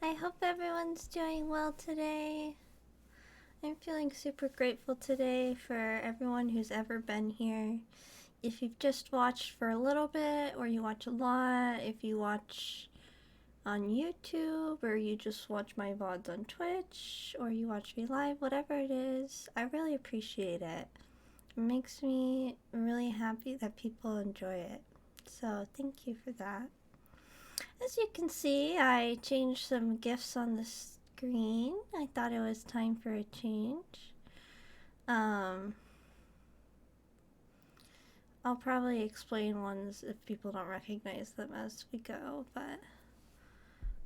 I hope everyone's doing well today. I'm feeling super grateful today for everyone who's ever been here. If you've just watched for a little bit, or you watch a lot, if you watch on YouTube, or you just watch my VODs on Twitch, or you watch me live, whatever it is, I really appreciate it. It makes me really happy that people enjoy it. So thank you for that. As you can see, I changed some GIFs on the screen. I thought it was time for a change. I'll probably explain ones if people don't recognize them as we go, but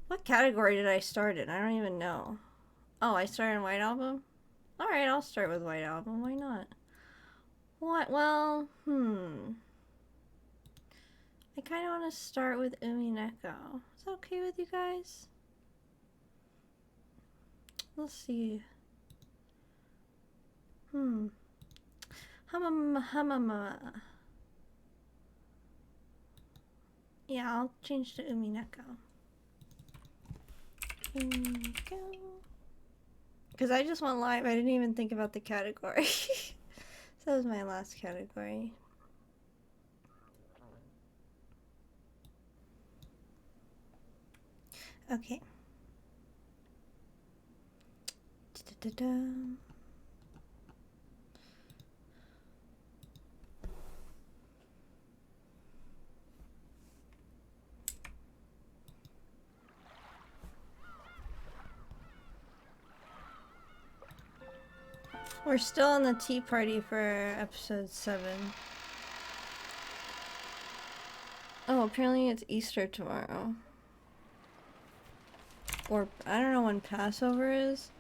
what category did I start in? I don't even know. Oh, I started in White Album? Alright, I'll start with White Album. Why not? What? Well, I kind of want to start with Umineko. Is that okay with you guys? Let's see. Hamama. Yeah, I'll change to Umineko. Because I just went live. I didn't even think about the category. So that was my last category. Okay. We're still on the tea party for episode 7. Oh, apparently it's Easter tomorrow. Or, I don't know when Passover is.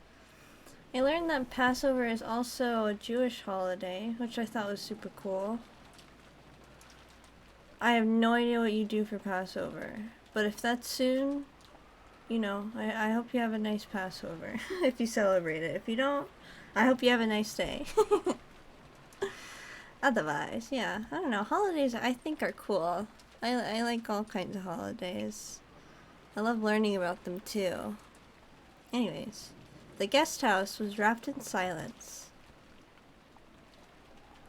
I learned that Passover is also a Jewish holiday, which I thought was super cool. I have no idea what you do for Passover, but if that's soon, you know, I hope you have a nice Passover, if you celebrate it. If you don't, I hope you have a nice day. Otherwise, yeah, I don't know, holidays I think are cool. I like all kinds of holidays. I love learning about them too. Anyways, the guest house was wrapped in silence.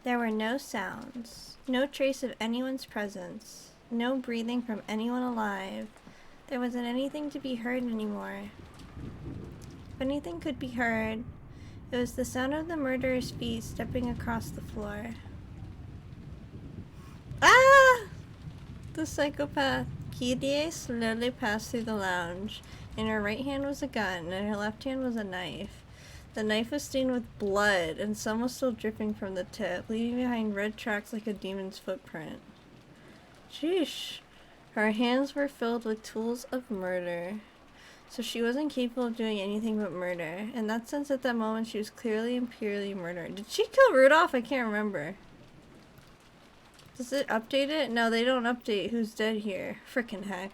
There were no sounds, no trace of anyone's presence, no breathing from anyone alive. There wasn't anything to be heard anymore. If anything could be heard, it was the sound of the murderer's feet stepping across the floor. Ah! The psychopath. Kyrie slowly passed through the lounge. In her right hand was a gun, and her left hand was a knife. The knife was stained with blood, and some was still dripping from the tip, leaving behind red tracks like a demon's footprint. Sheesh. Her hands were filled with tools of murder. So she wasn't capable of doing anything but murder. In that sense, at that moment, she was clearly and purely murdered. Did she kill Rudolph? I can't remember. Does it update it? No, they don't update who's dead here. Frickin' heck.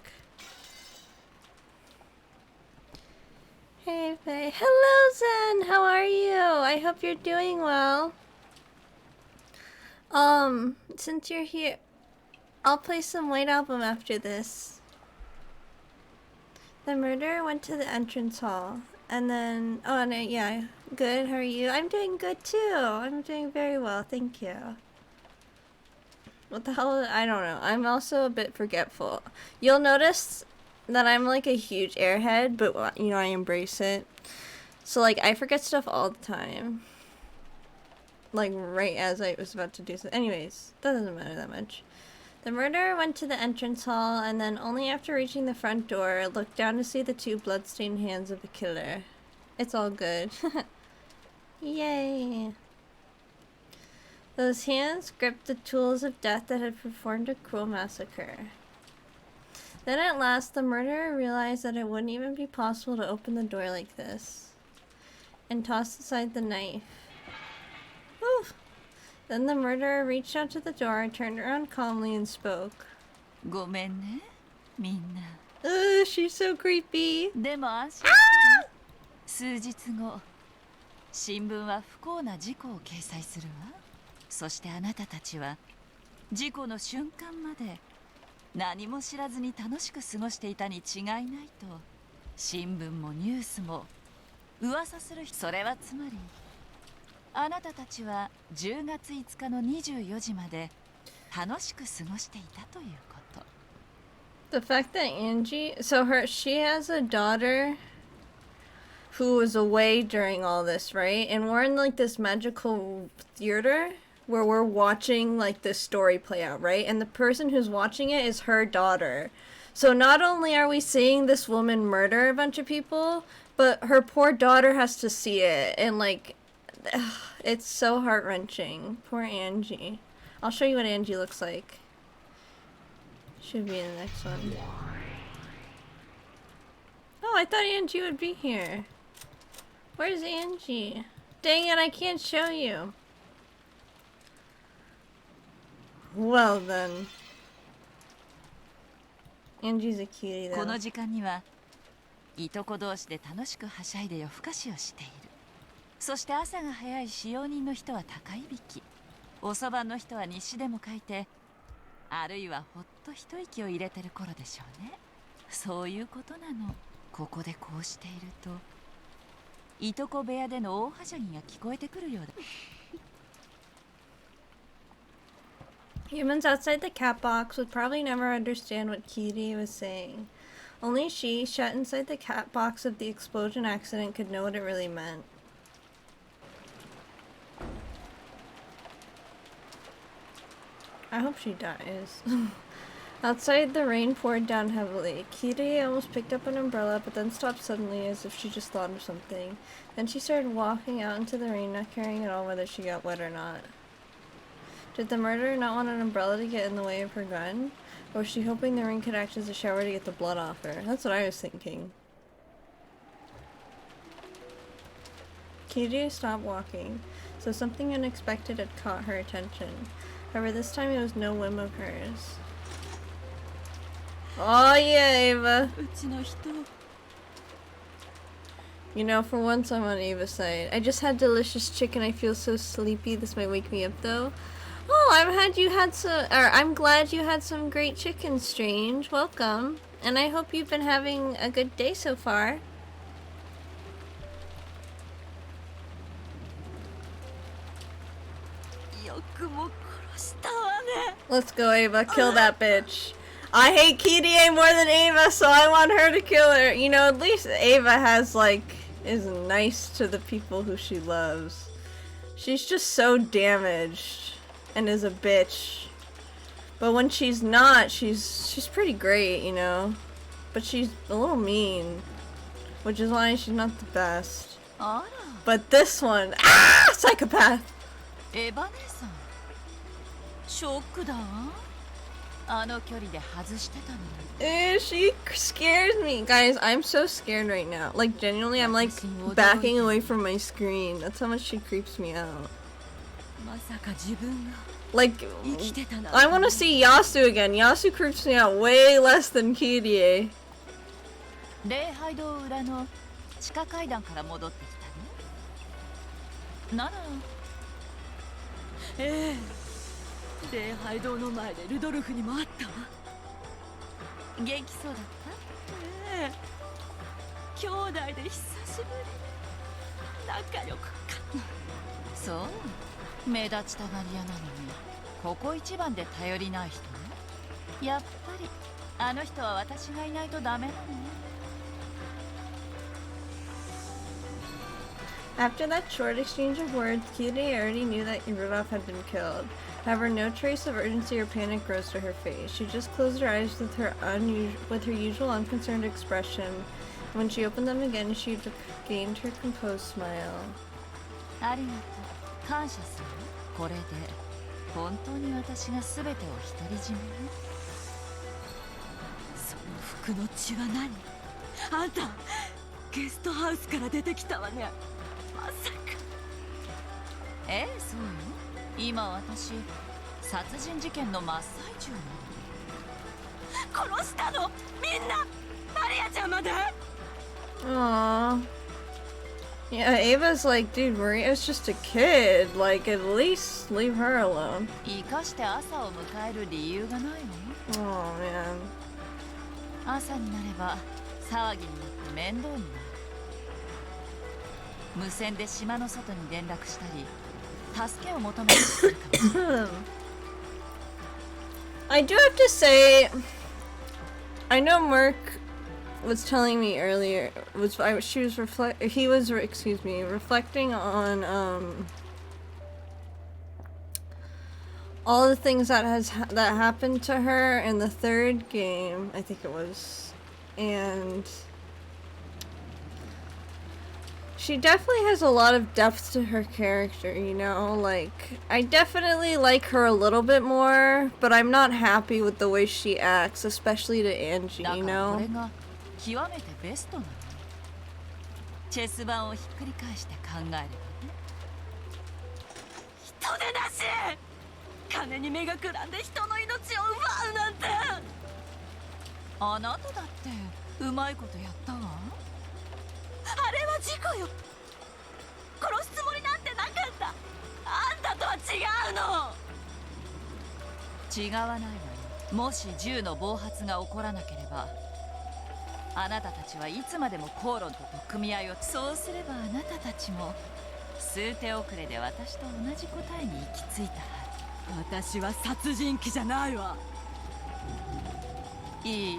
Hey, Faye. Hello, Zen! How are you? I hope you're doing well. Since you're here, I'll play some White Album after this. The murderer went to the entrance hall, and then... Oh, no, yeah. Good, how are you? I'm doing good, too. I'm doing very well, thank you. What the hell? I don't know. I'm also a bit forgetful. You'll notice that I'm like a huge airhead, but you know, I embrace it. So like, I forget stuff all the time. Like right as I was about to do so. Anyways, that doesn't matter that much. The murderer went to the entrance hall, and then only after reaching the front door, looked down to see the 2 bloodstained hands of the killer. It's all good. Yay! Those hands gripped the tools of death that had performed a cruel massacre. Then at last, the murderer realized that it wouldn't even be possible to open the door like this, and tossed aside the knife. Whew. Then the murderer reached out to the door, turned around calmly, and spoke. ごめんね、みんな。Ugh, she's so creepy. でも安心してね。数日後、新聞は不幸な事故を掲載するわ。そしてあなたたちは事故の瞬間まで何も知らずに楽しく過ごしていたに違いないと新聞もニュースも噂する人、それはつまりあなたたちは10月5日の24時まで楽しく過ごしていたということ。 The fact that Angie, she has a daughter who was away during all this, right? And we're in like this magical theater where we're watching like this story play out, right? And the person who's watching it is her daughter. So not only are we seeing this woman murder a bunch of people, but her poor daughter has to see it, and like it's so heart-wrenching. Poor Angie. I'll show you what Angie looks like. Should be in the next one. Oh, I thought Angie would be here. Where's Angie? Dang it, I can't show you. Well then. Angie's a cutie though. この時間にはいとこ同士で楽しくはしゃいで夜更かしをしている。そして朝が早い使用人の人は高いびき、遅番の人は日誌でも書いて、あるいはほっと一息を入れてる頃でしょうね。そういうことなの。ここでこうしているといとこ部屋での大はしゃぎが聞こえてくるようだ。Humans outside the cat box would probably never understand what Kitty was saying. Only she, shut inside the cat box of the explosion accident, could know what it really meant. I hope she dies. Outside, the rain poured down heavily. Kitty almost picked up an umbrella, but then stopped suddenly as if she just thought of something. Then she started walking out into the rain, not caring at all whether she got wet or not. Did the murderer not want an umbrella to get in the way of her gun? Or was she hoping the rain could act as a shower to get the blood off her? That's what I was thinking. Kitty stopped walking, so something unexpected had caught her attention. However, this time it was no whim of hers. Oh yeah, Ava! You know, for once I'm on Ava's side. I just had delicious chicken. I feel so sleepy. This might wake me up though. Oh, I'm glad you had some great chicken, Strange. Welcome. And I hope you've been having a good day so far. Let's go, Ava. Kill that bitch. I hate Kirie more than Ava, so I want her to kill her. You know, at least Ava is nice to the people who she loves. She's just so damaged and is a bitch. But when she's not, she's pretty great, you know. But she's a little mean, which is why she's not the best. But this one, psychopath. She scares me. Guys, I'm so scared right now. Like, genuinely, I'm like backing away from my screen. That's how much she creeps me out. Like, I want to see Yasu again. Yasu creeps me out way less than Kirie. After that short exchange of words, Kirie already knew that Rudolph had been killed. However, no trace of urgency or panic rose to her face. She just closed her eyes with her usual unconcerned expression. When she opened them again, she regained her composed smile. Aww. Yeah, Ava's like, dude, Maria's just a kid. Like, at least leave her alone. Oh, man. 騒ぎになって面倒になる。無線で島の外に連絡したり助けを求めたりするかもしれない。I do have to say, I know Merc was telling me earlier he was reflecting on all the things that happened to her in the third game, I think it was, and she definitely has a lot of depth to her character, you know? Like, I definitely like her a little bit more, but I'm not happy with the way she acts, especially to Angie, you know? だからこれが極めてベストなの。チェス盤をひっくり返して考えればね。人でなし！金に目がくらんで人の命を奪うなんて。あなただってうまいことやったわ。あれは事故よ。殺すつもりなんてなかった。あんたとは違うの。違わないわよ。もし銃の暴発が起こらなければ、あなたたちはいつまでも口論と取っ組み合いを。そうすればあなたたちも数手遅れで私と同じ答えに行き着いたはず。私は殺人鬼じゃないわ。いい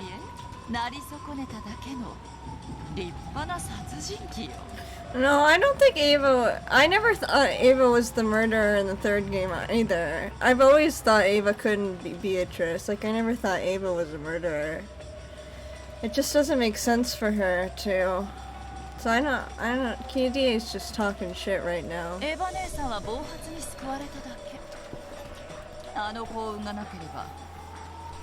え、なり損ねただけの立派な殺人鬼よ。No, I don't think I never thought Ava was the murderer in the third game either. I've always thought Ava couldn't be Beatrice. Like, I never thought Ava was a murderer. It just doesn't make sense for her to. So I don't, KDA is just talking shit right now. エヴァ姉さんは暴発に救われただけ。あの幸運がなければ、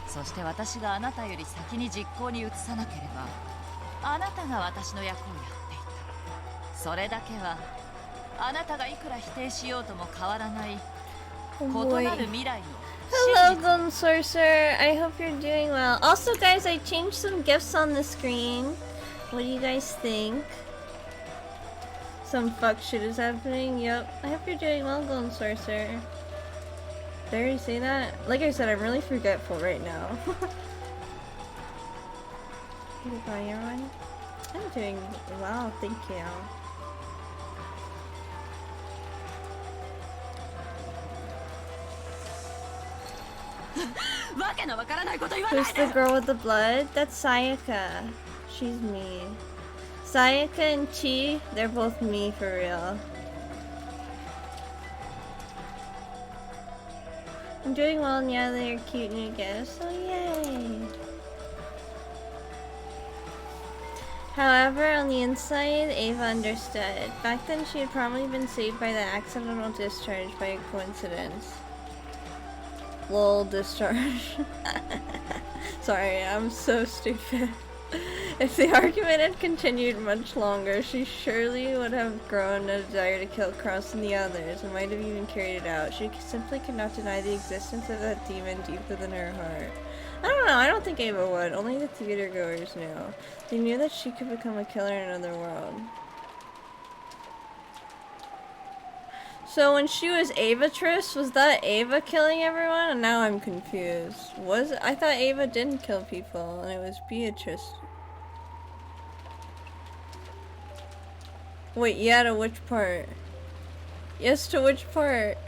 そして私があなたより先に実行に移さなければ、あなたが私の役をやっていた。それだけはあなたがいくら否定しようとも変わらない異なる未来の。Hello, Golden Sorcerer. I hope you're doing well. Also, guys, I changed some gifts on the screen. What do you guys think? Some fuck shit is happening. Yep. I hope you're doing well, Golden Sorcerer. Did I already say that? Like I said, I'm really forgetful right now. Goodbye, everyone. I'm doing well, thank you. Who's the girl with the blood? That's Sayaka. She's me. Sayaka and Chi, they're both me for real. I'm doing well, and yeah, they're cute new gifts, so yay! However, on the inside, Ava understood. Back then, she had probably been saved by the accidental discharge by a coincidence. Lol, discharge. Sorry, I'm so stupid. If the argument had continued much longer, she surely would have grown a desire to kill Cross and the others, and might have even carried it out. She simply could not deny the existence of that demon deep within her heart. I don't know, I don't think Ava would. Only the theater goers knew. They knew that she could become a killer in another world. So when she was Avatrice, was that Ava killing everyone? And now I'm confused. I thought Ava didn't kill people, and it was Beatrice. Wait, yeah, to which part? Yes, to which part?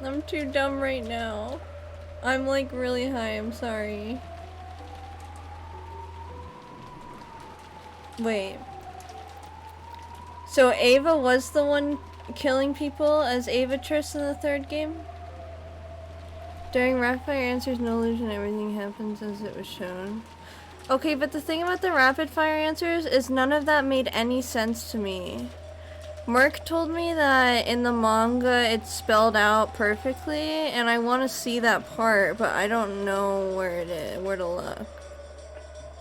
I'm too dumb right now. I'm like really high, I'm sorry. Wait. So Ava was the one killing people as Avatrice in the third game? During rapid fire answers, no illusion, everything happens as it was shown. Okay, but the thing about the rapid fire answers is none of that made any sense to me. Merc told me that in the manga it's spelled out perfectly, and I want to see that part, but I don't know where to look.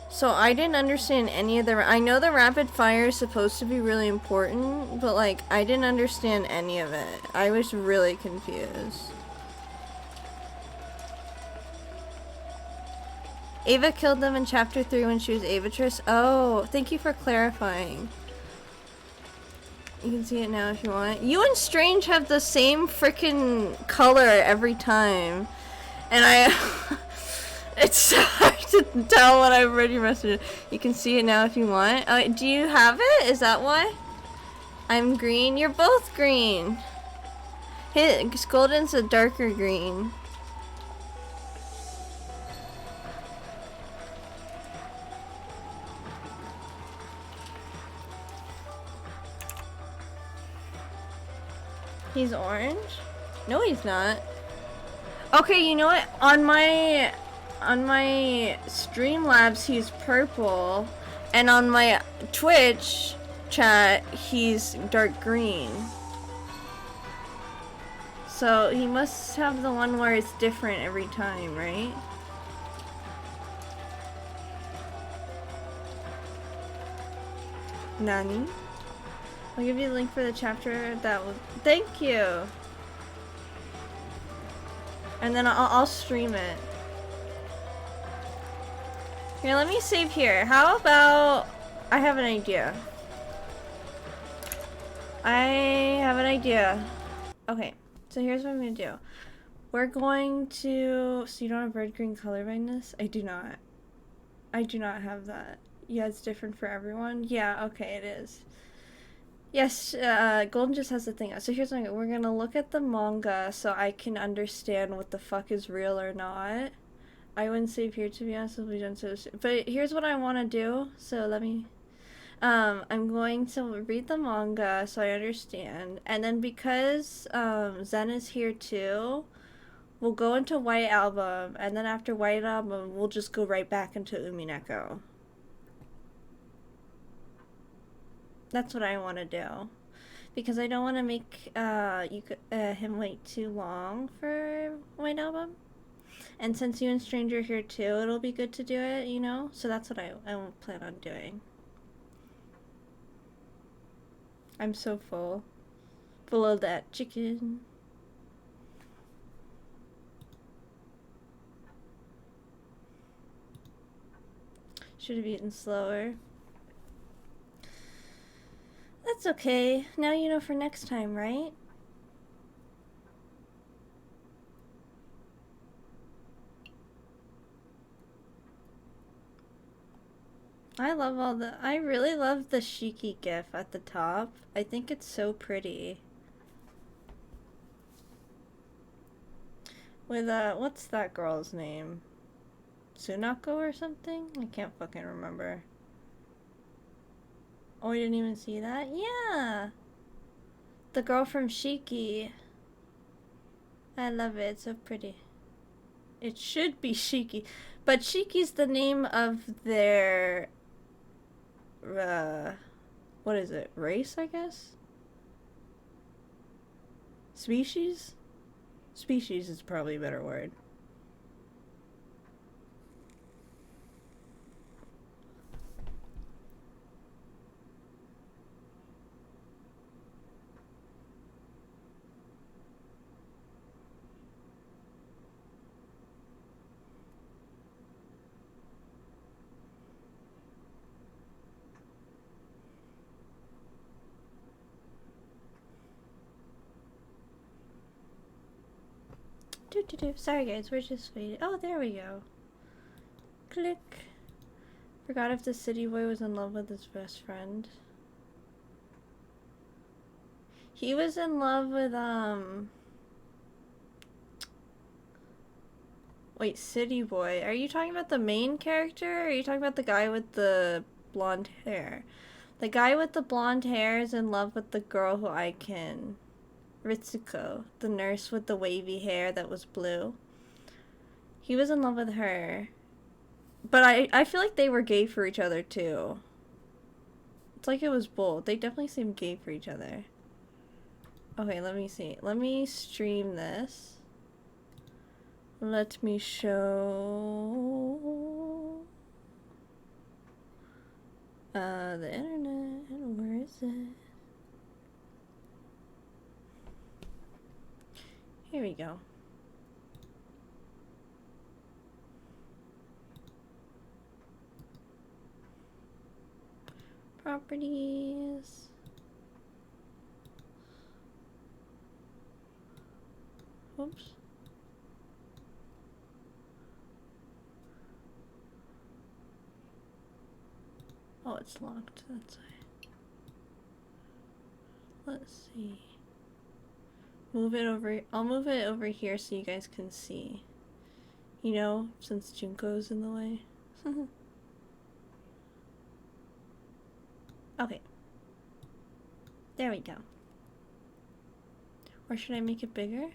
So I didn't understand any of I know the rapid fire is supposed to be really important, but like, I didn't understand any of it. I was really confused. Ava killed them in chapter 3 when she was Avatrice. Oh, thank you for clarifying. You can see it now if you want. You and Strange have the same freaking color every time. And I it's hard to tell when I've read your message. You can see it now if you want. Do you have it? Is that why? I'm green. You're both green. His golden's a darker green. He's orange? No, he's not. Okay, you know what? On my Streamlabs, he's purple, and on my Twitch chat, he's dark green. So he must have the one where it's different every time, right? Nani? I'll give you the link for the chapter that will. Thank you. And then I'll stream it. Here, let me save here. How about I have an idea. Okay, so here's what I'm gonna do. We're going to. So you don't have red green color blindness? I do not. I do not have that. Yeah, it's different for everyone. Yeah, okay, it is. Yes, Golden just has the thing. So here's what I'm gonna, we're gonna look at the manga so I can understand what the fuck is real or not. I wouldn't save here to be honest if we don't so soon. But here's what I want to do. So let me. I'm going to read the manga so I understand, and then because Zen is here too, we'll go into White Album, and then after White Album, we'll just go right back into Umineko. That's what I want to do, because I don't want to make him wait too long for White Album. And since you and Stranger are here too, it'll be good to do it, you know? So that's what I plan on doing. I'm so full. Full of that chicken. Should have eaten slower. That's okay. Now you know for next time, right? I really love the Shiki gif at the top. I think it's so pretty. With, what's that girl's name? Sunako or something? I can't fucking remember. Oh, we didn't even see that? Yeah! The girl from Shiki. I love it. It's so pretty. It should be Shiki. But Shiki's the name of their... what is it? Race, I guess? Species? Species is probably a better word. Sorry guys, we're just waiting. Oh, there we go. Click. Forgot if the city boy was in love with his best friend. He was in love with, wait, city boy. Are you talking about the main character? Or are you talking about the guy with the blonde hair? The guy with the blonde hair is in love with the girl who I can... Ritsuko, the nurse with the wavy hair that was blue. He was in love with her. But I feel like they were gay for each other too. It's like it was both. They definitely seemed gay for each other. Okay, let me see. Let me stream this. Let me show... the internet. Where is it? Here we go. Properties. Oops. it's locked. That's why. Let's see. Move it over. I'll move it over here so you guys can see. You know, since Junko's in the way. Okay. There we go. Or should I make it bigger?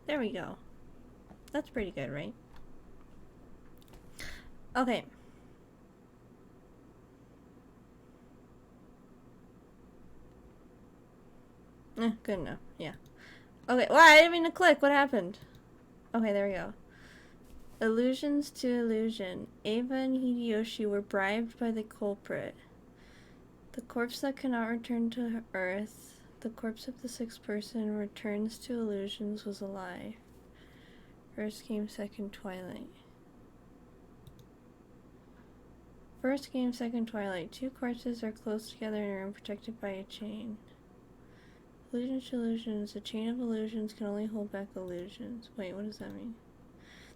There we go. That's pretty good, right? Okay. Good enough. Yeah. Okay. Well, I didn't mean to click. What happened? Okay, there we go. Allusions to illusion. Ava and Hideyoshi were bribed by the culprit. The corpse that cannot return to Earth, the corpse of the sixth person returns to illusions, was alive. First game, second Twilight. First game, second Twilight. Two corpses are close together in a room protected by a chain. Illusions to illusions. A chain of illusions can only hold back illusions. Wait, what does that mean?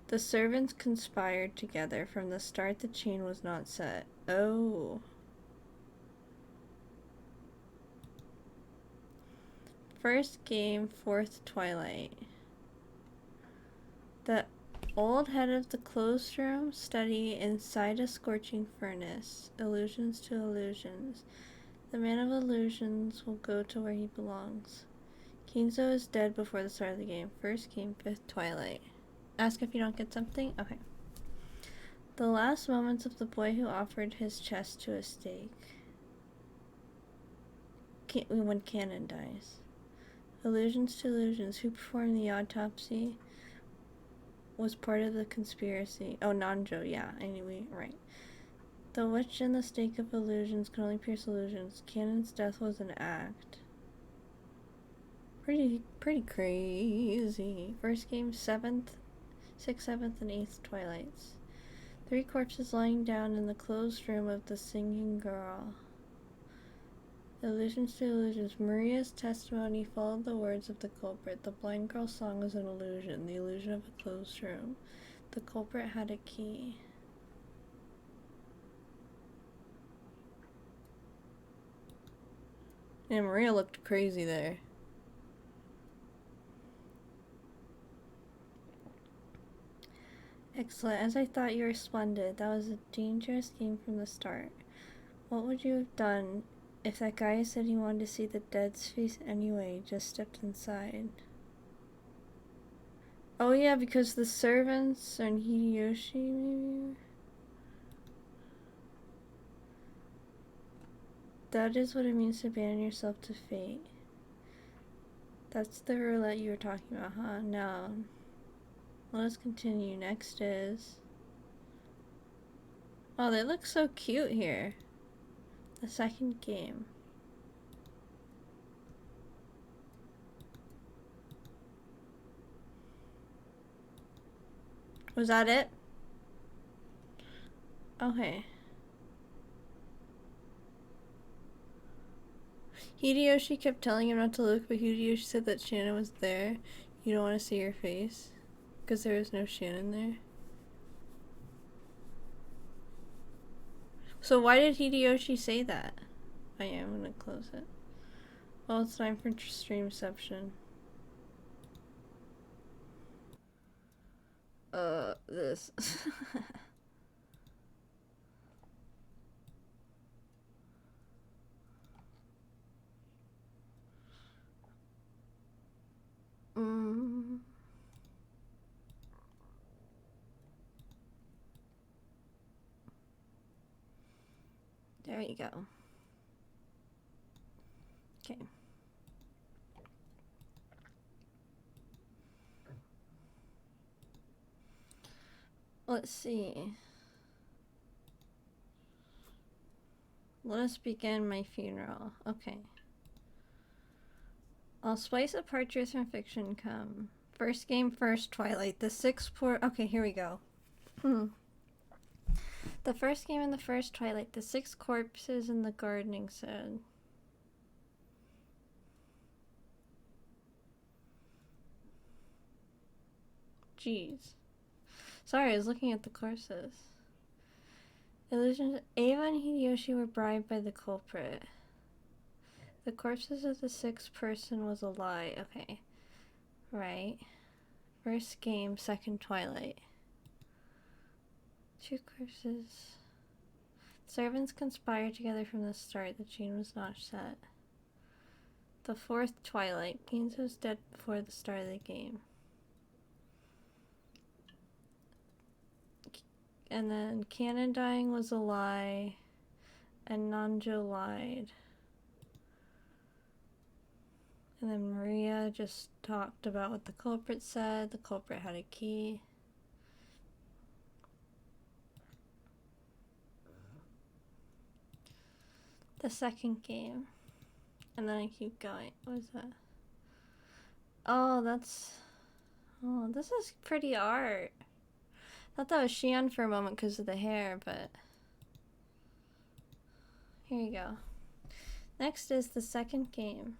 The servants conspired together. From the start, the chain was not set. Oh. First game, fourth Twilight. The old head of the closed room study inside a scorching furnace. Illusions to illusions. The man of illusions will go to where he belongs. Kinzo is dead before the start of the game. First game, fifth Twilight. Ask if you don't get something? Okay. The last moments of the boy who offered his chest to a stake. When Canon dies. Illusions to illusions. Who performed the autopsy was part of the conspiracy. Oh, Nanjo, yeah, anyway, right. The witch and the stake of illusions can only pierce illusions. Canon's death was an act. Pretty crazy. First game, 6th, 7th, and 8th Twilights. 3 corpses lying down in the closed room of the singing girl. Illusions to illusions. Maria's testimony followed the words of the culprit. The blind girl's song was an illusion, the illusion of a closed room. The culprit had a key. Yeah, Maria looked crazy there. Excellent. As I thought, you were splendid. That was a dangerous game from the start. What would you have done if that guy said he wanted to see the dead's face anyway, just stepped inside? Oh yeah, because the servants and Hideyoshi, maybe? That is what it means to abandon yourself to fate. That's the roulette you were talking about, huh? Now, let us continue. Next is... Oh, they look so cute here. The second game. Was that it? Okay. Hideyoshi kept telling him not to look, but Hideyoshi said that Shannon was there. You don't want to see her face? Because there was no Shannon there. So why did Hideyoshi say that? Oh yeah, I'm gonna close it. Well, it's time for streamception. This. There you go. Okay. Let's see. Let us begin my funeral. Okay. I'll splice apart truth from fiction come. First game, first Twilight. The 6 poor... Okay, here we go. The first game in the first Twilight. The 6 corpses in the gardening shed. Jeez. Sorry, I was looking at the corpses. Illusions. Ava and Hideyoshi were bribed by the culprit. The corpses of the sixth person was a lie. Okay. Right. First game, second Twilight. Two corpses. Servants conspired together from the start. The chain was not set. The fourth Twilight. Keynes was dead before the start of the game. And then Cannon dying was a lie. And Nanjo lied. And then Maria just talked about what the culprit said. The culprit had a key. The second game. And then I keep going. What is that? Oh, that's... Oh, this is pretty art. I thought that was Xian for a moment because of the hair, but... Here you go. Next is the second game.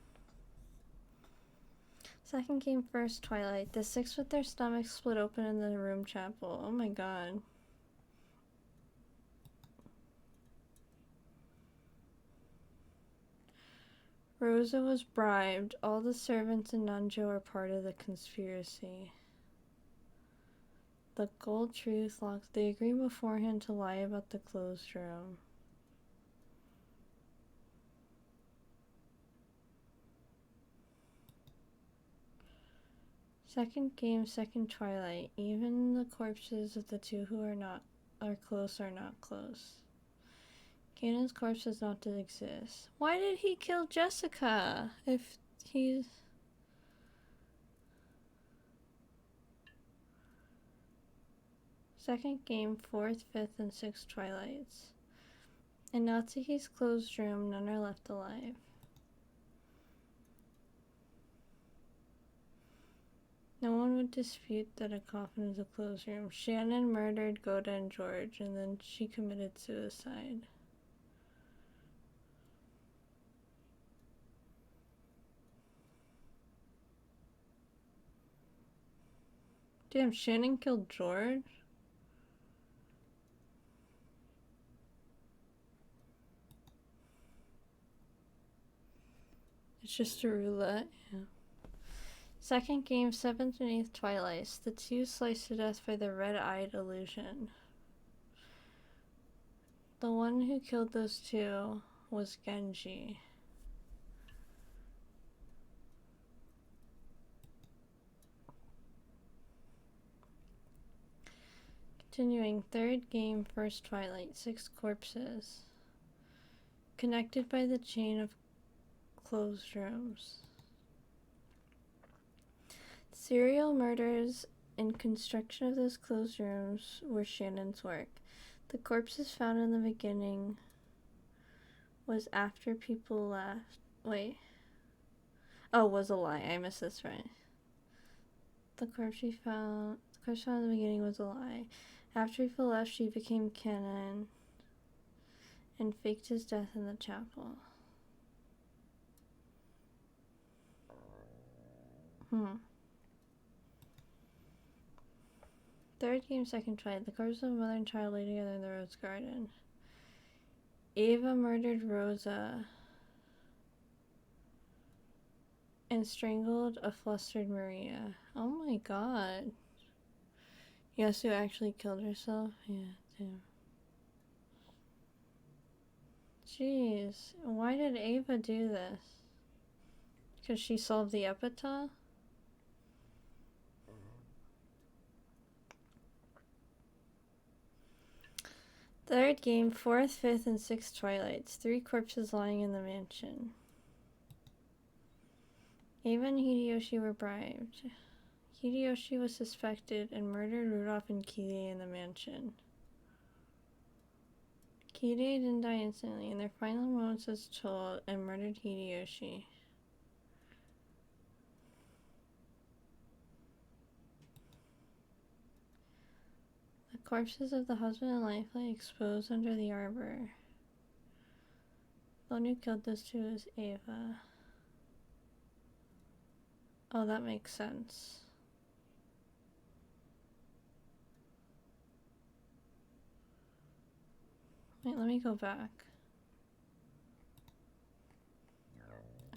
Second game, first Twilight. The six with their stomachs split open in the room chapel. Oh my god. Rosa was bribed. All the servants in Nanjo are part of the conspiracy. The gold truth locks. They agree beforehand to lie about the closed room. Second game, second Twilight. Even the corpses of the two who are not close are not close. Kanan's corpse does not exist. Why did he kill Jessica? If he's... Second game, fourth, fifth, and sixth Twilights. In Natsuki's closed room, none are left alive. No one would dispute that a coffin is a closed room. Shannon murdered Goda and George, and then she committed suicide. Damn, Shannon killed George? It's just a roulette, yeah. Second game, seventh and eighth Twilights. The two sliced to death by the red-eyed illusion. The one who killed those two was Genji. Continuing, third game, first Twilight, six corpses. Connected by the chain of closed rooms. Serial murders and construction of those closed rooms were Shannon's work. The corpses found in the beginning was after people left. Wait. Oh, was a lie. I missed this right. The corpse found in the beginning was a lie. After people left, she became canon and faked his death in the chapel. Third game, second Twilight. The corpses of mother and child lay together in the rose garden. Ava murdered Rosa and strangled a flustered Maria. Oh my god. Yasu actually killed herself? Yeah, damn. Jeez. Why did Ava do this? Because she solved the epitaph? Third game, fourth, fifth, and sixth Twilights. Three corpses lying in the mansion. Ava and Hideyoshi were bribed. Hideyoshi was suspected and murdered Rudolph and Kide in the mansion. Kide didn't die instantly. In their final moments as told and murdered Hideyoshi. The corpses of the husband and wife lay exposed under the arbor. The one who killed those two is Ava. Oh, that makes sense. Wait, let me go back.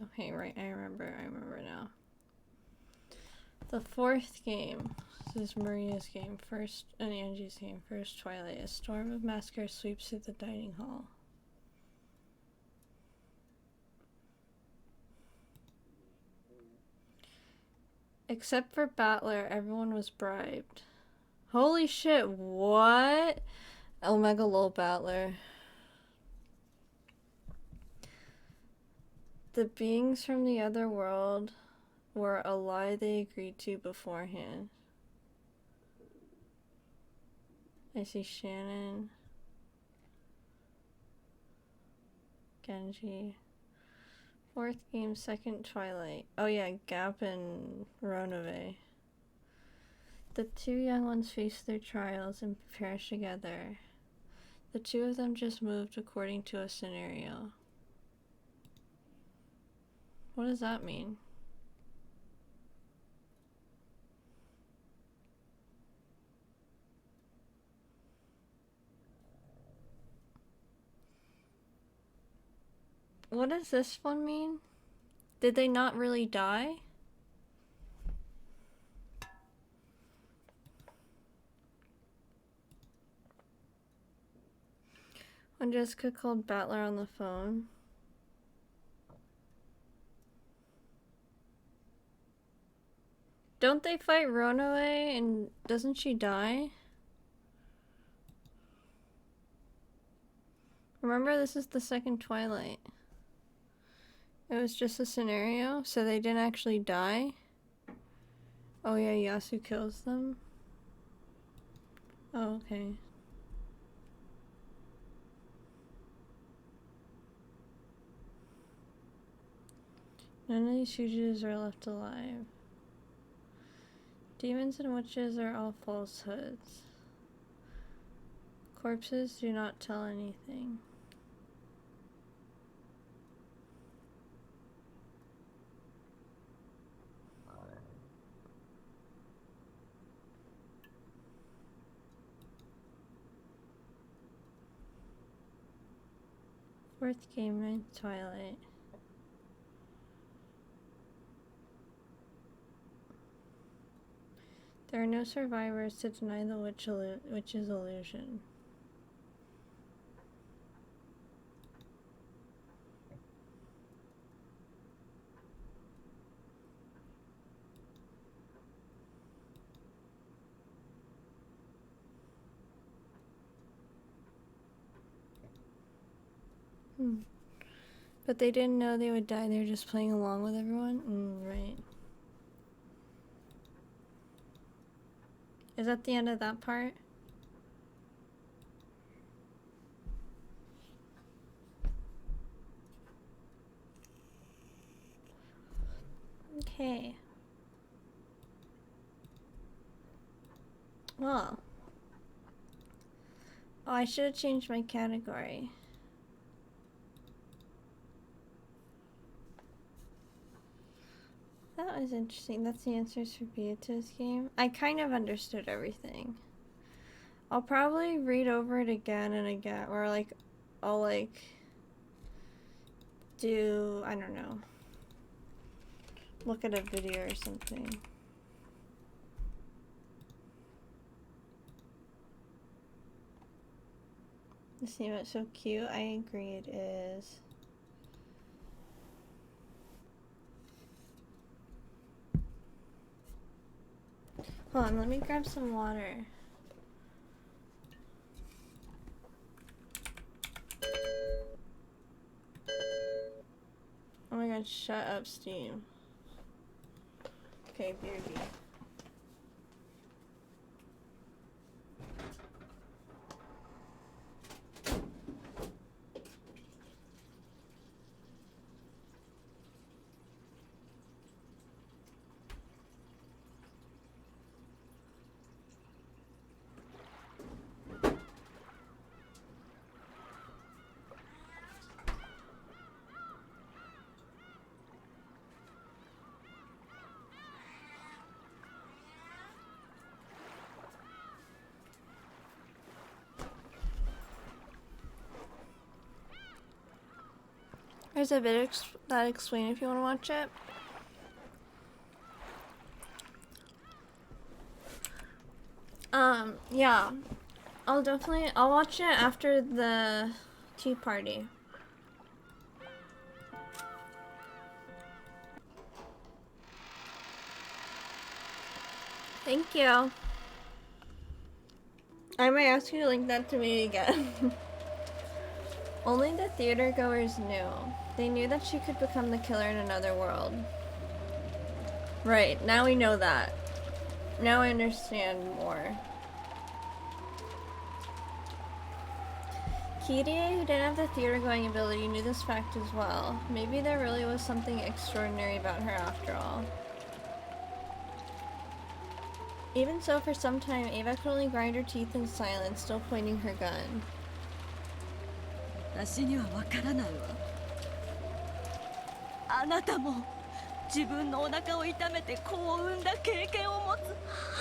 Okay, right, I remember now. The fourth game. This is Maria's game, first, and Angie's game, first Twilight. A storm of massacre sweeps through the dining hall. Except for Battler, everyone was bribed. Holy shit, what? Omega lol Battler. The beings from the other world were a lie they agreed to beforehand. I see Shannon. Genji. Fourth game, second Twilight. Oh yeah, Gap and Ronove. The two young ones face their trials and perish together. The two of them just moved according to a scenario. What does that mean? What does this one mean? Did they not really die? When Jessica called Battler on the phone. Don't they fight Ronaway and doesn't she die? Remember, this is the second Twilight. It was just a scenario, so they didn't actually die. Oh yeah, Yasu kills them. Oh, okay. None of these fugitives are left alive. Demons and witches are all falsehoods. Corpses do not tell anything. Fourth game, ninth Twilight. There are no survivors to deny the witch's illusion. But they didn't know they would die, they were just playing along with everyone? Right. Is that the end of that part? Okay. Well. Oh, I should have changed my category. That was interesting. That's the answers for Beatrice's game. I kind of understood everything. I'll probably read over it again and again, or like, I'll like do, I don't know, look at a video or something. This name is so cute. I agree it is. Hold on, let me grab some water. Oh my god, shut up, Steam. Okay, Beardy. There's a bit that explain if you want to watch it. Yeah. I'll watch it after the tea party. Thank you. I might ask you to link that to me again. Only the theater goers knew. They knew that she could become the killer in another world. Right, now we know that. Now I understand more. Kirie, who didn't have the theater-going ability, knew this fact as well. Maybe there really was something extraordinary about her after all. Even so, for some time, Ava could only grind her teeth in silence, still pointing her gun. 私にはわからないわ。あなたも自分のお腹を痛めて子を産んだ経験を持つ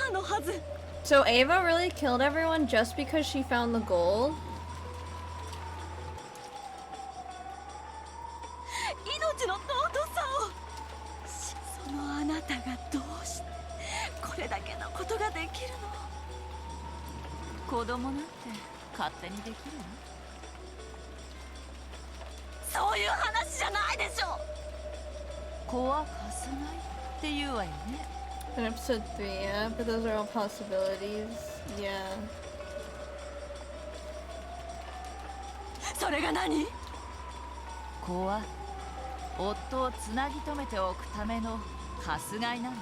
母のはず。So Ava really killed everyone just because she found the gold? 命の尊さを。そのあなたがどうしてこれだけのことができるの？子供なんて勝手にできるの？そういう話じゃないでしょ。子は貸せないって言うわよね。In episode 3, yeah, but those are all possibilities. Yeah. それが何？子は夫をつなぎ止めておくためのかすがいなの。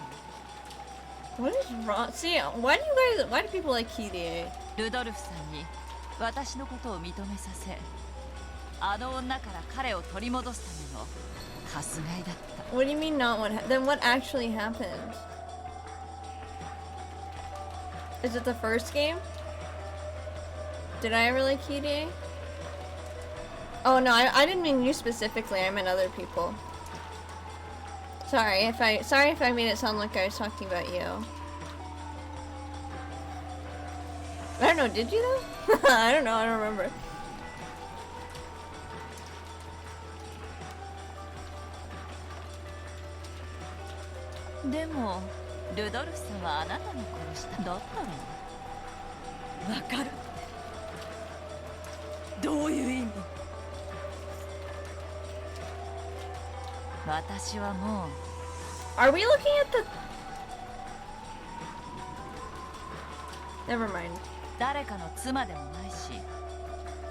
What is wrong? See, why do people like Kirie? ルドルフさんに私のことを認めさせ、あの女から彼を取り戻すためのかすがいだった。What do you mean not what then what actually happened? Is it the first game? Did I ever like Kirie? Oh no, I didn't mean you specifically, I meant other people. Sorry if I made it sound like I was talking about you. I don't know, did you though? I don't know, I don't remember. Demo, ルドルフさんはあなたの殺しただったろう。わかる。どういう意味？私はもう。Are we looking at the? Never mind. 誰かの妻でもないし、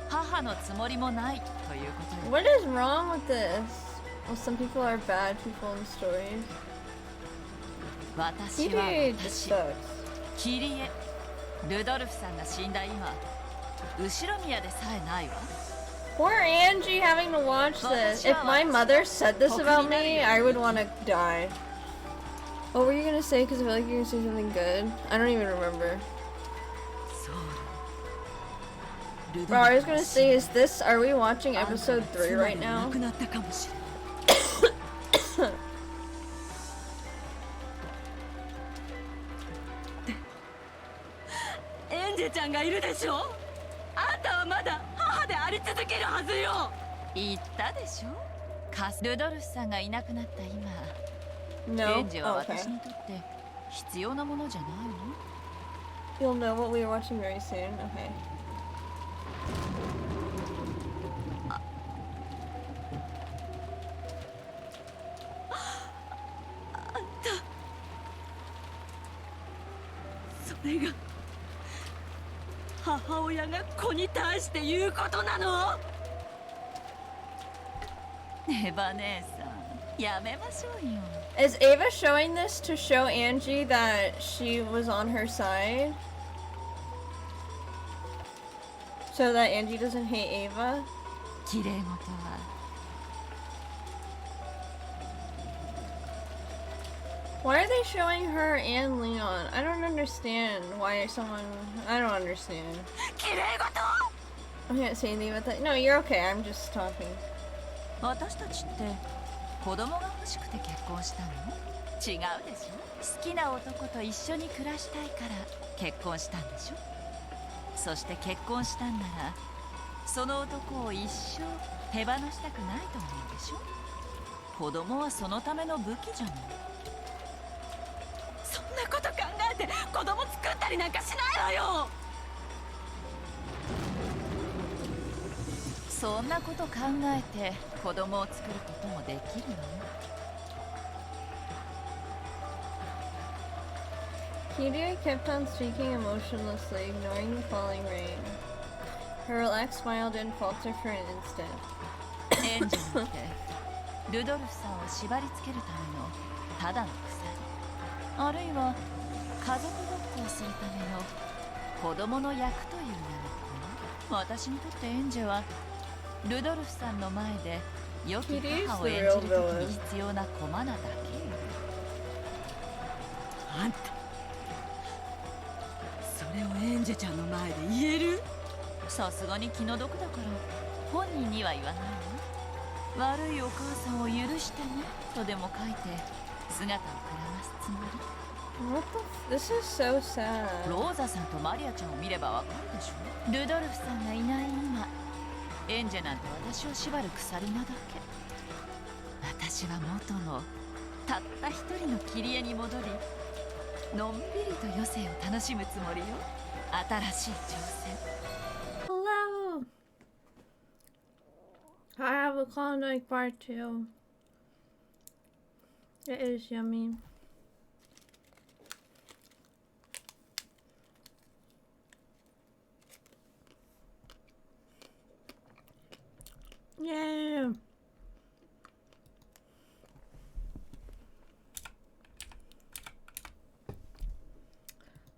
母のつもりもないということよ。What is wrong with this? Well, some people are bad people in stories. 私は Kirie 私 just sucks. キリエ、ルドルフさんが死んだ今、後ろ宮でさえないわ。Poor Angie having to watch this. If my mother said this about me, I would want to die. What were you gonna say? Because I feel like you're gonna say something good. I don't even remember. Bro, I was gonna say, are we watching episode 3 right now? エンジェちゃんがいるでしょ。あんたはまだ母であり続けるはずよ。言ったでしょ。ルドルフさんがいなくなった今、エ No? ンジェは Oh, okay. 私にとって必要なものじゃないの。 You'll know what we are watching very soon. Okay. それが母親が子に対して言うことなの？エヴァ姉さん、やめましょうよ。Is Ava showing this to show Angie that she was on her side? So that Angie doesn't hate Ava? 綺麗事は Why are they showing her and Leon? I don't understand why someone... I don't understand. 綺麗事。 I can't say anything about that. No, you're okay. I'm just talking. 私たちって子供が欲しくて結婚したの？違うでしょ。好きな男と一緒に暮らしたいから結婚したんでしょ。そして結婚したんならその男を一生手放したくないと思うでしょ。子供はそのための武器じゃない。そんなこと考えて子供作ったりなんかしないわよ。そんなこと考えて子供を作ることもできるのよ。Kiria kept on speaking emotionlessly, ignoring the falling rain. Her relaxed smile didn't falter for an instant. エンジェルってルドルフさんを縛り付けるためのただの鎖、あるいは家族ごっこをするための子供の役という名の子。私にとってエンジェはルドルフさんの前で良き母を演じる時に必要な駒なだけよ。あんたそれをエンジェちゃんの前で言える？さすがに気の毒だから本人には言わないわ。悪いお母さんを許してねとでも書いて姿をくらますつもり。 What the This is so sad. ローザさんとマリアちゃんを見ればわかるでしょ。ルドルフさんがいない今、エンジェなんて私を縛る鎖なだけ。私は元のたった一人の切り絵に戻り、のんびりと余生を楽しむつもりよ。新しい挑戦。 Hello! I have a Klondike bar too. It is yummy. Yay!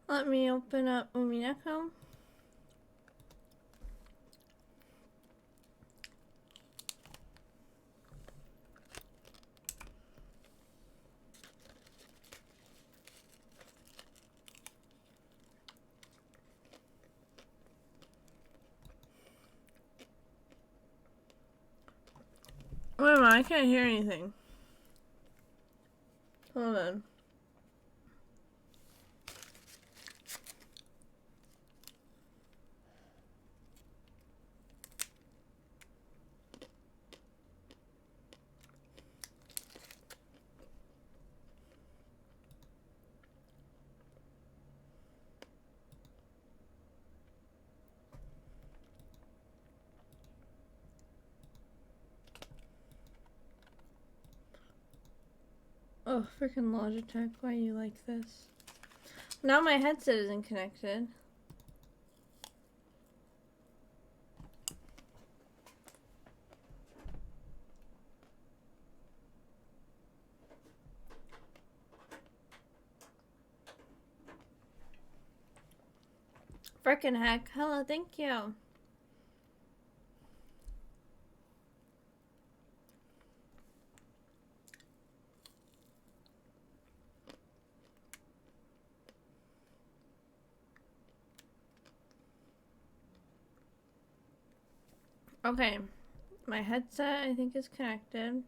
Let me open up Umineko. Wait a minute, I can't hear anything. Hold on. Oh, freaking Logitech, why are you like this? Now my headset isn't connected. Frickin' heck. Hello, thank you. Okay, my headset I think is connected.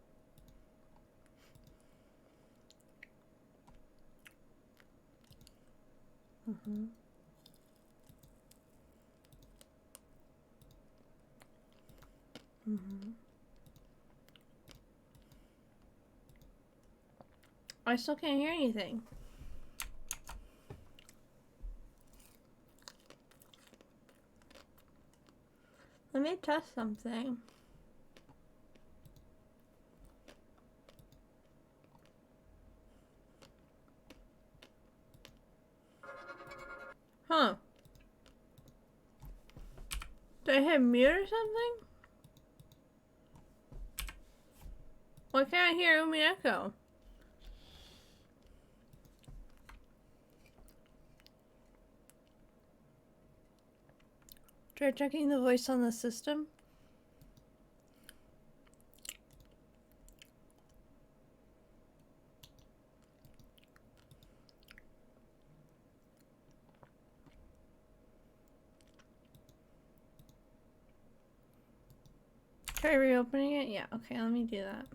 I still can't hear anything. Let me test something. Huh. Did I hit mute or something? Why can't I hear Umineko? Try checking the voice on the system. Try reopening it? Yeah, okay, let me do that.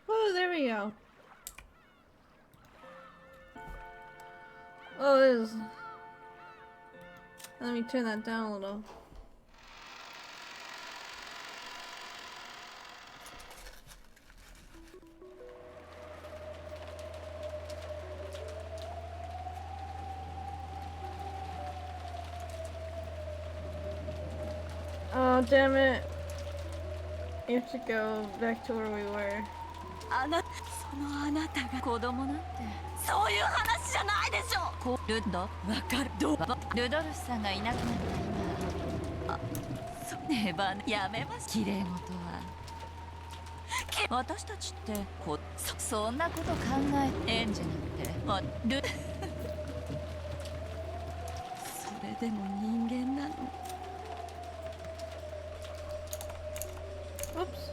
Oh, there we go. Oh, it is. Let me turn that down a little. Oh, damn it. You have to go back to where we were. そのあなたが子供なんてそういう話じゃないでしょ。こルドわかるルドルフさんがいなくなった今ねばやめますきれい事は私たちってそんなこと考えてんじゃなくてそれでも人間なの。 Whoops.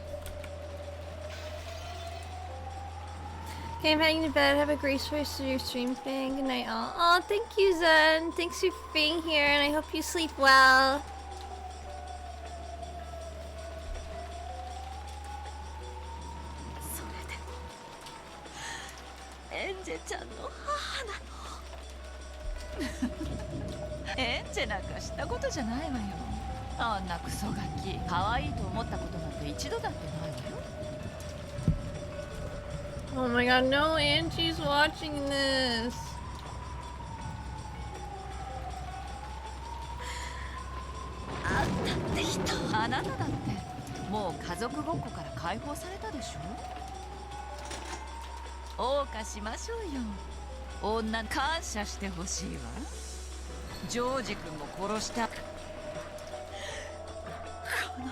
Okay, I'm heading to bed. Have a great choice to your stream thing. Good night, all. Oh, thank you, Zen. Thanks for being here, and I hope you sleep well. それでもエンジェちゃんの母なの。エンジェなんかしたことじゃないわよあんなクソガキ可愛いと思ったことなんて一度だってないわよ Oh my god, no, Angie's watching this. あんたって人あなただってもう家族ごっこから解放されたでしょ謳歌しましょうよ女感謝してほしいわジョージ君も殺したこの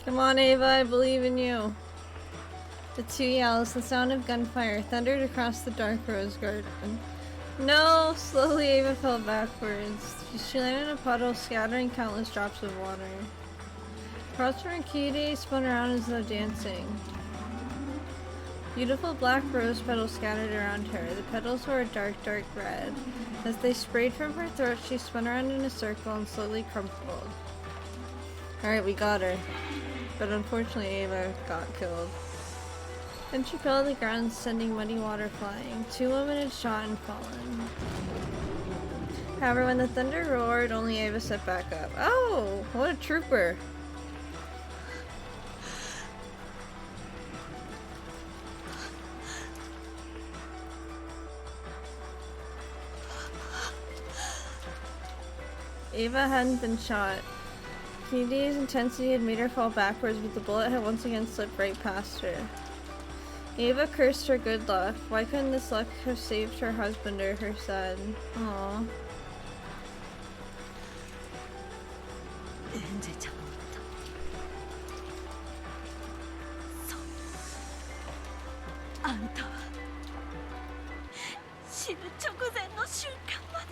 Come on, Ava, I believe in you. The two yells, the sound of gunfire, thundered across the dark rose garden. No! Slowly Ava fell backwards. She landed in a puddle, scattering countless drops of water. Across her Kitty spun around as though dancing. Beautiful black rose petals scattered around her. The petals were a dark, dark red. As they sprayed from her throat, she spun around in a circle and slowly crumpled. Alright, we got her. But unfortunately, Ava got killed. Then she fell to the ground, sending muddy water flying. Two women had shot and fallen. However, when the thunder roared, only Ava stepped back up. Oh, what a trooper! Ava hadn't been shot. Kitty's intensity had made her fall backwards, but the bullet had once again slipped right past her. Ava cursed her good luck. Why couldn't this luck have saved her husband or her son? Aww. エンジェちゃんのことそうあんたは死ぬ直前の瞬間まで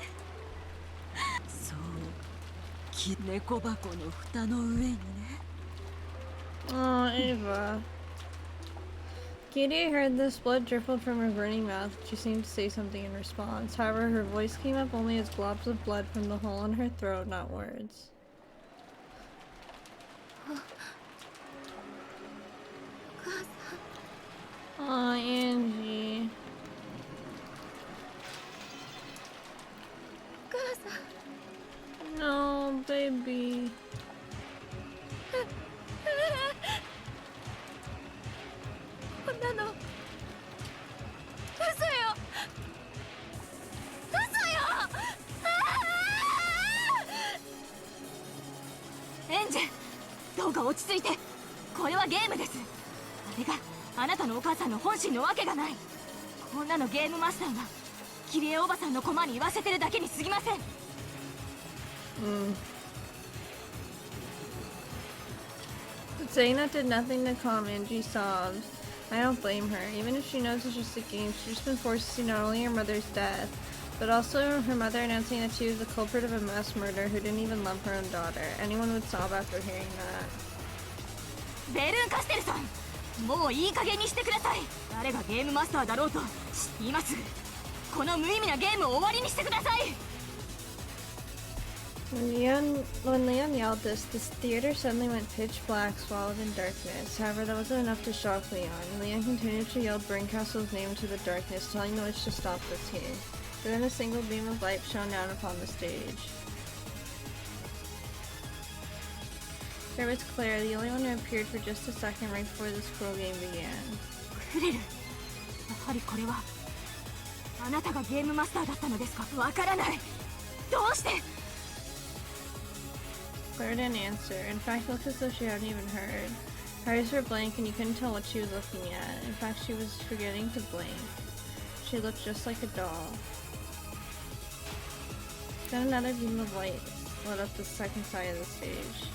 そう猫箱の蓋の上にね Aw, Ava. Kitty heard this, blood dribbled from her burning mouth. She seemed to say something in response. However, her voice came up only as globs of blood from the hole in her throat, not words. Aw, Angie. No, baby. Angel どうか落ち着いてこれはゲームですあれがあなたのお母さんの本心のわけがないこんなのゲームマスターがキリエおばさんの駒に言わせてるだけに過ぎません Zaina did nothing to calm Angie's sobs. I don't blame her. Even if she knows it's just a game, she's just been forced to see not only her mother's death, but also her mother announcing that she was the culprit of a mass murder who didn't even love her own daughter. Anyone would sob after hearing that. ベルーンカステルさんもういい加減にしてください誰がゲームマスターだろうと今すぐこの無意味なゲームを終わりにしてください When Liam yelled this, the theater suddenly went pitch black, swallowed in darkness. However, that wasn't enough to shock Leon. Leon continued to yell Brincastle's name into the darkness, telling the witch to stop the scene. Then a single beam of light shone down upon the stage. There was Claire, the only one who appeared for just a second right before this cruel game began. クレル、やはりこれはあなたがゲームマスターだったのですか？わからない。どうして？ Claire didn't answer. In fact, it looked as though she hadn't even heard. Her eyes were blank and you couldn't tell what she was looking at. In fact, she was forgetting to blink. She looked just like a doll. Then another beam of light lit up the second side of the stage.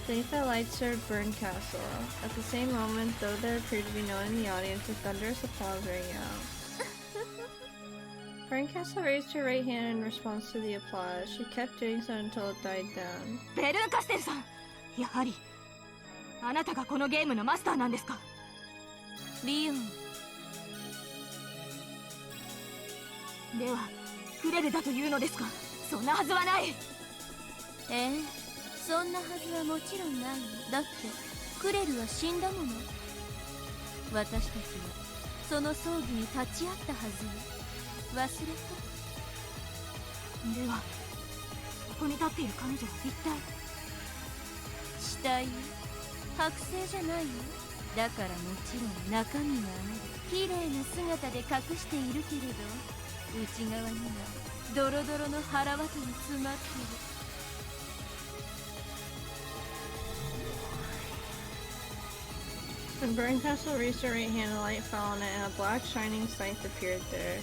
Beneath that light served Castle. At the same moment, though there appeared to be no one in the audience, a thunderous applause rang out. Castle raised her right hand in response to the applause. She kept doing so until it died down. ベルンカステルさん、やはりあなたがこのゲームのマスターなんですか？リオン。では、クレルだというのですか？そんなはずはない。ええ、そんなはずはもちろんない。だってクレルは死んだもの。私たちはその葬儀に立ち会ったはずよ。忘れた？では、ここに立っている彼女は一体？死体よ。剥製じゃないよ。だからもちろん中身がある。綺麗な姿で隠しているけれど、内側にはドロドロの腹渡が詰まっている。When Castle raised her right hand, a light fell on it, and a black shining scythe appeared there.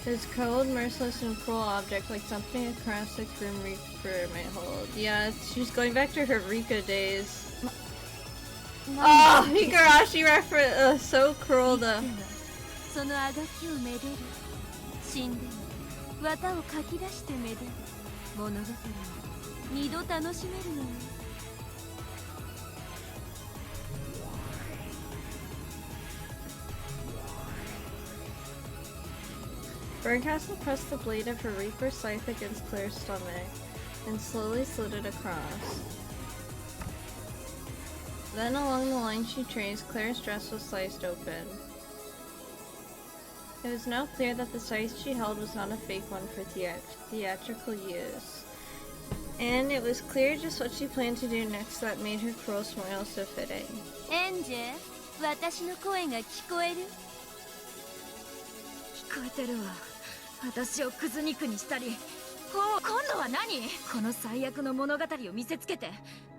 This cold, merciless, and cruel object, like something a classic Grim Reaper might hold. Yeah, she's going back to her Rika days. Oh, Higurashi reference, so cruel though. そのあがきをめでる。死んでも綿をかき出してめでる。物語を二度楽しめるのよ。Castle pressed the blade of her Reaper scythe against Claire's stomach, and slowly slid it across. Then along the line she traced, Claire's dress was sliced open. It was now clear that the scythe she held was not a fake one for theatrical use. And it was clear just what she planned to do next that made her cruel smile so fitting. エンジェ、私の声が聞こえる？聞こえてるわ。私をクズ肉にしたり。今度は何？この最悪の物語を見せつけて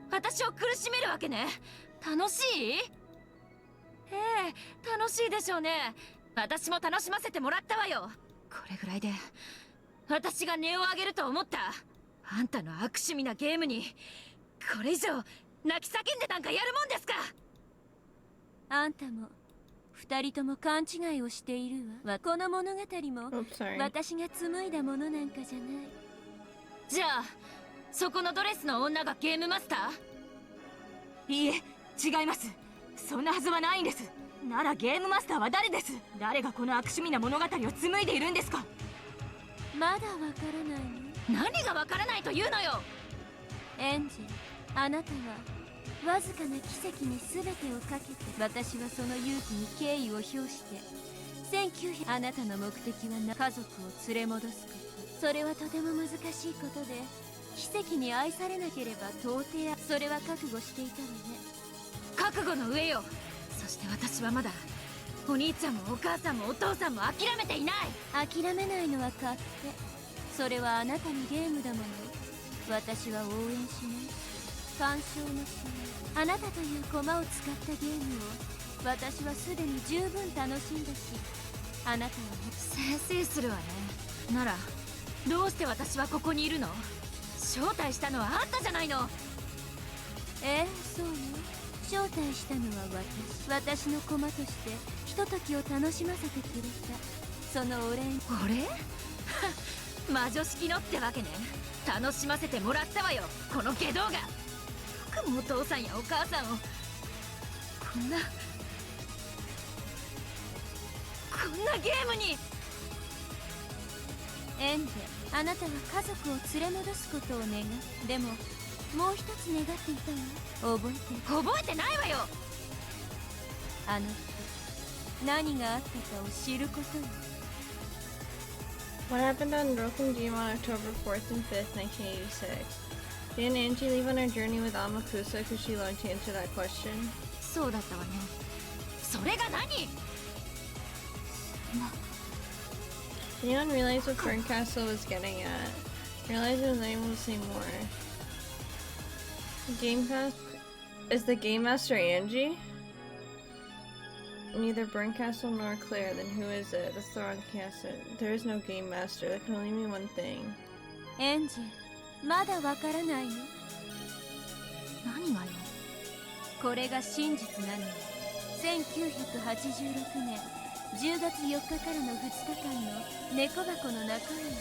私を苦しめるわけね。楽しい？ええ、楽しいでしょうね。私も楽しませてもらったわよ。これぐらいで私が音を上げると思った？あんたの悪趣味なゲームにこれ以上泣き叫んでなんかやるもんですか？あんたも二人とも勘違いをしているわ。この物語も私が紡いだものなんかじゃない。じゃあそこのドレスの女がゲームマスター？いいえ、違います。そんなはずはないんです。ならゲームマスターは誰です？誰がこの悪趣味な物語を紡いでいるんですか？まだわからないの？何がわからないというのよ。エンジェ、あなたはわずかな奇跡に全てをかけて、私はその勇気に敬意を表して1900。あなたの目的は家族を連れ戻すこと。それはとても難しいことで、奇跡に愛されなければ到底それは覚悟していたわね。覚悟の上よ。そして私はまだお兄ちゃんもお母さんもお父さんも諦めていない。諦めないのは勝手。それはあなたのゲームだもの。私は応援しない。干渉もしない。あなたという駒を使ったゲームを私はすでに十分楽しんだし、あなたは先制するわね。ならどうして私はここにいるの？招待したのはあんたじゃないの。そうよ。招待したのは私の駒としてひとときを楽しませてくれた。そのお礼に。俺？魔女式のってわけね。楽しませてもらったわよ、この下道が。よくもお父さんやお母さんをこんなゲームに。エンジェ、あなたは家族を連れ戻すことを願う。でももう一つ願っていたわ。覚えてる？覚えてないわよ。あの日何があったかを知ることよ。 What happened on Broken Dream on October 4th and 5th, 1986? Didn't Angie leave on her journey with Amakusa because she loved to answer that question? そうだったわね。それが何？ Anyone realize what Castle was getting at? Realize it was unable to say more. Is the Game Master Angie? Neither Castle nor Claire, then who is it? That's the wrong castle. There is no Game Master, that can only mean one thing. エンジェ、まだわからないの？何がよ。これが真実なのよ。1986年10月4日からの2日間の猫箱の中身よ。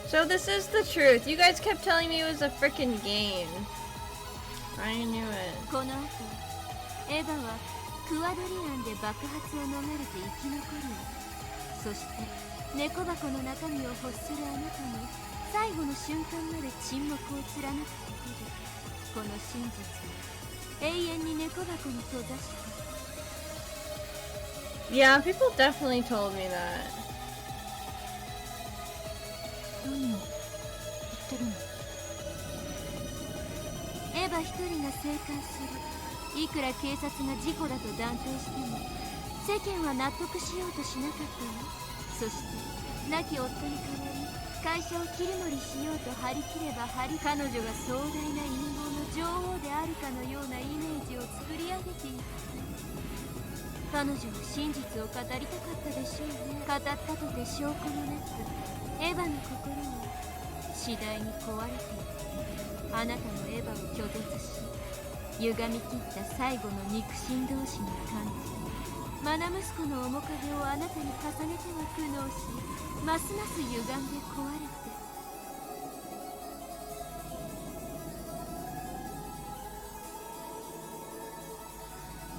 So this is the truth. You guys kept telling me it was a freaking game. I knew it. この後エヴァはクワドリアンで爆発を逃れて生き残るわ。そして猫箱の中身を欲するあなたに最後の瞬間まで沈黙を貫くことでこの真実を永遠に猫箱に閉ざした。 Yeah, people definitely told me that. 何を言ってるの？エヴァ一人が生還する。いくら警察が事故だと断定しても世間は納得しようとしなかったわ。そして亡き夫に代わり会社を切り盛りしようと張り切れば彼女が壮大な陰謀の女王であるかのようなイメージを作り上げていく。彼女は真実を語りたかったでしょうね。語ったとて証拠もなくエヴァの心は次第に壊れていく。あなたのエヴァを拒絶し歪み切った最後の肉親同士の関係。愛息子の面影をあなたに重ねては苦悩しますます歪んで壊れて。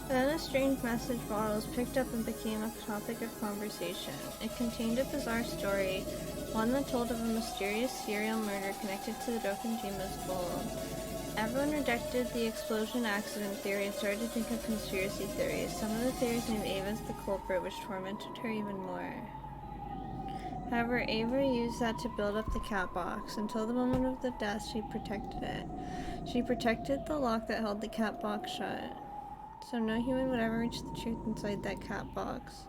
Then a strange message bottle was picked up and became a topic of conversation. It contained a bizarre story, one that told of a mysterious serial murder connected to the Dokonjima's goal. Everyone rejected the explosion accident theory and started to think of conspiracy theories. Some of the theories named Ava as the culprit, which tormented her even more. However, Ava used that to build up the cat box. Until the moment of the death, she protected it. She protected the lock that held the cat box shut. So no human would ever reach the truth inside that cat box.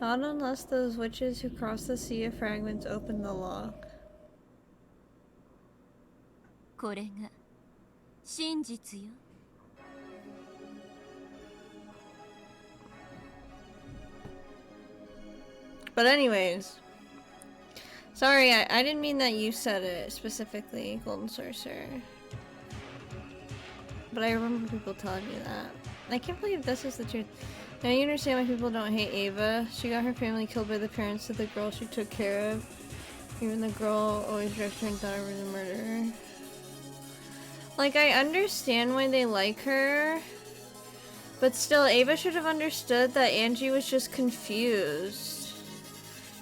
Not unless those witches who crossed the sea of fragments opened the lock. これが真実よ。 But anyways, sorry, I didn't mean that you said it specifically, Golden Sorcerer. But I remember people telling me that. I can't believe this is the truth. Now you understand why people don't hate Ava. She got her family killed by the parents of the girl she took care of. Even the girl always dressed her and thought her was a murderer. Like, I understand why they like her. But still, Ava should have understood that Angie was just confused.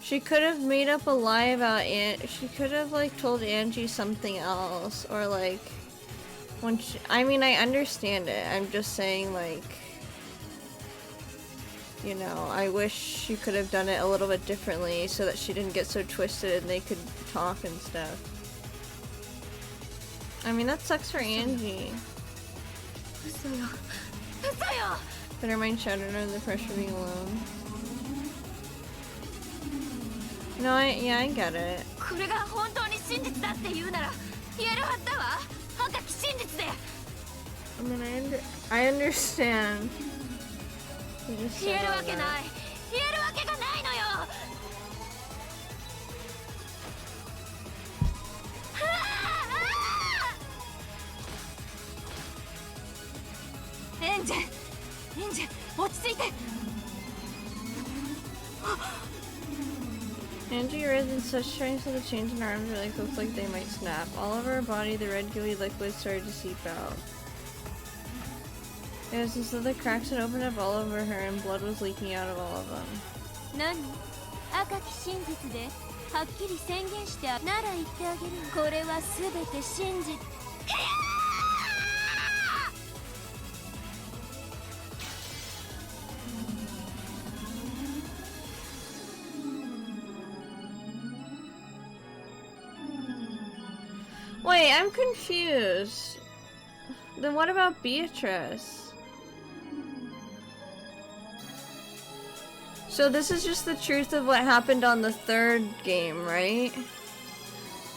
She could have made up a lie about she could have, like, told Angie something else. Or, like... I mean, I understand it. I'm just saying, like, you know, I wish she could have done it a little bit differently so that she didn't get so twisted and they could talk and stuff. I mean, that sucks for Angie. But her mind shattered under the pressure of being alone. No, yeah, I get it. これが本当に真実だって言うなら言えるはずだわ。赤き真実で。 I mean, I understand. 言えるわけない。言えるわけがないのよ。エンジェ、落ち着いて。Angie read in such strength that the chains in her arms her legs looked like they might snap. All over her body, the red gooey liquid started to seep out. It was as though the cracks had opened up all over her and blood was leaking out of all of them. 何？赤き真実ではっきり宣言してなら言ってあげる。これは全て真実。Wait, I'm confused. Then what about Beatrice? So this is just the truth of what happened on the third game, right?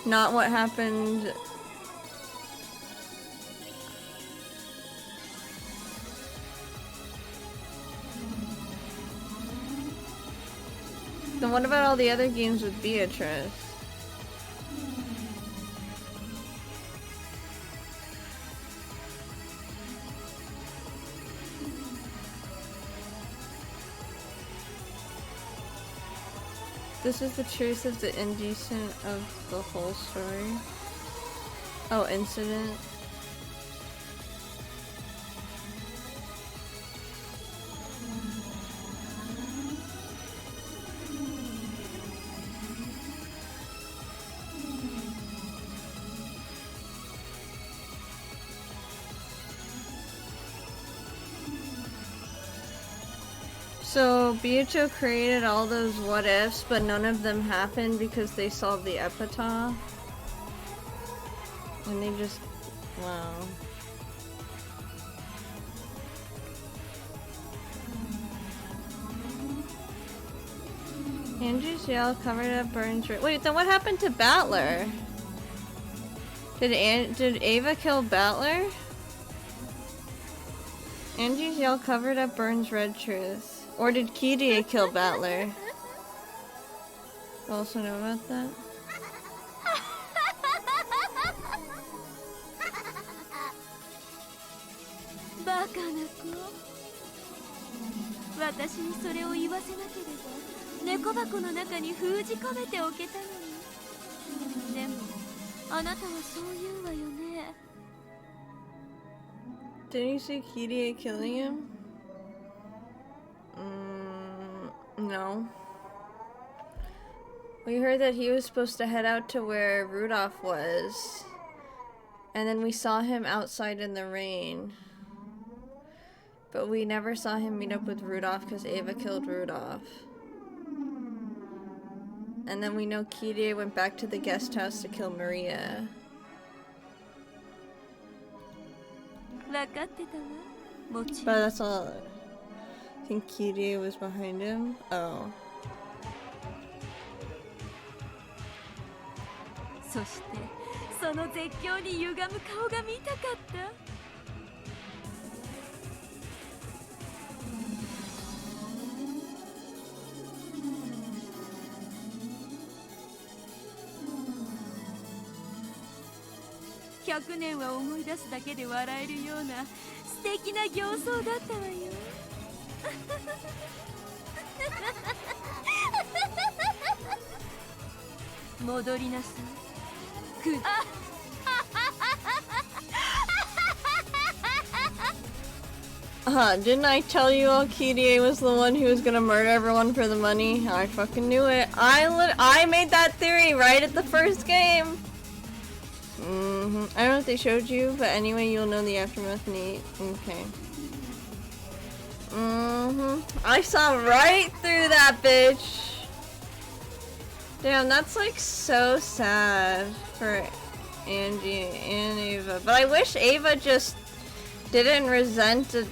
Not what happened... Then what about all the other games with Beatrice? This is the truth of the indecent of the whole story. Oh, incident. So Beato created all those what ifs, but none of them happened because they solved the epitaph. And they just, wow. Andrew's yell covered up Burns. Wait, then what happened to Battler? Did Ava kill Battler? Angie's yell covered up Burns' red truth. Or did Kirie kill Battler? You also know about that? Baka na子。私にそれを言わせなければ猫箱の中に封じ込めておけたのに。でもあなたはそう言うわよね。Did you see Kirie killing him? No. We heard that he was supposed to head out to where Rudolph was. And then we saw him outside in the rain. But we never saw him meet up with Rudolph because Ava killed Rudolph. And then we know Kirie went back to the guest house to kill Maria. But that's all. I think Kirie was behind him. Oh. そしてその絶叫に歪む顔が見たかった。100年は思い出すだけで笑えるような素敵な形相だったわよ。戻りなさい。Didn't I tell you all Kirie was the one who was gonna murder everyone for the money? I fucking knew it. I made that theory right at the first game. I don't know if they showed you, but anyway, you'll know the aftermath, Nate. Okay. I saw right through that bitch. Damn, that's like so sad for Angie and Ava. But I wish Ava just didn't resent a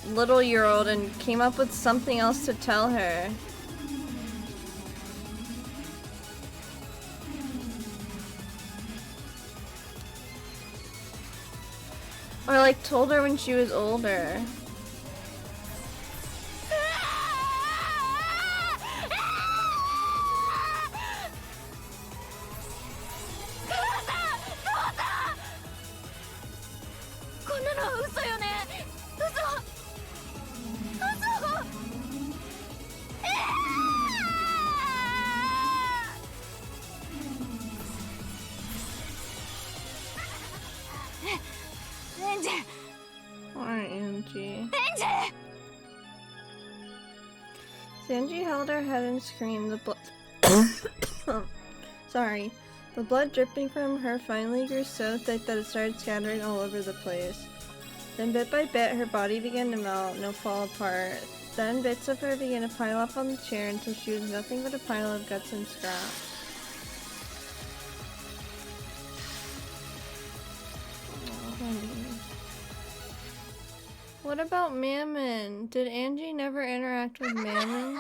little year old and came up with something else to tell her. Or like told her when she was older. Poor Angie. Sanji held her head and screamed. The blood. Sorry. The blood dripping from her finally grew so thick that it started scattering all over the place. Then bit by bit, her body began to melt and fall apart. Then bits of her began to pile up on the chair until she was nothing but a pile of guts and scraps. What about Mammon? Did Angie never interact with Mammon?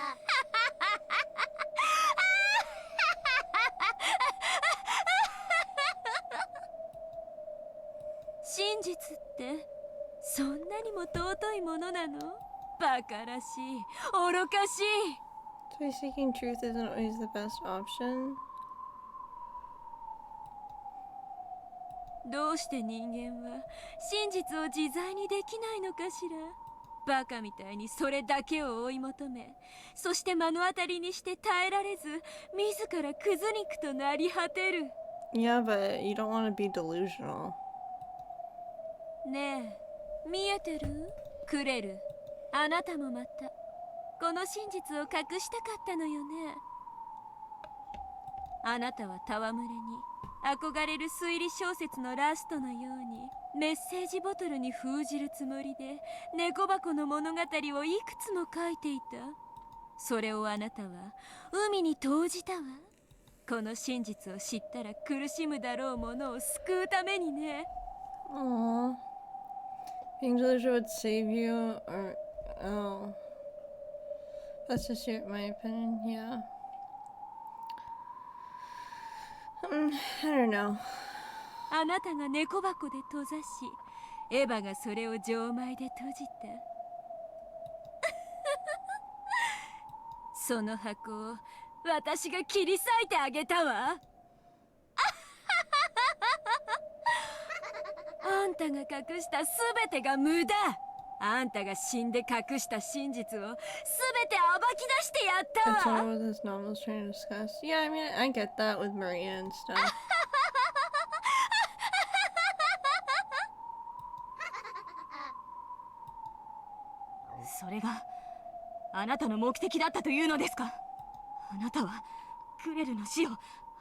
真実ってそんなにも尊いものなの？バカらしい、愚かしい。 So seeking truth isn't always the best option. どうして人間は真実を自在にできないのかしら。バカみたいにそれだけを追い求め、そして目の当たりにして耐えられず、自らクズ肉となり果てる。 Yeah, but you don't want to be delusional. ねえ、見えてる？クレル、あなたもまたこの真実を隠したかったのよね。あなたは戯れに憧れる推理小説のラストのようにメッセージボトルに封じるつもりで猫箱の物語をいくつも書いていた。それをあなたは海に投じたわ。この真実を知ったら苦しむだろう者を救うためにね。 Aww. Being delusional would save you, or... Oh. That's just my opinion, yeah. I don't know. あなたが猫箱で閉ざし、エヴァがそれを錠前で閉じた。その箱を私が切り裂いてあげたわ。あんたが隠したすべてが無駄。あんたが死んで隠した真実をすべて暴き出してやったわ。 That's not what this novel is trying to discuss. Yeah, I mean, I get that with Maria and stuff. それがあなたの目的だったというのですか？あなたはクレルの死を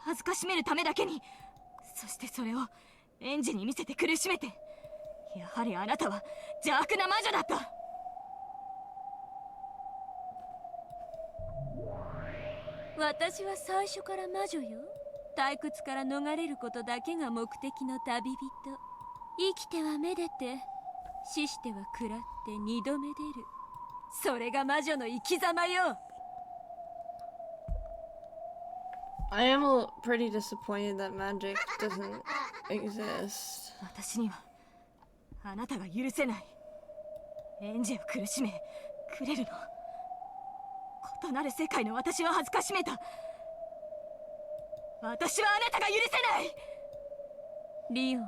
恥ずかしめるためだけに、そしてそれをエンジに見せて苦しめて、やはりあなたは邪悪な魔女だった。私は最初から魔女よ。退屈から逃れることだけが目的の旅人。生きてはめでて、死しては食らって二度目出る。それが魔女の生き様よ。 I am pretty disappointed that magic doesn't exist. 私にはあなたが許せない。エンジを苦しめ、クレルの異なる世界の私を恥ずかしめた。私はあなたが許せない。リオン、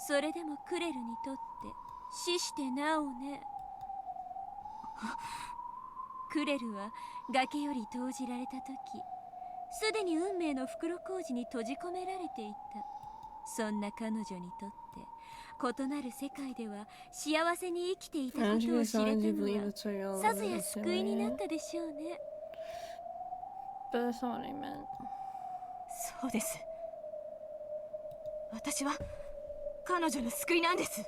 それでもクレルにとって死してなおね。クレルは崖より投じられた時、すでに運命の袋小路に閉じ込められていた。そんな彼女にとって異なる世界では幸せに生きていたことを知れたのはさぞや救いになったでしょうね。 But that's not what I meant. そうです。私は彼女の救いなんです。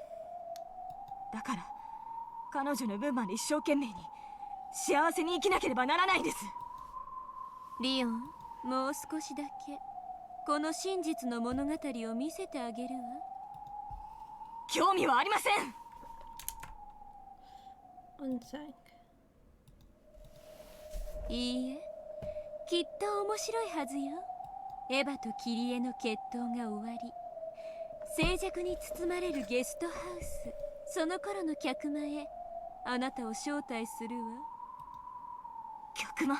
だから彼女の分まで一生懸命に幸せに生きなければならないんです。リオン、もう少しだけこの真実の物語を見せてあげるわ。興味はありません。 One sec. いいえ、きっと面白いはずよ。エヴァとキリエの決闘が終わり、静寂に包まれるゲストハウス、その頃の客間へあなたを招待するわ。客間。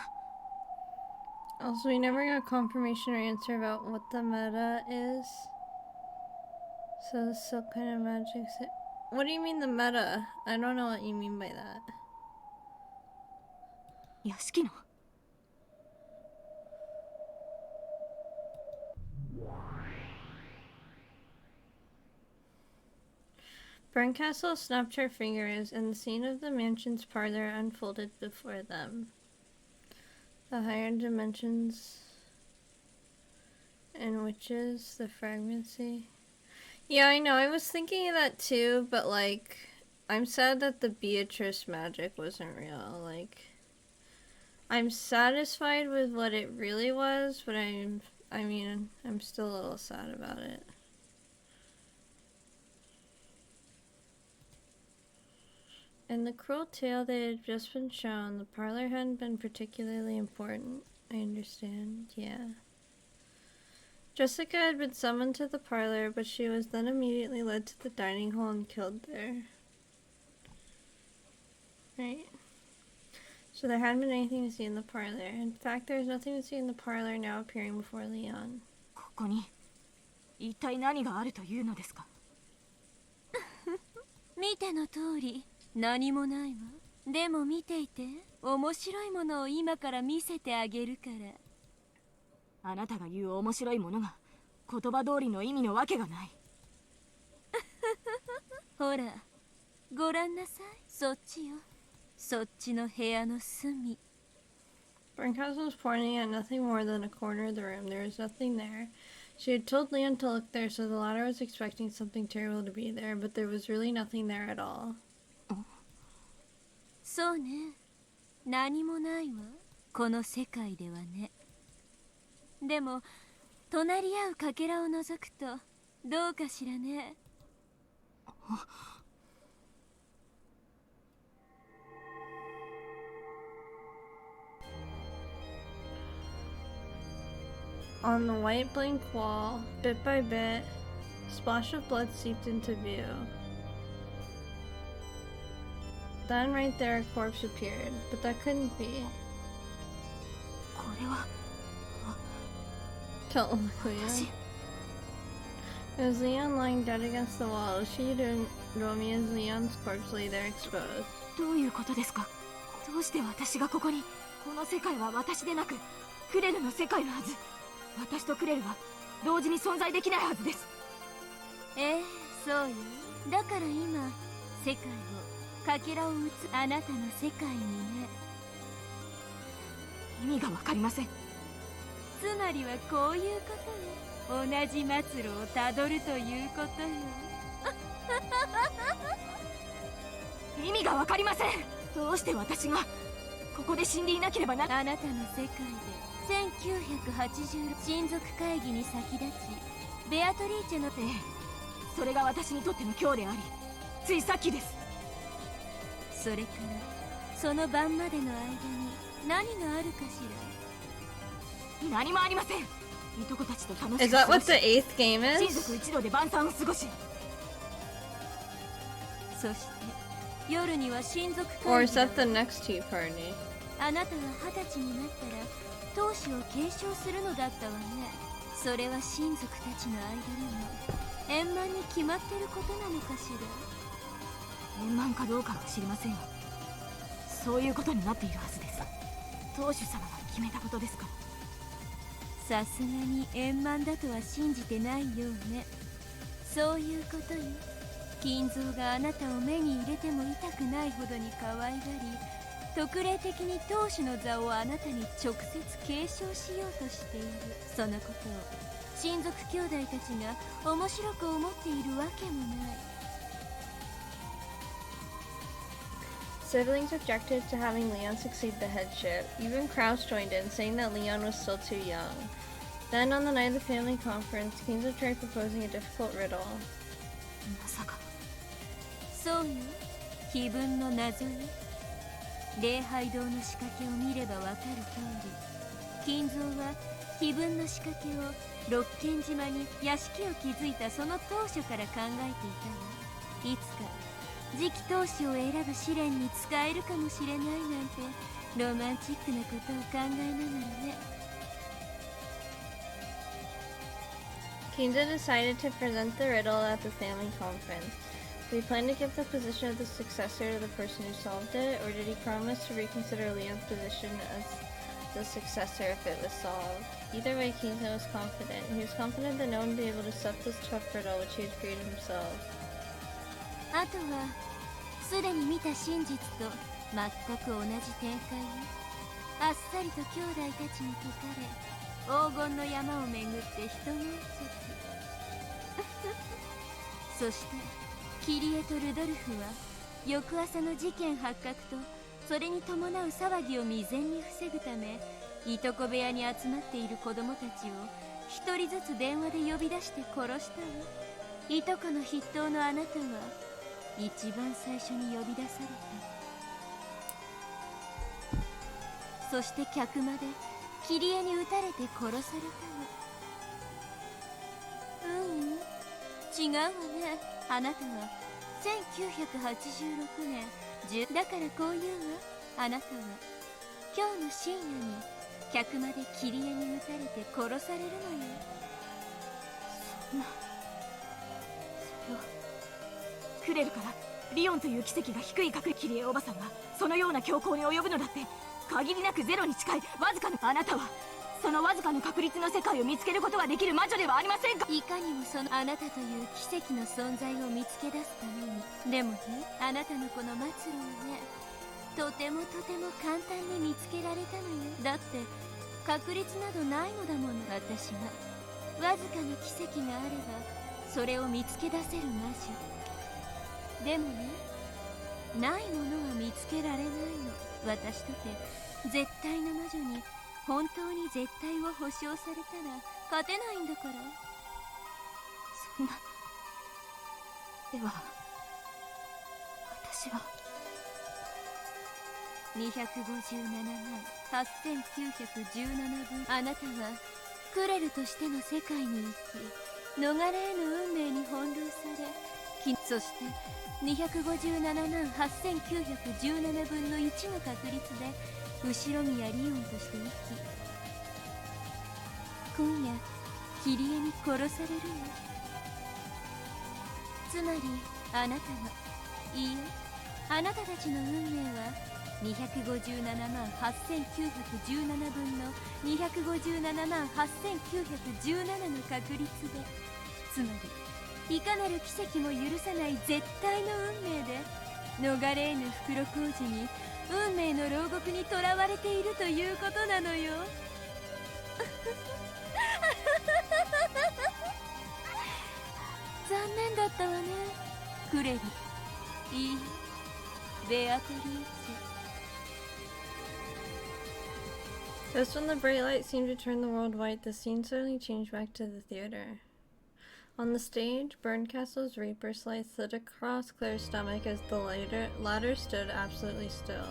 Also, we never got confirmation or answer about what the meta is. So this silk kind of magic. What do you mean the meta? I don't know what you mean by that. 屋敷の。 Barncastle snapped her fingers, and the scene of the mansion's parlor unfolded before them. The higher dimensions and witches, the fragmency. Yeah, I know. I was thinking of that too, but like, I'm sad that the Beatrice magic wasn't real. Like, I'm satisfied with what it really was, but I'm still a little sad about it. In the cruel tale that had just been shown, the parlor hadn't been particularly important. I understand, yeah. Jessica had been summoned to the parlor, but she was then immediately led to the dining hall and killed there. Right. So there hadn't been anything to see in the parlor. In fact, there was nothing to see in the parlor now appearing before Leon. ここに一体何があるというのですか？見ての通り何もないわ。でも見ていて、面白いものを今から見せてあげるから。あなたが言う面白いものが言葉通りの意味のわけがない。ほら、ごらんなさい。そっちよ。そっちの部屋の隅。Brinkhausen was pointing at nothing more than a corner of the room. There was nothing there. She had told Leon to look there, so the latter was expecting something terrible to be there, but there was really nothing there at all. そうね。何もないわ。この世界ではね。でも、隣り合うかけらを除くと、どうかしらね。On the white blank wall, bit by bit, a splash of blood seeped into view. Then right there a corpse appeared, but that couldn't be. これは Don't look, Leon. It was Leon lying dead against the wall. She didn't know me as Leon's corpse lay there exposed. どういうことですか？どうして私がここに？この世界は私でなくクレルの世界のはず。私とクレルは同時に存在できないはずです。そうよ。だから今世界をかけらを打つあなたの世界にね。意味がわかりません。つまりはこういうことよ。同じ末路をたどるということよ。意味がわかりません。どうして私がここで死んでいなければな。あなたの世界で1980親族会議に先立ちベアトリーチェのそれが私にとっての今日であり、ついさっきです。それからその晩までの間に何があるかしら。何もありません。いとこたちと楽し Is く that 過ご what し the 8th game 親 is? 族一同で晩餐を過ごし、そして夜には親族 Or 会 is 議 that the next tea party? あなたは20歳になったら当主を継承するのだったわね。それは親族たちの間でも円満に決まってることなのかしら。円満かどうかは知りませんが、そういうことになっているはずです。当主様が決めたことですから。さすがに円満だとは信じてないようね。そういうことよ。金蔵があなたを目に入れても痛くないほどに可愛がり、特例的に当主の座をあなたに直接継承しようとしている。そのことを親族兄弟たちが面白く思っているわけもない。Siblings objected to having Leon succeed the headship. Even Krause joined in, saying that Leon was still too young. Then, on the night of the family conference, Kinzo tried proposing a difficult riddle. まさか。そうよ。碑文の謎よ。礼拝堂の仕掛けを見ればわかる通り、金蔵は碑文の仕掛けを六軒島に屋敷を築いたその当初から考えていたわ。いつか次期当主を選ぶ試練に使えるかもしれないなんてロマンチックなことを考えながらね。Kinzo decided to present the riddle at the family conference. Did he plan to give the position of the successor to the person who solved it, or did he promise to reconsider Leon's position as the successor if it was solved? Either way, Kinzo was confident. He was confident that no one would be able to stop this tough riddle which he had created himself. あとはすでに見た真実と全く同じ展開よ。あっさりと兄弟たちに解かれ、黄金の山を巡って一悶着そしてキリエとルドルフは翌朝の事件発覚とそれに伴う騒ぎを未然に防ぐため、いとこ部屋に集まっている子供たちを一人ずつ電話で呼び出して殺したわ。いとこの筆頭のあなたは一番最初に呼び出された。そして客間でキリエに撃たれて殺されたわ。違うわね。あなたは1986年10だからこう言うわ。あなたは今日の深夜に客間でキリエに撃たれて殺されるのよ。そんな、それはクレルからリオンという奇跡が低い確率。キリエおばさんがそのような強行に及ぶのだって限りなくゼロに近いわずかの。あなたはそのわずかの確率の世界を見つけることができる魔女ではありませんか。いかにもそのあなたという奇跡の存在を見つけ出すために。でもね、あなたのこの末路はね、とてもとても簡単に見つけられたのよ。だって確率などないのだもの。私がわずかな奇跡があればそれを見つけ出せる魔女。でもね、ないものは見つけられないの。私とて絶対の魔女に本当に絶対を保証されたら勝てないんだから。そんな。では私は257万8917分。あなたはクレルとしての世界に行き、逃れ得ぬ運命に翻弄され、そして257万8917分の1の確率で後ろ宮リオンとして生き、今夜キリエに殺されるよ。つまりあなたは、いいえ、あなたたちの運命は257万8917分の257万8917の確率で、つまりいかなる奇跡も許さない絶対の運命で、逃れ得ぬ袋小路に運命の牢獄に囚われているということなのよ。残念だったわね、クレリ。いいえ、ベアトリーチェ。 Just when the bright light seemed to turn the world white, the scene suddenly changed back to the theater. On the stage, Berncastle's Reaper slice slid across Claire's stomach as the latter stood absolutely still.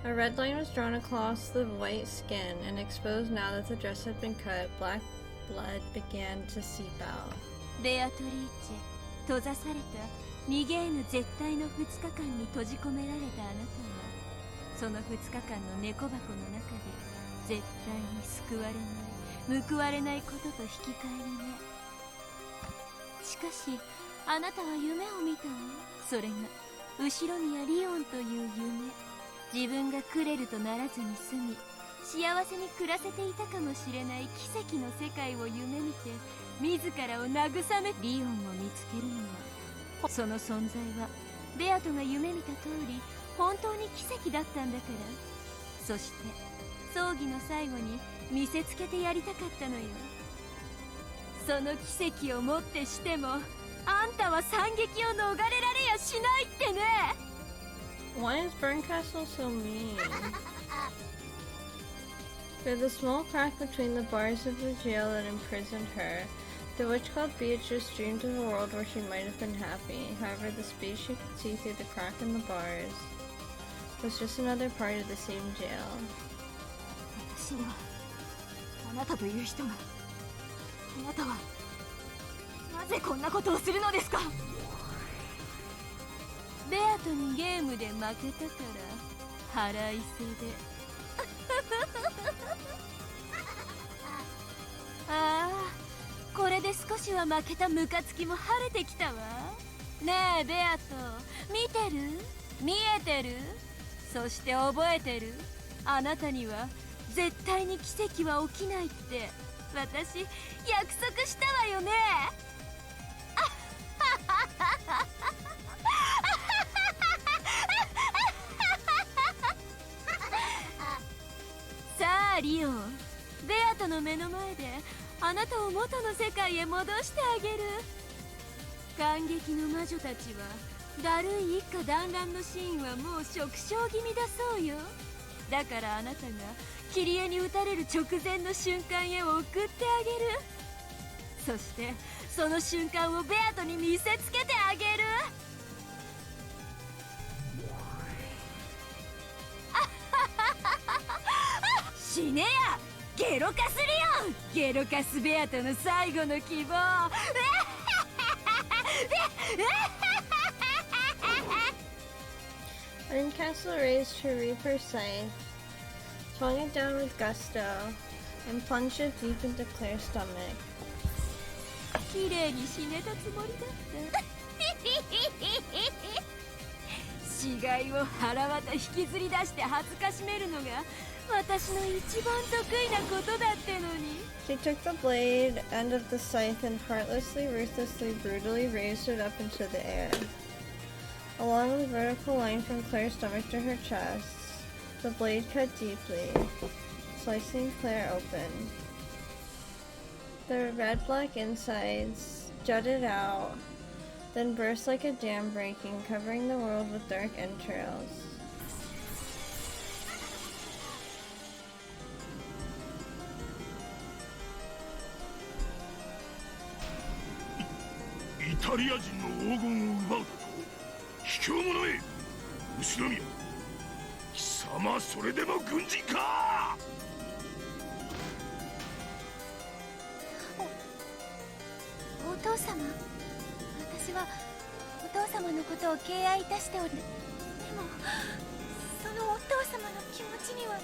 A red line was drawn across the white skin, and exposed now that the dress had been cut, black blood began to seep out. ベアトリーチェ、閉ざされた逃げ得ぬ絶対の2日間に閉じ込められたあなたは、その2日間の猫箱の中で絶対に救われない、報われないことと引き換えにね。しかしあなたは夢を見たわ。それが後ろ宮リオンという夢。自分がクレルとならずに済み、幸せに暮らせていたかもしれない奇跡の世界を夢見て、自らを慰め、リオンを見つけるのは、その存在はベアトが夢見た通り本当に奇跡だったんだから。そして葬儀の最後に見せつけてやりたかったのよ。その奇跡をもってしても、あんたは惨劇を逃れられやしないってね。 Why is Berncastle so mean? Through the small crack between the bars of the jail that imprisoned her, the witch called Beatrice dreamed of a world where she might have been happy. However, the space she could see through the crack in the bars was just another part of the same jail. 私にはあなたという人が。あなたはなぜこんなことをするのですか。ベアトにゲームで負けたから腹いせでああ、これで少しは負けたムカつきも晴れてきたわ。ねえベアト、見てる？見えてる？そして覚えてる？あなたには絶対に奇跡は起きないって私約束したわよね。あリオン、ベアとの目の前であなたを元の世界へ戻してあげる。感激の魔女たちはだるい一家団らんのシーンはもう縮小気味だそうよ。だからあなたがキリエに撃たれる直前の瞬間へ送ってあげる。そしてその瞬間をベアトに見せつけてあげる。死ねやゲロカスリオン、ゲロカスベアトの最後の希望。Castle raised her reaper scythe, swung it down with gusto, and plunged it deep into Claire's stomach. 綺麗に死ねたつもりだった。死骸を腹渡引きずり出して恥ずかしめるのが私の一番得意なことだってのに。 She took the blade end of the scythe and heartlessly, ruthlessly, brutally raised it up into the air. Along the vertical line from Claire's stomach to her chest, the blade cut deeply, slicing Claire open. The red-black insides jutted out, then burst like a dam breaking, covering the world with dark entrails. イタリア人の黄金を奪うと卑怯者め、後ろ宮、貴様それでも軍人か。お父様、私はお父様のことを敬愛いたしておる。でもそのお父様の気持ちには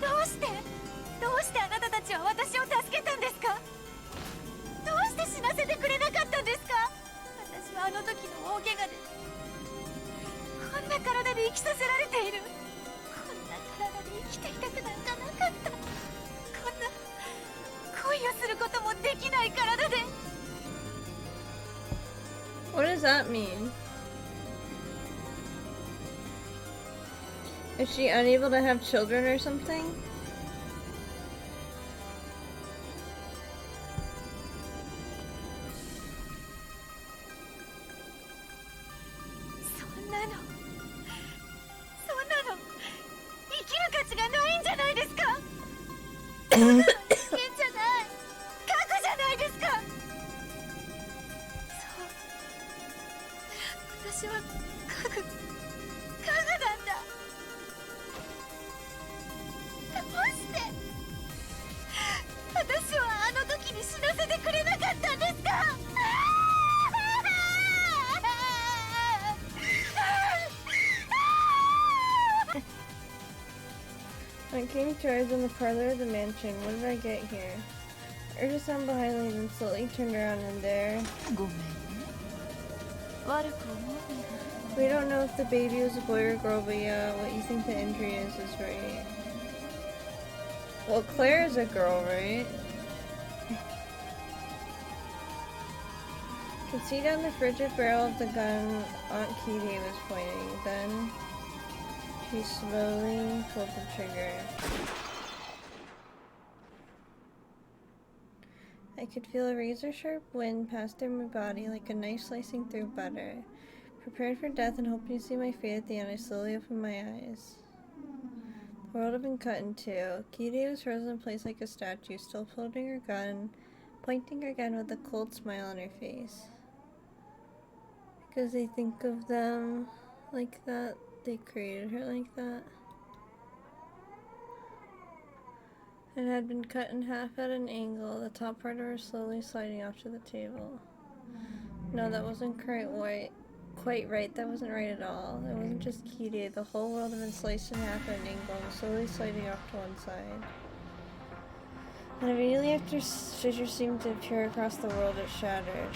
どうしてあなたたちは私を助けたんですか？どうして死なせてくれなかったんですか？私はあの時の大怪我でこんな体で生きさせられている。こんな体で生きていたくなんかなかった。こんな恋をすることもできない体で。 What does that mean? Is she unable to have children or something? そんなの生きる価値がないんじゃないですか？人間じゃない、核じゃないですか。そう、私は核なんだ。どうして私はあの時に死なせてくれなかったんですか？ I came towards in the parlor of the mansion. What did I get here? I heard a sound behind me, then slowly turned around, and there... ごめんね。悪く思う We don't know if the baby was a boy or a girl, but yeah, what you think the injury is right. Well, Claire is a girl, right? Could see down the frigid barrel of the gun Aunt Kitty was pointing. Then she slowly pulled the trigger. I could feel a razor-sharp wind pass through my body like a knife slicing through butter. Prepared for death and hoping to see my fate at the end, I slowly opened my eyes. The world had been cut in two. Kitty was frozen in place like a statue, still holding her gun, pointing her gun with a cold smile on her face. Because they think of them like that, they created her like that. It had been cut in half at an angle, the top part of her slowly sliding off to the table. No, that wasn't quite right. That wasn't right at all. It wasn't just Kitty. The whole world had been sliced in half at an angle and slowly sliding off to one side. And immediately after fissure seemed to appear across the world, it shattered.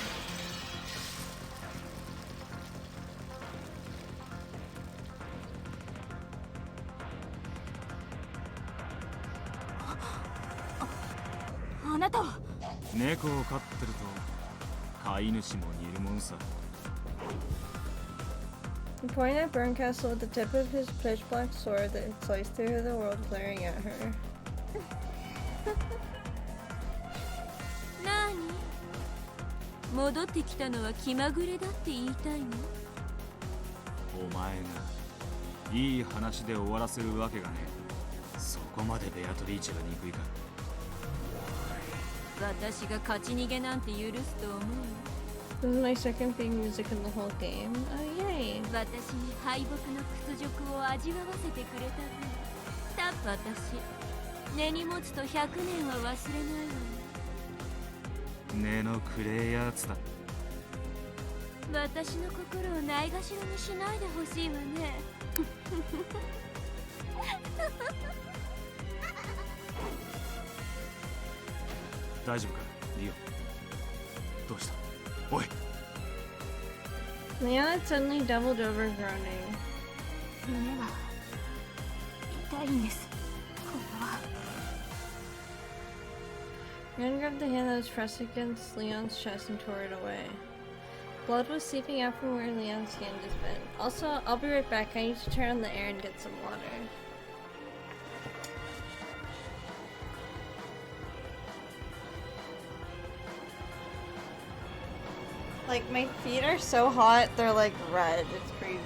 あなたは猫を飼ってると飼い主も似るもんさ。He pointed at Burncastle with the tip of his pitch-black sword that had sliced through the world, glaring at her. 何戻ってきたのは気まぐれだって言いたいの？お前がいい話で終わらせるわけがねえ。そこまでベアトリーチェが憎いか。私が勝ち逃げなんて許すと思う？ This is my second theme music in the whole game. Oh, yay! 私に敗北の屈辱を味わわせてくれた分、私根に持つと100年は忘れないわよ。根のくれえやつだ。私の心をないがしろにしないでほしいわね。大丈夫かリオ。どうしたおい。 Leon had suddenly doubled over, groaning. 胸が痛いんです。これは Leon grabbed the hand that was pressed against Leon's chest and tore it away. Blood was seeping out from where Leon's hand has been. Also, I'll be right back. I need to turn on the air and get some water. Like, my feet are so hot, they're like red. It's crazy.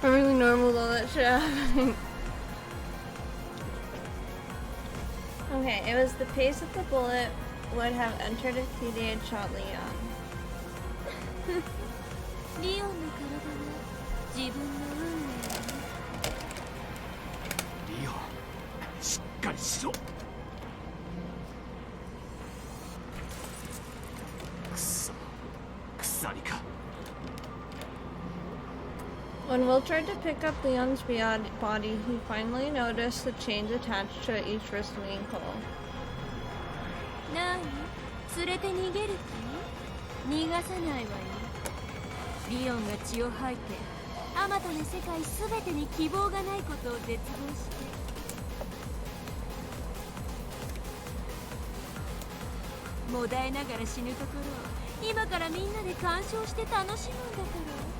Really normal though, that shit happening. Okay, it was the pace of the bullet would have entered if he had shot Leon. リオンの体は自分の運命をね。リオしっかりしろ。くそ鎖か。 When Will tried to pick up Leon's body, he finally noticed the chains attached to each wrist and ankle. 何連れて逃げる気？逃がさないわよ。リオンが血を吐いてあまたの世界すべてに希望がないことを絶望してもだえながら死ぬところを今からみんなで鑑賞して楽しむんだから。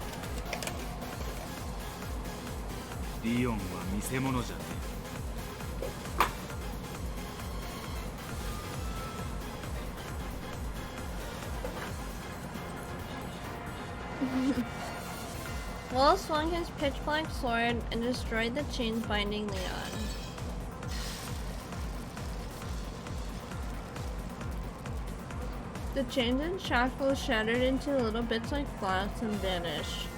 リオンは見せ物じゃね Will swung his pitch-black sword and destroyed the chains binding Leon. The chains and shackles shattered into little bits like glass and vanished.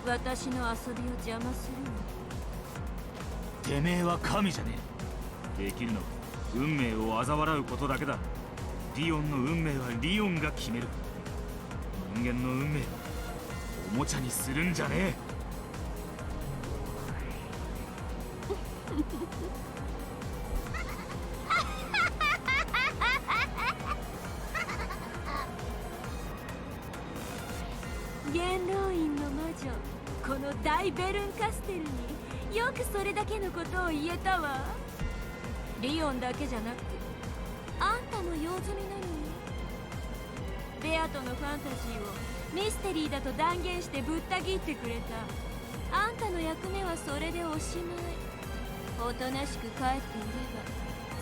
私の遊びを邪魔するの。 てめえは神じゃねえ。できるのは運命を嘲笑うことだけだ。リオンの運命はリオンが決める。人間の運命おもちゃにするんじゃねえ。元老院の魔女、この大ベルンカステルによくそれだけのことを言えたわ。リオンだけじゃなくあんたも用済みなのに。ベアとのファンタジーをミステリーだと断言してぶった切ってくれた。あんたの役目はそれでおしまい。おとなしく帰っていれば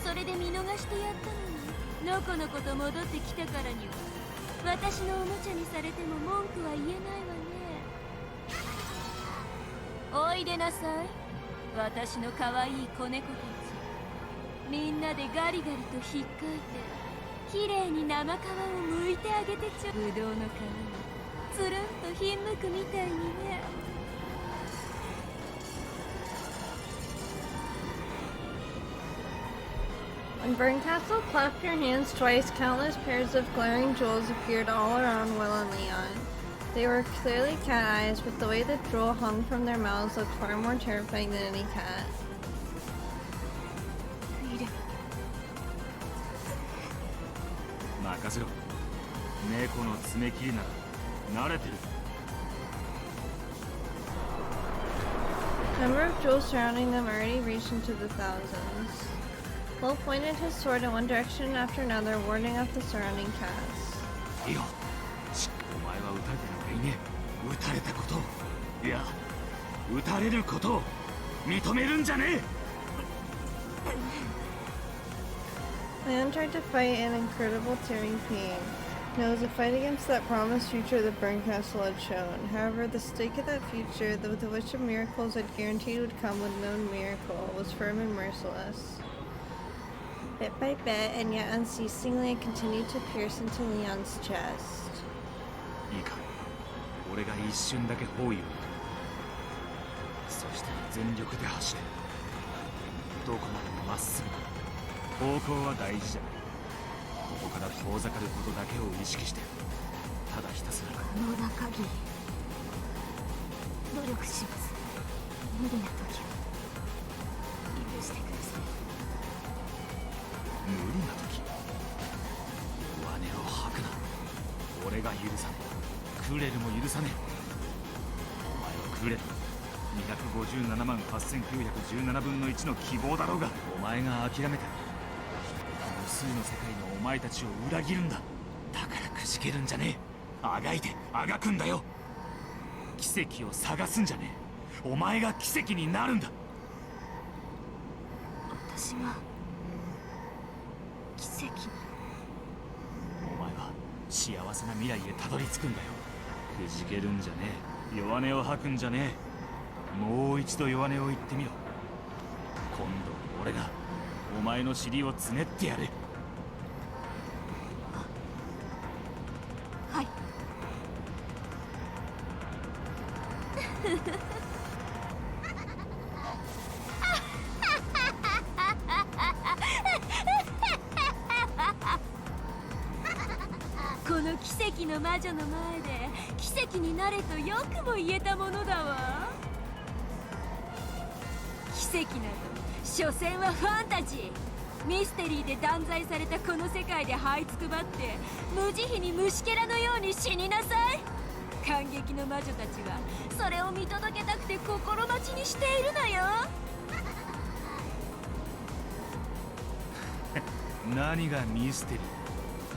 それで見逃してやったのに、のこのこと戻ってきたからには私のおもちゃにされても文句は言えないわね。おいでなさい、私の可愛い子猫たち。みんなでガリガリとひっかいてきれいに生皮を剥いてあげてちょ。ぶどうの皮につるんとひんむくみたいにね。 When Burncastle clapped her hands twice, countless pairs of glaring jewels appeared all around Will and Leon. They were clearly cat eyes, but the way the drool hung from their mouths looked far more terrifying than any cat. 見る。任せろ。猫の爪切りなら慣れてる。The number of jewels surrounding them already reached into the thousands. Will pointed his sword in one direction after another, warding off the surrounding cats. いいよ。お前は撃たれてなんかいねえ。撃たれたことを、いや、撃たれることを認めるんじゃねえ。Leon tried to fight an incredible tearing pain. No, it was a fight against that promised future the burn castle had shown. However, the stake of that future, the wish of miracles had guaranteed would come with no miracle, was firm and merciless. Bit by bit, and yet unceasingly, it continued to pierce into Leon's chest. いいか、俺が一瞬だけ包囲を行く。そして全力で走れ。どこまでもまっすぐ。方向は大事じゃない。ここから遠ざかることだけを意識して、ただひたすら。可能な限り努力します。無理な時は許してください。無理な時、弱音を吐くな。俺が許さねえ。クレルも許さねえ。お前はクレル257万8917分の1の希望だろうが、お前が諦めた。無数の世界のお前たちを裏切るんだ。だからくじけるんじゃねえ。あがいてあがくんだよ。奇跡を探すんじゃねえ。お前が奇跡になるんだ。私が奇跡に。お前は幸せな未来へたどり着くんだよ。くじけるんじゃねえ。弱音を吐くんじゃねえ。もう一度弱音を言ってみろ。今度俺がお前の尻をつねってやる。はい。この奇跡の魔女の前で奇跡になれとよくも言えたものだわ。奇跡など所詮はファンタジー。ミステリーで断罪されたこの世界で這いつくばって無慈悲に虫けらのように死になさい。感激の魔女たちはそれを見届けたくて心待ちにしているのよ。何がミステリー。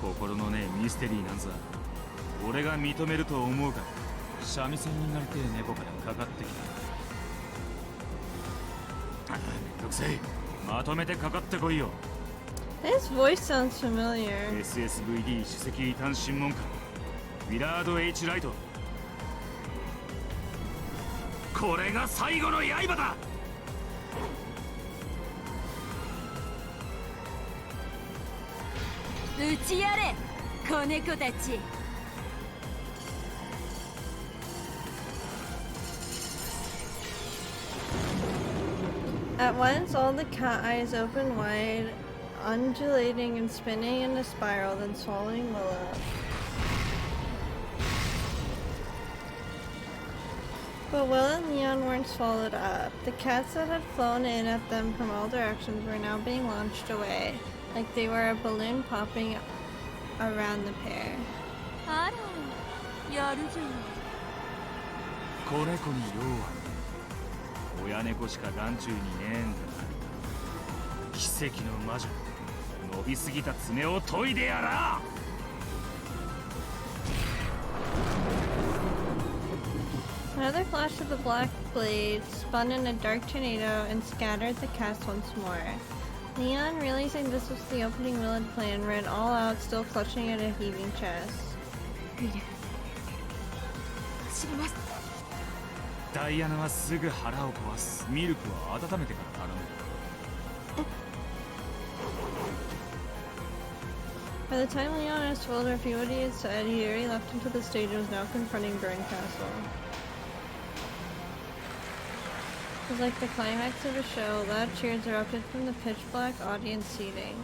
心のねえミステリーなんざ俺が認めると思うか。三味線になりてえ猫からかかってきた。めんどくせえ。まとめてかかってこいよ。 His voice sounds familiar. SSVD 首席異端審問官ウィラード H ライト。これが最後の刃だ。打ちやれ子猫たち。At once, all the cat eyes opened wide, undulating and spinning in a spiral, then swallowing Willow. But Will and Leon weren't swallowed up. The cats that had flown in at them from all directions were now being launched away, like they were a balloon popping around the pair. あら、やるじゃない。子猫に用は親猫しか眼中にねえんだな。奇跡の魔女、伸びすぎた爪を研いでやら。Another flash of the black blade spun in a dark tornado and scattered the cats once more. Leon, realizing this was the opening Will had planned, ran all out, still clutching at a heaving chest. 見る。走ります。ダイアナはすぐ腹を壊す。ミルクは温めてから頼む。By the time Leon asked Will to repeat what he had said, he had already left into the stage and was now confronting Burn Castle. It was like the climax of a show. Loud cheers erupted from the pitch-black audience seating.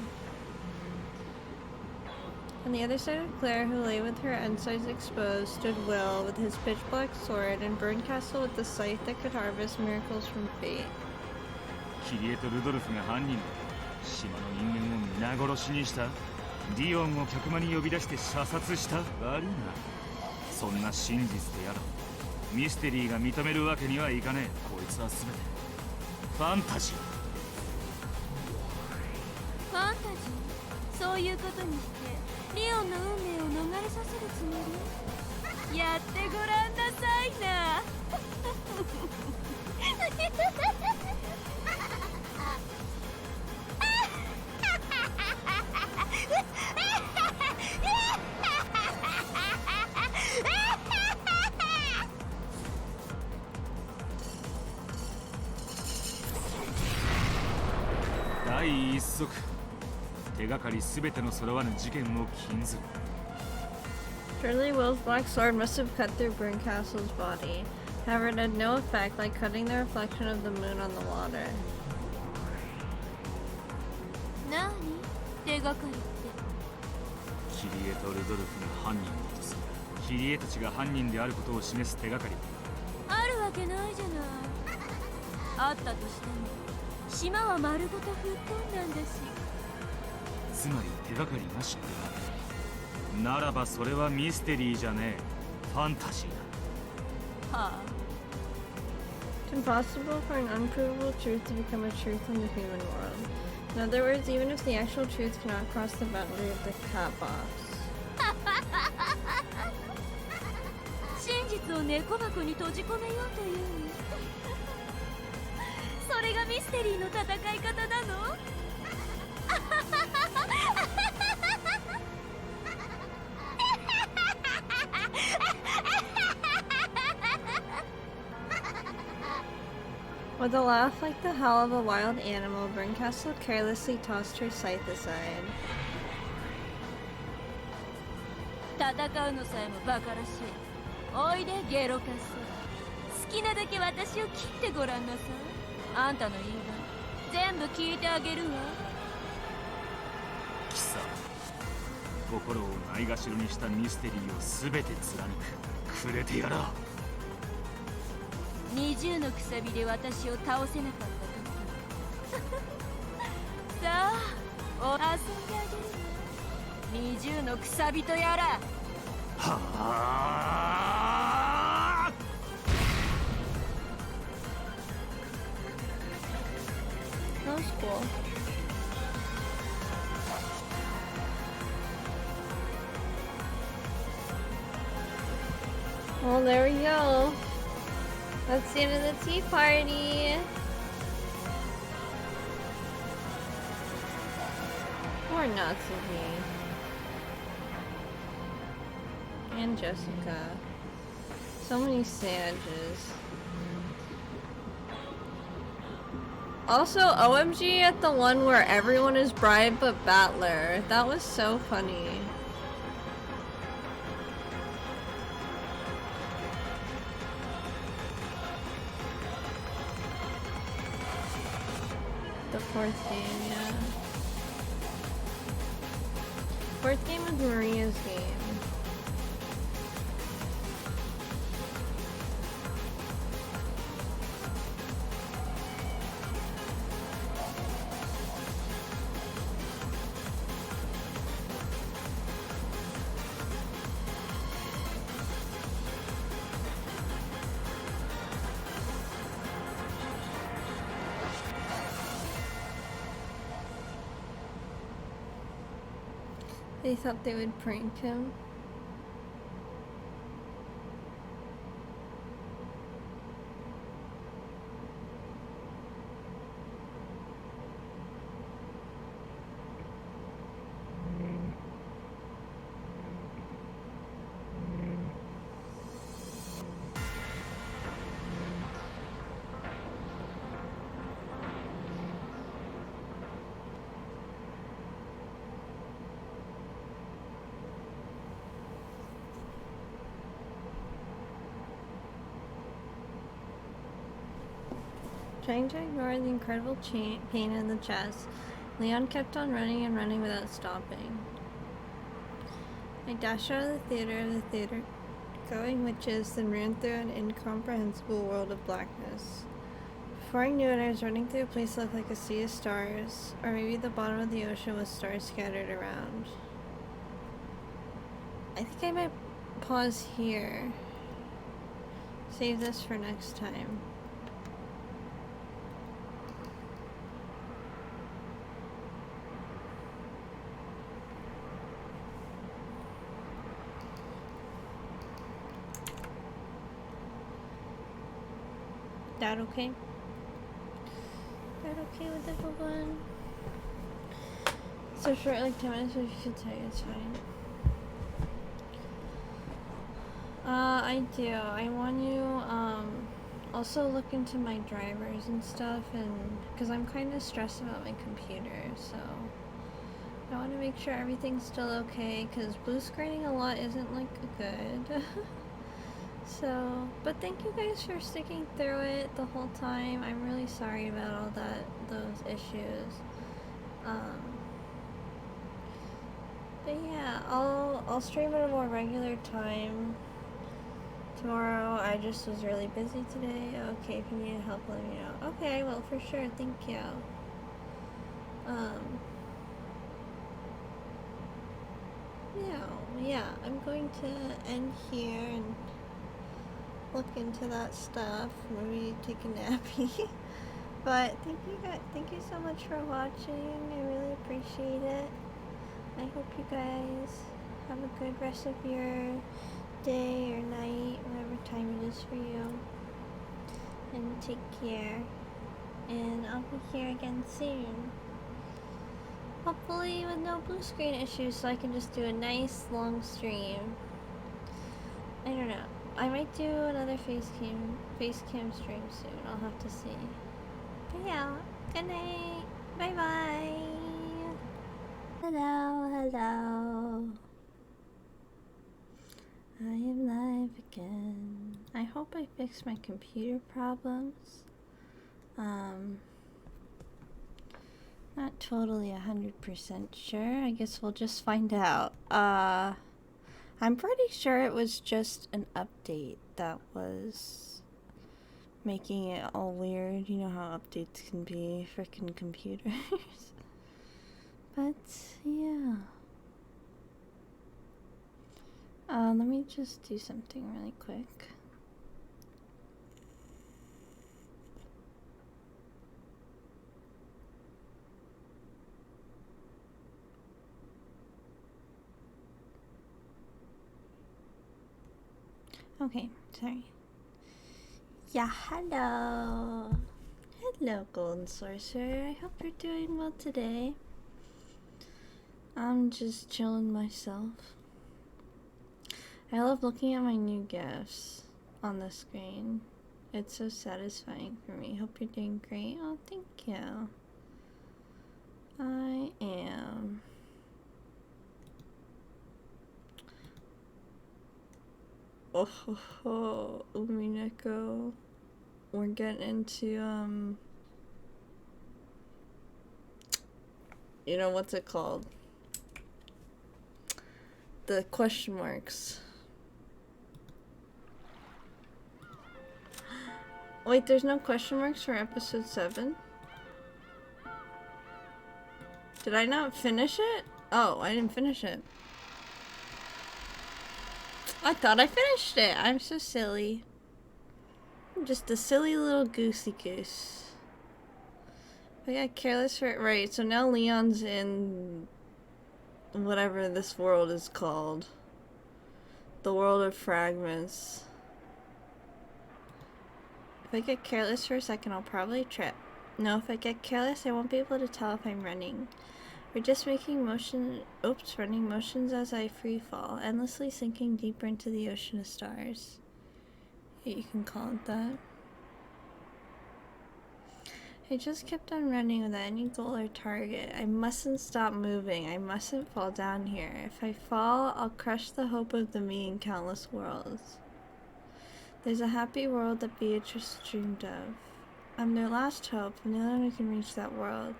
On the other side of Claire, who lay with her insides exposed, stood Will with his pitch-black sword and Berncastle with the scythe that could harvest miracles from fate. キリエとルドルフが犯人で島の人間を皆殺しにした。ディオンを客間に呼び出して射殺した。悪いな。そんな真実とやらミステリーが認めるわけにはいかねえ。こいつは全てファンタジー。ファンタジー、そういうことにしてリオンの運命を逃れさせるつもり？やってごらんなさいな。第一足、手がかりすべての揃わぬ事件を禁ずる。 Surely Will's black sword must have cut through Berncastle's body. However, it had no effect, like cutting the reflection of the moon on the water. なに？手がかりって。キリエとルドルフが犯人だとする。キリエたちが犯人であることを示す手がかり。あるわけないじゃない。あったとしても島は丸ごと吹っ飛んだんだし。つまり手がかりなしってわけ。ならばそれはミステリーじゃねえ。ファンタジーだ。はあ。It's impossible for an unprovable truth to become a truth in the human world. In other words, even if the actual truth cannot cross the boundary of the cat box. 真実を猫箱に閉じ込めようというに。それがミステリーの戦い方なの？With a laugh like the howl of a wild animal, Berncastle carelessly tossed her scythe aside. 戦うのさえもバカらしい。おいでゲロカス。好きなだけ私を切ってごらんなさい。あんたの言い分全部聞いてあげるわ。貴様、心をないがしろにしたミステリーをすべて貫く。くれてやら。20のくさびで私を倒せなかった時。さあ、遊んであげるわ。20のくさびとやら。はあ。That was cool. Well, there we go. That's the end of the tea party. Poor Natsuki. And Jessica. So many sandwiches. Also, OMG at the one where everyone is bribed but Battler. That was so funny. The fourth game, yeah. Fourth game was Maria's game. They thought they would prank him. Trying to ignore the incredible pain in the chest, Leon kept on running and running without stopping. I dashed out of the theater, going witches, then ran through an incomprehensible world of blackness. Before I knew it, I was running through a place that looked like a sea of stars, or maybe the bottom of the ocean with stars scattered around. I think I might pause here. Save this for next time. That okay? That okay with everyone? So short, like 10 minutes, but if you feel tired, it's fine. I do. I want you, also look into my drivers and stuff, and because I'm kind of stressed about my computer, so I want to make sure everything's still okay, because blue screening a lot isn't, like, good. So, but thank you guys for sticking through it the whole time. I'm really sorry about all those issues. But yeah, I'll stream at a more regular time tomorrow. I just was really busy today. Okay, if you need help, let me know. Okay, I will for sure. Thank you. Yeah, I'm going to end here and look into that stuff. Maybe take a nappy. But thank you so much for watching. I really appreciate it. I hope you guys have a good rest of your day or night, whatever time it is for you. And take care. And I'll be here again soon. Hopefully with no blue screen issues, so I can just do a nice long stream. I don't know. I might do another face cam stream soon. I'll have to see. But yeah, good night. Bye bye. Hello. I am live again. I hope I fixed my computer problems. Not totally 100% sure. I guess we'll just find out. I'm pretty sure it was just an update that was making it all weird. You know how updates can be, frickin' computers. But yeah. Let me just do something really quick. Okay, sorry. Yeah, hello. Hello, Golden Sorcerer. I hope you're doing well today. I'm just chilling myself. I love looking at my new gifts on the screen. It's so satisfying for me. Hope you're doing great. Oh, thank you. I am. Oh, Umineko. We're getting into, you know, what's it called? The question marks. Wait, there's no question marks for episode 7? Did I not finish it? Oh, I didn't finish it. I thought I finished it. I'm so silly. I'm just a silly little goosey goose. I got careless for it. Right, so now Leon's in whatever this world is called. The world of fragments. If I get careless for a second, I'll probably trip. No, if I get careless, I won't be able to tell if I'm running. We're just making running motions as I free fall, endlessly sinking deeper into the ocean of stars. Yeah, you can call it that. I just kept on running without any goal or target. I mustn't stop moving. I mustn't fall down here. If I fall, I'll crush the hope of the me in countless worlds. There's a happy world that Beatrice dreamed of. I'm their last hope, and the only one who can reach that world.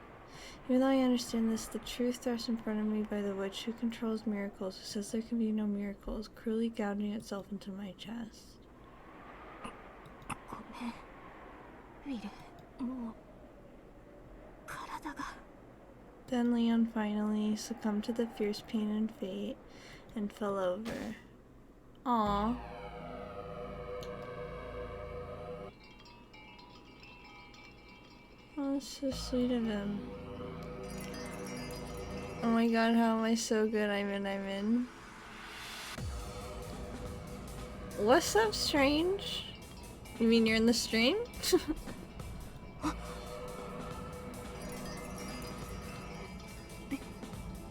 Even though I understand this, the truth thrust in front of me by the witch who controls miracles, who says there can be no miracles, cruelly gouging itself into my chest. ごめんウィル、もう体が Then Leon finally succumbed to the fierce pain and fate and fell over. Aww. Oh, that's so sweet of him. Oh my god, how am I so good? I'm in. What's up, Strange? You mean you're in the stream?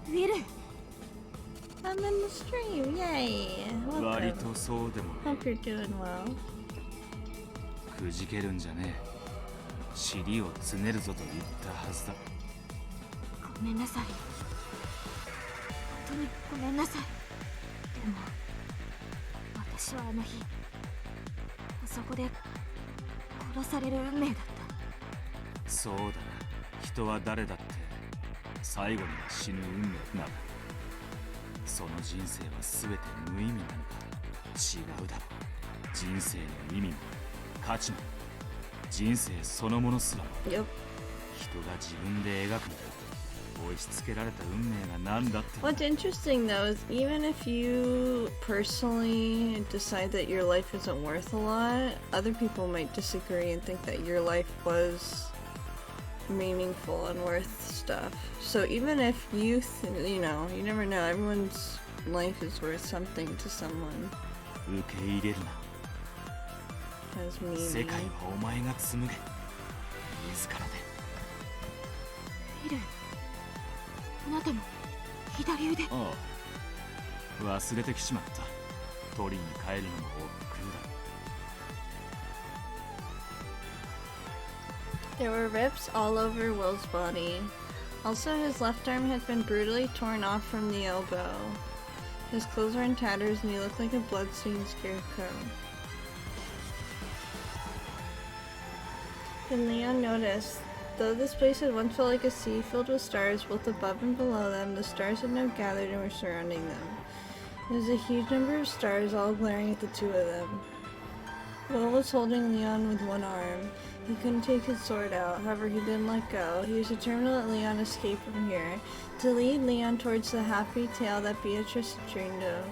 ウィル I'm in the stream, yay! 割 Welcome. とそうでもね Hope you're doing well. くじけるんじゃねえ。尻をつねるぞと言ったはずだ。ごめんなさい本当にごめんなさい。でも私はあの日あそこで殺される運命だった。そうだな。人は誰だって最後には死ぬ運命な。その人生は全て無意味なのか。違うだろ。人生の意味も価値も人生そのものすらも Yep. 人が自分で描くんだ。押し付けられた運命が何だって。 What's interesting though is even if you personally decide that your life isn't worth a lot, other people might disagree and think that your life was meaningful and worth stuff. So even if you, you know, you never know, everyone's life is worth something to someone. 受け入れるな。 Has 世 meaning. 界はお前が紡げ。自らで。ウィルあなたの左腕。ああ、忘れてきちまった。取りに帰るのも億劫だ。 There were rips all over Will's body. Also, his left arm had been brutally torn off from the elbow. His clothes were in tatters and he looked like a blood-stained scarecrow. Then Leon noticed, though this place had once felt like a sea filled with stars both above and below them, the stars had now gathered and were surrounding them. There was a huge number of stars all glaring at the two of them. Will was holding Leon with one arm. He couldn't take his sword out, however he didn't let go. He was determined to let Leon escape from here, to lead Leon towards the happy tale that Beatrice had dreamed of.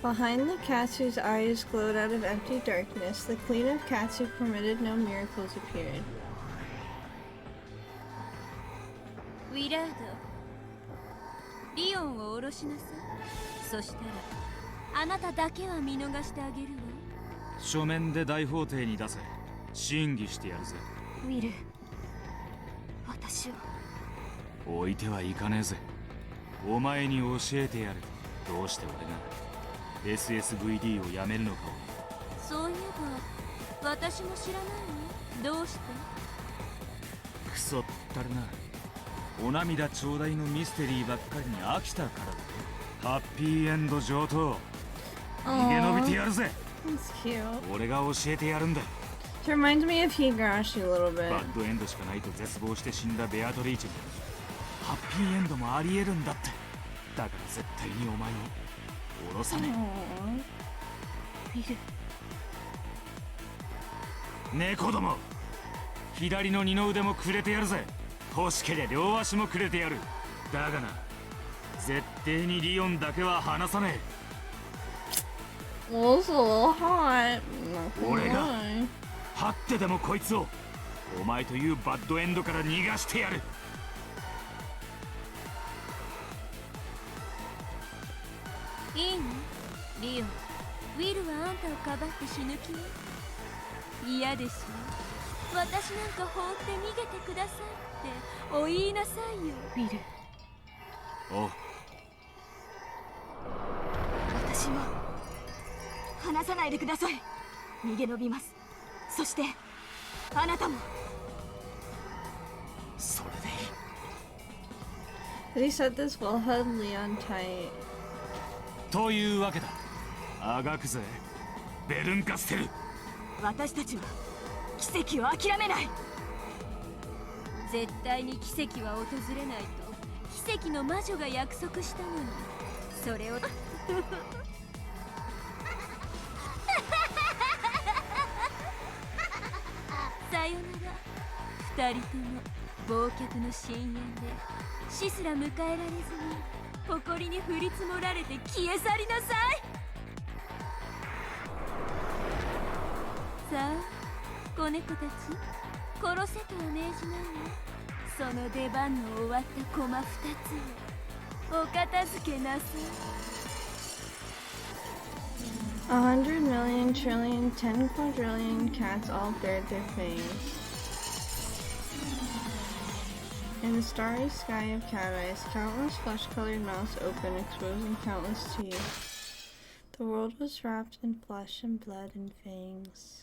Behind the cats whose eyes glowed out of empty darkness, the queen of cats who permitted no miracles appeared. ウィラード、リオンを下ろしなさい。そしたらあなただけは見逃してあげるわ。書面で大法廷に出せ。審議してやるぜ。ウィル私を置いてはいかねえぜ。お前に教えてやる。どうして俺が SSVD をやめるのかを。そういえば私も知らないわ。どうして？クソったるな。お涙ちょうだいのミステリーばっかりに飽きたからだ。ハッピーエンド上等。逃げ延びてやるぜ。 That's cute. 俺が教えてやるんだ。 It reminds me of Higurashi a little bit. バッドエンドしかないと絶望して死んだベアトリーチェにハッピーエンドもありえるんだって。だから絶対にお前を降ろさねウィルえ。猫ども、左の二の腕もくれてやるぜ。欲しけりゃ両足もくれてやる。だがな、絶対にリオンだけは離さね Well, it's a little hot. Not gonna 俺が lie. え。張ってでもこいつをお前というバッドエンドから逃がしてやる。いいの？リオン、ウィルはあんたをかばって死ぬ気よ。嫌でしょ？私なんか放って逃げてくださいってお言いなさいよ。ウィルおう、私も離さないでください。逃げ延びます。そしてあなたも。それでいい。 As he said this, Will held Leon tight. というわけだ。あがくぜ、ベルンカステル。私たちは奇跡を諦めない。絶対に奇跡は訪れないと奇跡の魔女が約束したのに、それをさよなら。二人とも忘却の深淵で死すら迎えられずに誇りに降り積もられて消え去りなさい。さあ子猫たち、殺せとは命じないわ。その出番の終わった駒二つをお片付けなさい。 100 million, trillion, 10 quadrillion cats all bared their fangs. In the starry sky of cat eyes, countless flesh-colored mouths opened, exposing countless teeth. The world was wrapped in flesh and blood and fangs.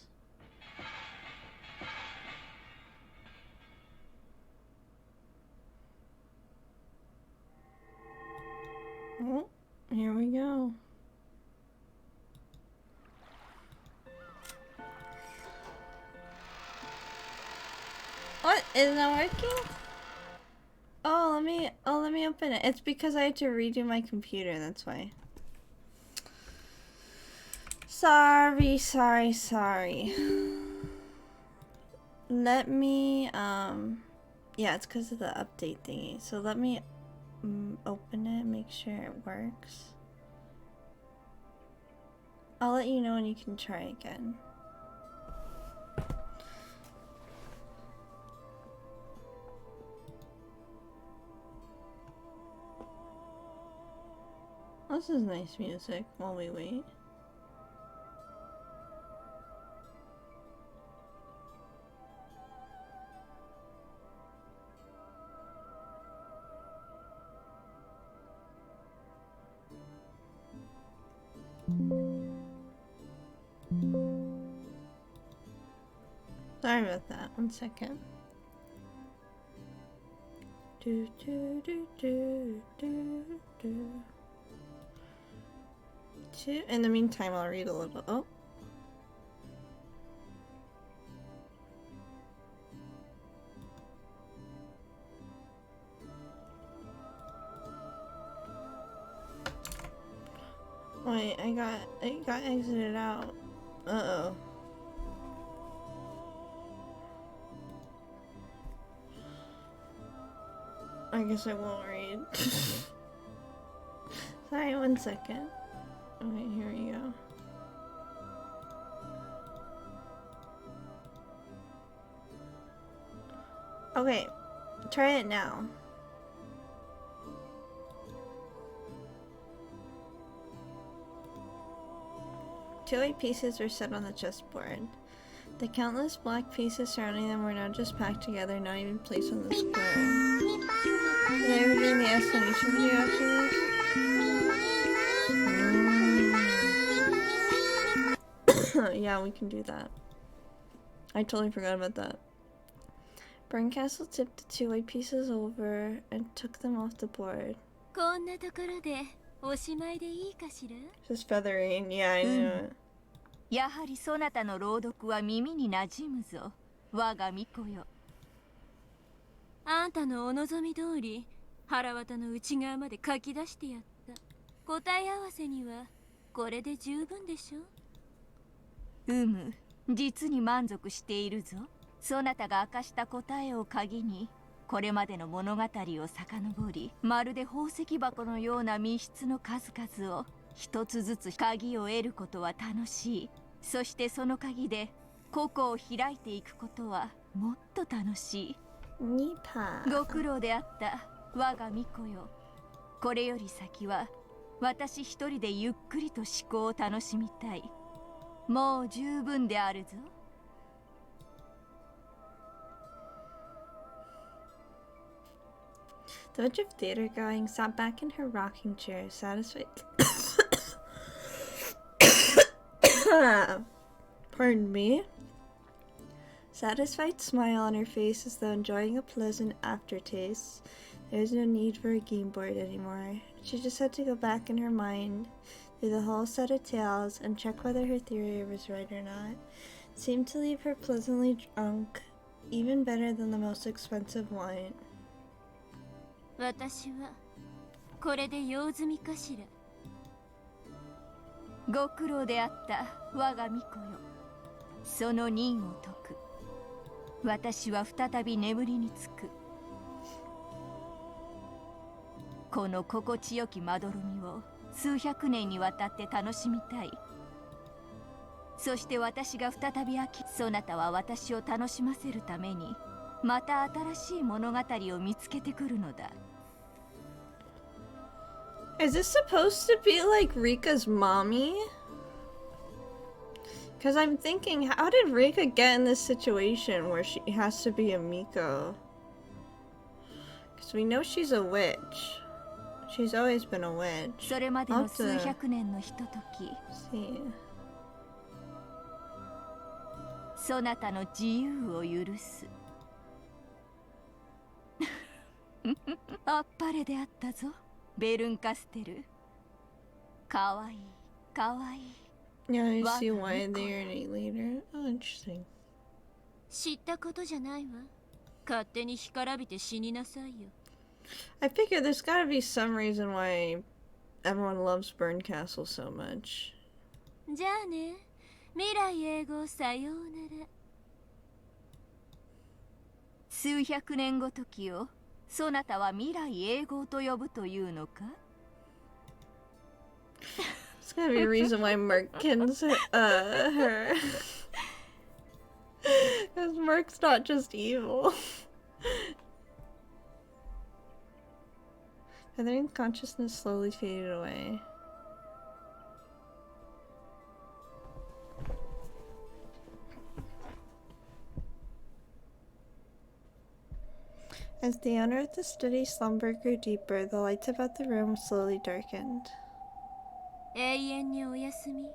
Oh, here we go. What? Is not working? Let me open it. It's because I had to redo my computer, that's why. Sorry. Let me, yeah, it's because of the update thingy. So let me open it, make sure it works. I'll let you know when you can try again. This is nice music while we wait. Sorry about that. 1 second. Do do do do do do. In the meantime, I'll read a little. Oh. Wait, I got exited out. Uh-oh. I guess I won't read. Sorry, 1 second. Okay, here we go. Okay, try it now. Two white pieces were set on the chessboard. The countless black pieces surrounding them were now just packed together, not even placed on the square. Did I ever doing the explanation video after this? Yeah, we can do that. I totally forgot about that. Burncastle tipped the two white pieces over and took them off the board. こんなところでおしまいでいいかしら。 Just feathering, yeah, I knew it. やはりそなたの朗読は耳に馴染むぞ、我が巫女よ。あんたのお望み通り腹渡の内側まで書き出してやった。答え合わせにはこれで十分でしょ。実に満足しているぞ。そなたが明かした答えを鍵に、これまでの物語を遡り、まるで宝石箱のような密室の数々を一つずつ鍵を得ることは楽しい。そしてその鍵で個々を開いていくことはもっと楽しい。ご苦労であった我が巫女よ。これより先は私一人でゆっくりと思考を楽しみたい。もう十分であるぞ。The witch of theater going sat back in her rocking chair, satisfied. Pardon me. Satisfied smile on her face as though enjoying a pleasant aftertaste. There was no need for a game board anymore. She just had to go back in her mind through the whole set of tales and check whether her theory was right or not. It seemed to leave her pleasantly drunk even better than the most expensive wine. 私はこれで用済みかしら。ご苦労であった我が巫女よ。その任を解く。私は再び眠りにつく。この心地よきまどろみを数百年にわたって楽しみたい。そして私が再び飽き、そなたは私を楽しませるためにまた新しい物語を見つけてくるのだ。Is this supposed to be like Rika's mommy? Because I'm thinking, how did Rika get in this situation where she has to be a Miko? Because we know she's a witch. She's always been a witch. それまでの数百年のひととき、See. そなたの自由を許す。あっぱれであったぞ、ベルンカステル。かわいい、かわいい。Yeah, I see why they're an 8 later. Oh, interesting. 知ったことじゃないわ。勝手に干からびて死になさいよ。I figure there's gotta be some reason why everyone loves Burn Castle so much. じゃあね、未来永劫さようなら。数百年ごときをそなたは未来永劫と呼ぶというのか？ There's gotta be a reason why Merc kins her. Because Merc's not just evil. Feathering consciousness slowly faded away. As the owner of the steady slumber grew deeper, the lights about the room slowly darkened. 永遠におやすみ、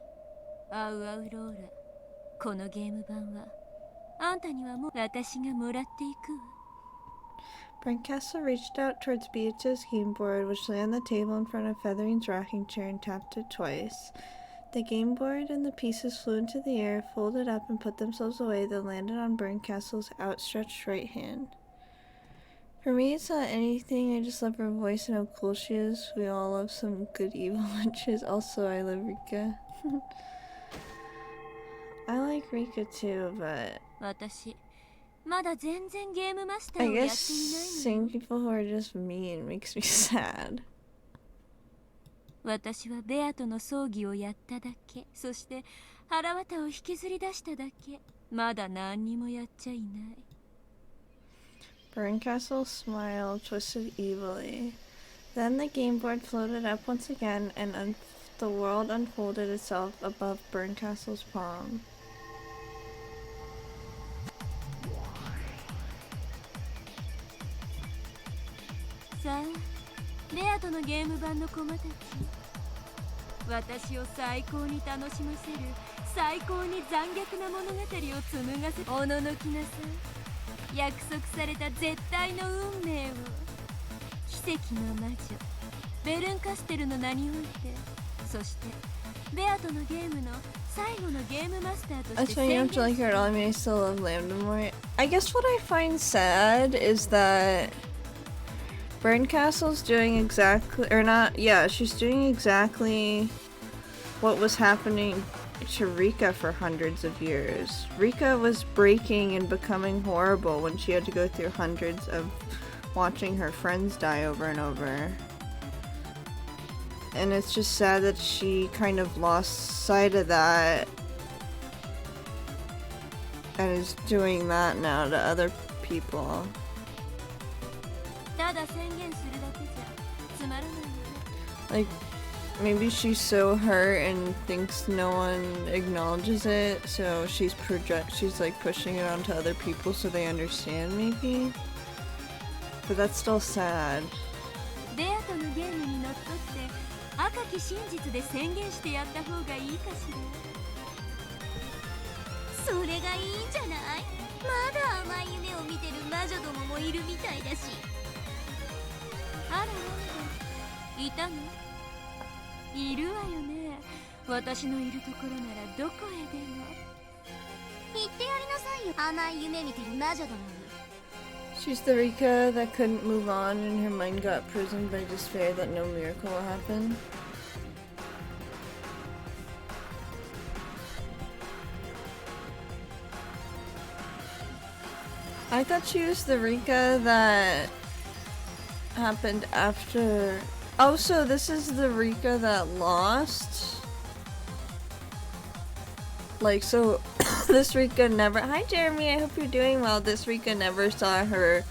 アウアウローラ。このゲーム版はあんたにはもう私がもらっていくわ。Brandcastle reached out towards Beatrice's game board, which lay on the table in front of Feathering's rocking chair, and tapped it twice. The game board and the pieces flew into the air, folded up, and put themselves away, then landed on Brandcastle's outstretched right hand. For me, it's not anything. I just love her voice and how cool she is. We all love some good evil witches. Also, I love Rika. I like Rika too, but 私、まだ全然ゲームマスタ I ーをやっ guess ていないの seeing よ。 people who are just mean makes me sad. 私はベアとの葬儀をやっただけ。そして腹渡を引きずり出しただけ。まだ何にもやっちゃいない。Burncastle smiled, twisted evilly. Then the game board floated up once again, and the world unfolded itself above Burncastle's palm. さあ、ベアとのゲーム版の駒たち。私を最高に楽しませる最高に残虐な物語を紡がせおののきなさい。約束された絶対の運命を。奇跡の魔女ベルンカステルの名において、そしてベアとのゲームの最後のゲームマスターとして That's why you don't have to like her at all. I mean, I still love Lambda more. I guess what I find sad is that Burncastle's doing exactly, or not, yeah, she's doing exactly what was happening to Rika for hundreds of years. Rika was breaking and becoming horrible when she had to go through hundreds of watching her friends die over and over. And it's just sad that she kind of lost sight of that and is doing that now to other people. ただ宣言するだけじゃつまらないよね。 Like, maybe she's so hurt and thinks no one acknowledges it, so she's like pushing it onto other people so they understand, maybe. But that's still sad. ベアとのゲームにのっとって赤き真実で宣言してやった方がいいかしら。それがいいんじゃない？まだ甘い夢を見てる魔女どももいるみたいだし。あらあら、いたの？いるわよね。私のいるところならどこへでも。言ってやりなさいよ、甘い夢見てる魔女どもに。 She's the Rika that couldn't move on and her mind got imprisoned by despair that no miracle will happen. I thought she was the Rika that happened after. Oh, so this is the Rika that lost? Like, so this Rika never. Hi, Jeremy. I hope you're doing well. This Rika never saw her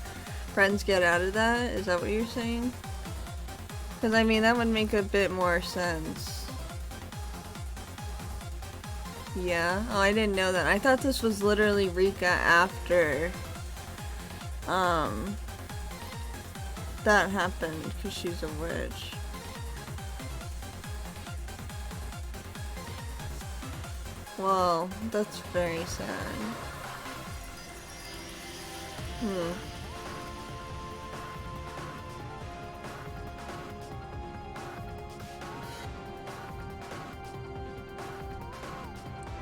friends get out of that. Is that what you're saying? Because I mean, that would make a bit more sense. Yeah. Oh, I didn't know that. I thought this was literally Rika after that happened because she's a witch. Whoa, that's very sad.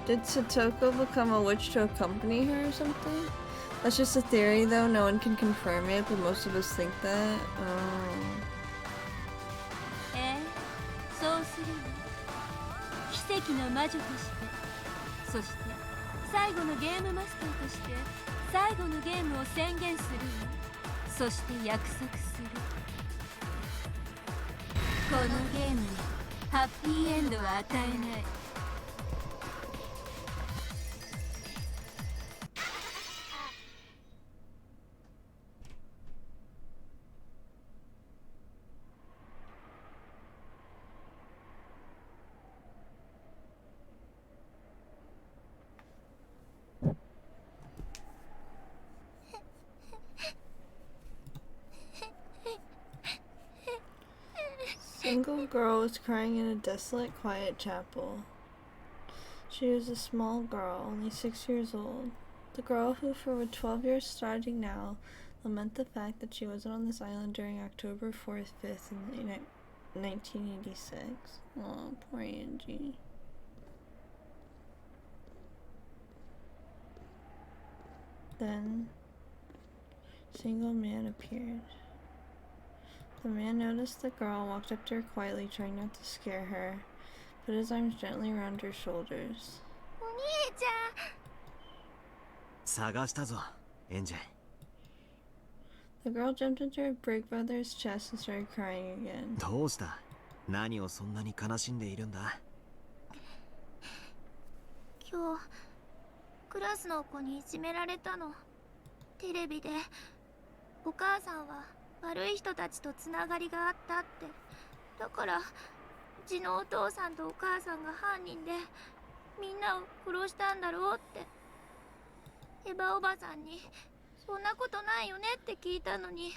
Did Satoko become a witch to accompany her or something? That's just a theory though, no one can confirm it, but most of us think that. そうするわ。奇跡の魔女として、そして最後のゲームマスターとして最後のゲームを宣言するわ。そして約束する。このゲームにハッピーエンドは与えない。Single girl was crying in a desolate, quiet chapel. She was a small girl, only 6 years old. The girl who, for 12 years starting now, lament the fact that she wasn't on this island during October 4th, 5th in 1986. Oh, poor Angie. Then, a single man appeared. The man noticed the girl, walked up to her quietly, trying not to scare her, put his arms gently around her shoulders. お兄ちゃん。探したぞ、エンジェ。 The girl jumped into her big brother's chest and started crying again. どうした？何をそんなに悲しんでいるんだ？今日クラスの子にいじめられたの。テレビでお母さんは悪い人たちとつながりがあったって。だからうちのお父さんとお母さんが犯人でみんなを殺したんだろうって。エバおばさんにそんなことないよねって聞いたのに、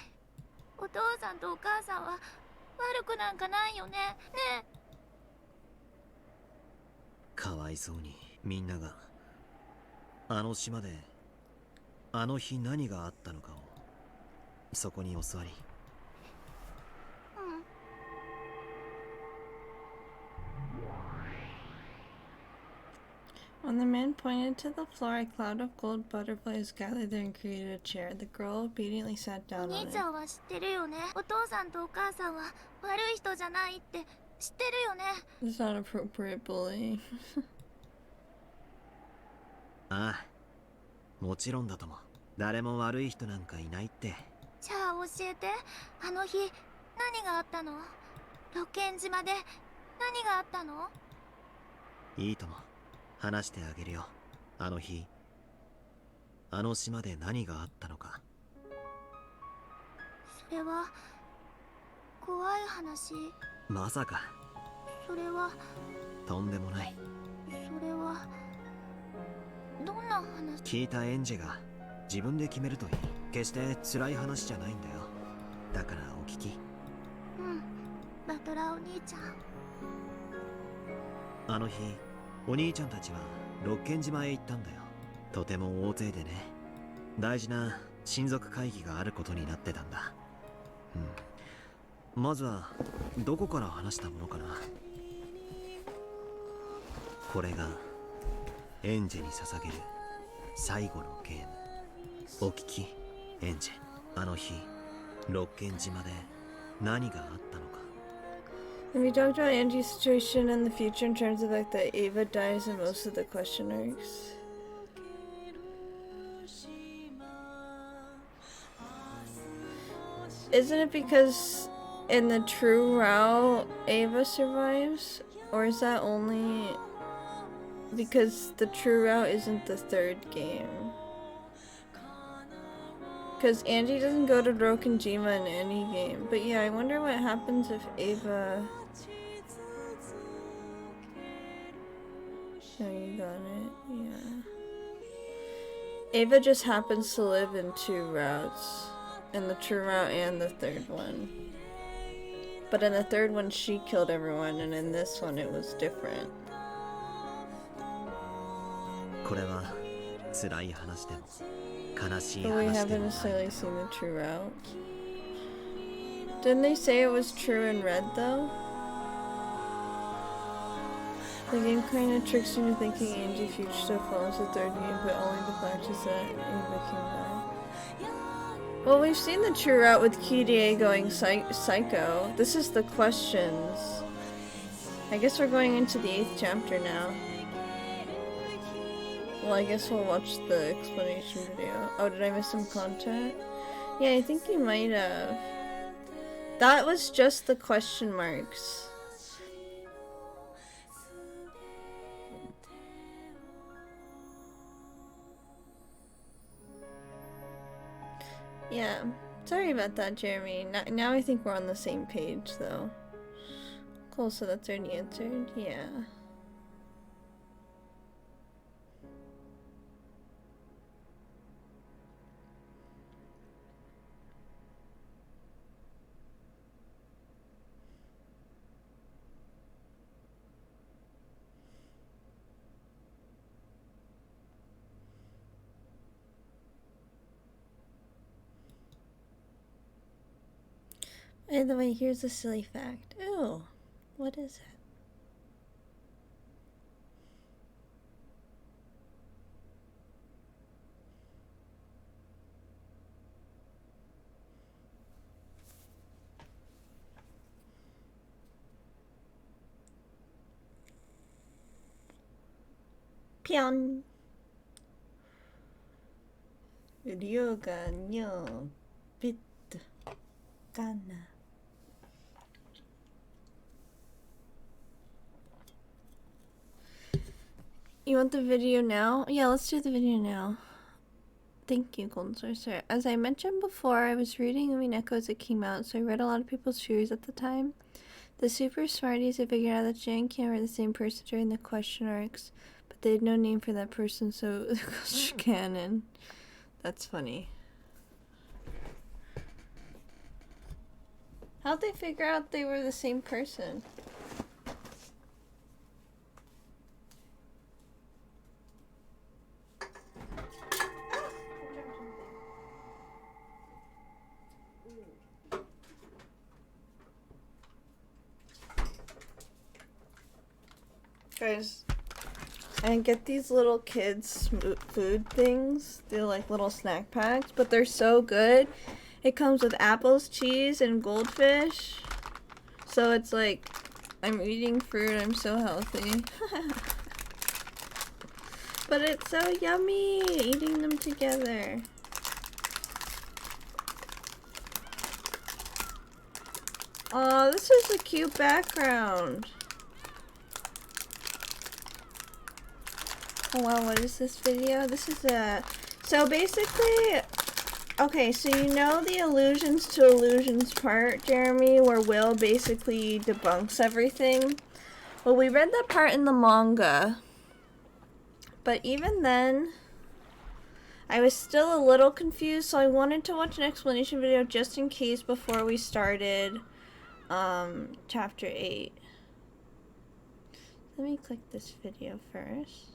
お父さんとお母さんは悪くなんかないよね。ねえ。かわいそうにみんながあの島であの日何があったのかをそこにお座り。When the man pointed to the floor, a cloud of gold butterflies gathered there and created a chair. The girl obediently sat お down on 兄 it. ちゃんは知ってるよね。お父さんとお母さんは悪い人じゃないって知ってるよね。 It's not appropriate bullying. ああ、もちろんだとも。誰も悪い人なんかいないって。じゃあ教えて、あの日何があったの？ロケン島で何があったの？いいとも。話してあげるよ。あの日あの島で何があったのか。それは怖い話。まさか。それはとんでもない。それはどんな話？聞いたエンジェが自分で決めるといい。決して辛い話じゃないんだよ。だからお聞き。うん、バトラお兄ちゃん。あの日お兄ちゃんたちは六軒島へ行ったんだよ。とても大勢でね。大事な親族会議があることになってたんだ。まずはどこから話したものかな。これがエンジェに捧げる最後のゲーム。お聞き、エンジェ。あの日、六軒島で何があったのか。And we talked about Angie's situation in the future in terms of like that Ava dies in most of the question arcs. Isn't it because in the true route Ava survives? Or is that only because the true route isn't the third game? Because Angie doesn't go to Rokkenjima in any game. But yeah, I wonder what happens if Ava... No, you got it. Yeah. Ava just happens to live in two routes. In the true route and the third one. But in the third one she killed everyone, and in this one it was different. これは辛い話でも悲しい But we 話で haven't もない。 necessarily seen the true route. Didn't they say it was true in red though? The game kinda tricks you into thinking Angie future stuff follows the third game, but only the fact is that Ava came back. Well, we've seen the true route with Kirie going psycho. This is the questions. I guess we're going into the 8th chapter now. Well, I guess we'll watch the explanation video. Oh, did I miss some content? Yeah, I think you might have. That was just the question marks. Yeah, sorry about that, Jeremy. Now I think we're on the same page, though. Cool, so that's already answered. Yeah. By the way, here's a silly fact. Ooh, what is it? Pion. Ryoga nyo bit kana. You want the video now? Yeah, let's do the video now. Thank you, Golden Sorcerer. As I mentioned before, I was reading Umineko as it came out, so I read a lot of people's theories at the time. The super smarties had figured out that Jan and Cam were the same person during the question arcs, but they had no name for that person, so it goes canon. That's funny. How'd they figure out they were the same person? Guys, I get these little kids food things. They're like little snack packs, but they're so good. It comes with apples, cheese, and goldfish. So it's like, I'm eating fruit, I'm so healthy. But it's so yummy, eating them together. Oh, this is a cute background. Oh wow, what is this video? This is a... So basically... Okay, so you know the allusions to illusions part, Jeremy, where Will basically debunks everything? Well, we read that part in the manga. But even then, I was still a little confused, so I wanted to watch an explanation video just in case before we started chapter 8. Let me click this video first.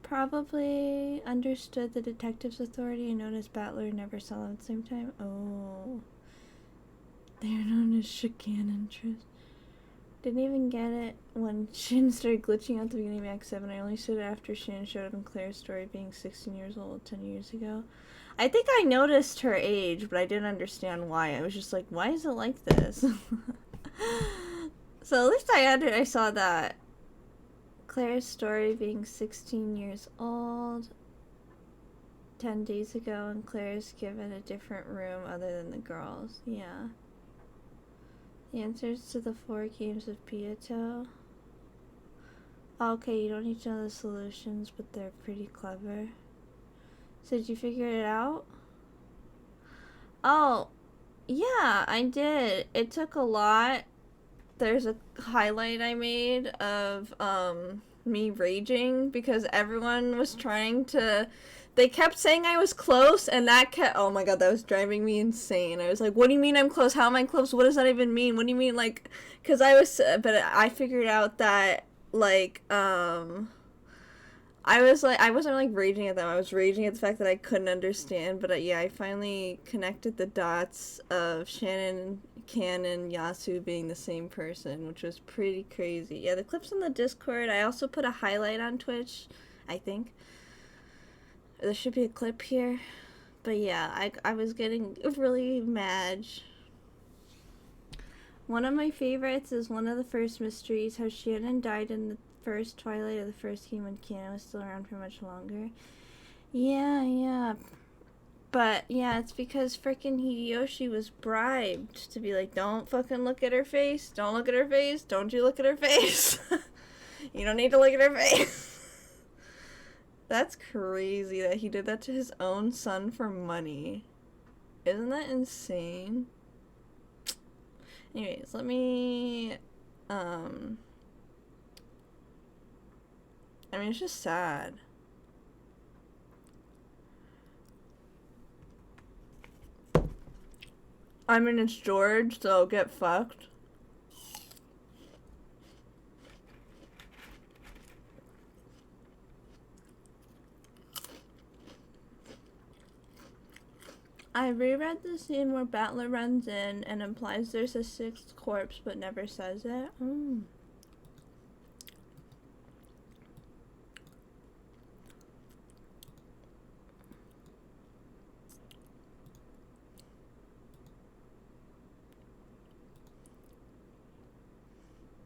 Probably understood the detective's authority and known as Battler never saw them at the same time. Oh. They're known as Shakan interest. Didn't even get it when Shin started glitching out the beginning of Act 7. I only stood after Shin showed up in Claire's story being 16 years old 10 years ago. I think I noticed her age, but I didn't understand why. I was just like, why is it like this? So at least I saw that. Claire's story being 16 years old 10 days ago, and Claire's given a different room other than the girls. Yeah. The answers to the 4 games of Pieto. Okay, you don't need to know the solutions, but they're pretty clever. So did you figure it out? Oh, yeah, I did. It took a lot. There's a highlight I made of me raging because everyone was trying to, they kept saying I was close, and that kept, oh my god, that was driving me insane. I was like, what do you mean I'm close? How am I close? What does that even mean? What do you mean, like, because I was, but I figured out that, like, I was like, I wasn't like raging at them. I was raging at the fact that I couldn't understand. But yeah, I finally connected the dots of Shannon, Cannon, Yasu being the same person, which was pretty crazy. Yeah, the clips on the Discord. I also put a highlight on Twitch, I think. There should be a clip here. But yeah, I was getting really mad. One of my favorites is one of the first mysteries, how Shannon died in the first Twilight of the first game when Cannon was still around for much longer. Yeah. But yeah, it's because frickin' Hideyoshi was bribed to be like, don't fucking look at her face. Don't look at her face. Don't you look at her face. You don't need to look at her face. That's crazy that he did that to his own son for money. Isn't that insane? Anyways, let me, I mean, it's just sad. I mean, it's George, so get fucked. I reread the scene where Battler runs in and implies there's a 6th corpse but never says it.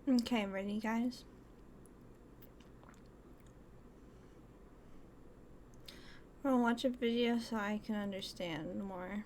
Okay, ready, guys? We'll watch a video so I can understand more.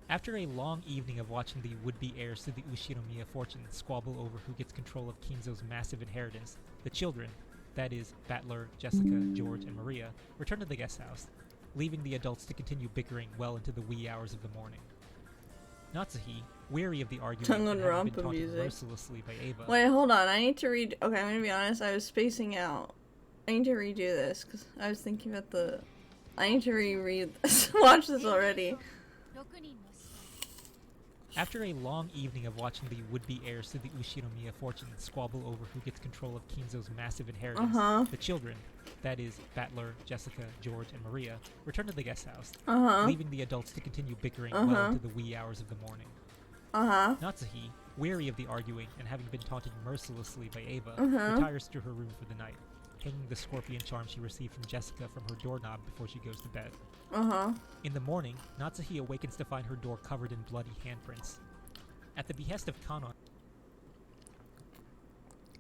After a long evening of watching the would-be heirs to the Ushinomiya fortune squabble over who gets control of Kinzo's massive inheritance, the children, that is, Battler, Jessica, George, and Maria, return to the guest house, leaving the adults to continue bickering well into the wee hours of the morning. Natsuhi, weary of the argument and having been taunted mercilessly by Ava... Wait, hold on, I need to read... Okay, I'm gonna be honest, I was spacing out. I need to redo this, because I was thinking about the... I need to reread this. Watch this already. After a long evening of watching the would-be heirs to the Ushinomiya fortune squabble over who gets control of Kinzo's massive inheritance, the children, that is, Battler, Jessica, George, and Maria, return to the guest house, leaving the adults to continue bickering well into the wee hours of the morning. Natsuhi, weary of the arguing and having been taunted mercilessly by Ava, retires to her room for the night, hanging the scorpion charm she received from Jessica from her doorknob before she goes to bed. In the morning, Natsuhi awakens to find her door covered in bloody handprints. At the behest of Kanon,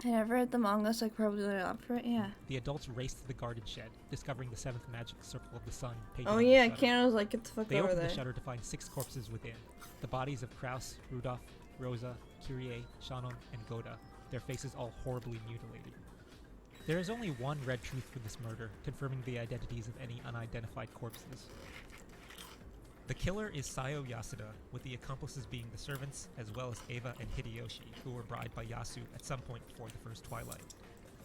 I never read the manga, so I could probably look up for it, yeah. The adults race to the guarded shed, discovering the 7th magic circle of the sun. Oh yeah, Kanon was like, get the fuck they over open there. the shutter to find 6 corpses within. The bodies of Kraus, Rudolph, Rosa, Kyrie, Shannon, and Goda, their faces all horribly mutilated. There is only one red truth for this murder, confirming the identities of any unidentified corpses. The killer is Sayo Yasuda, with the accomplices being the servants, as well as Eva and Hideyoshi, who were bribed by Yasu at some point before the first Twilight.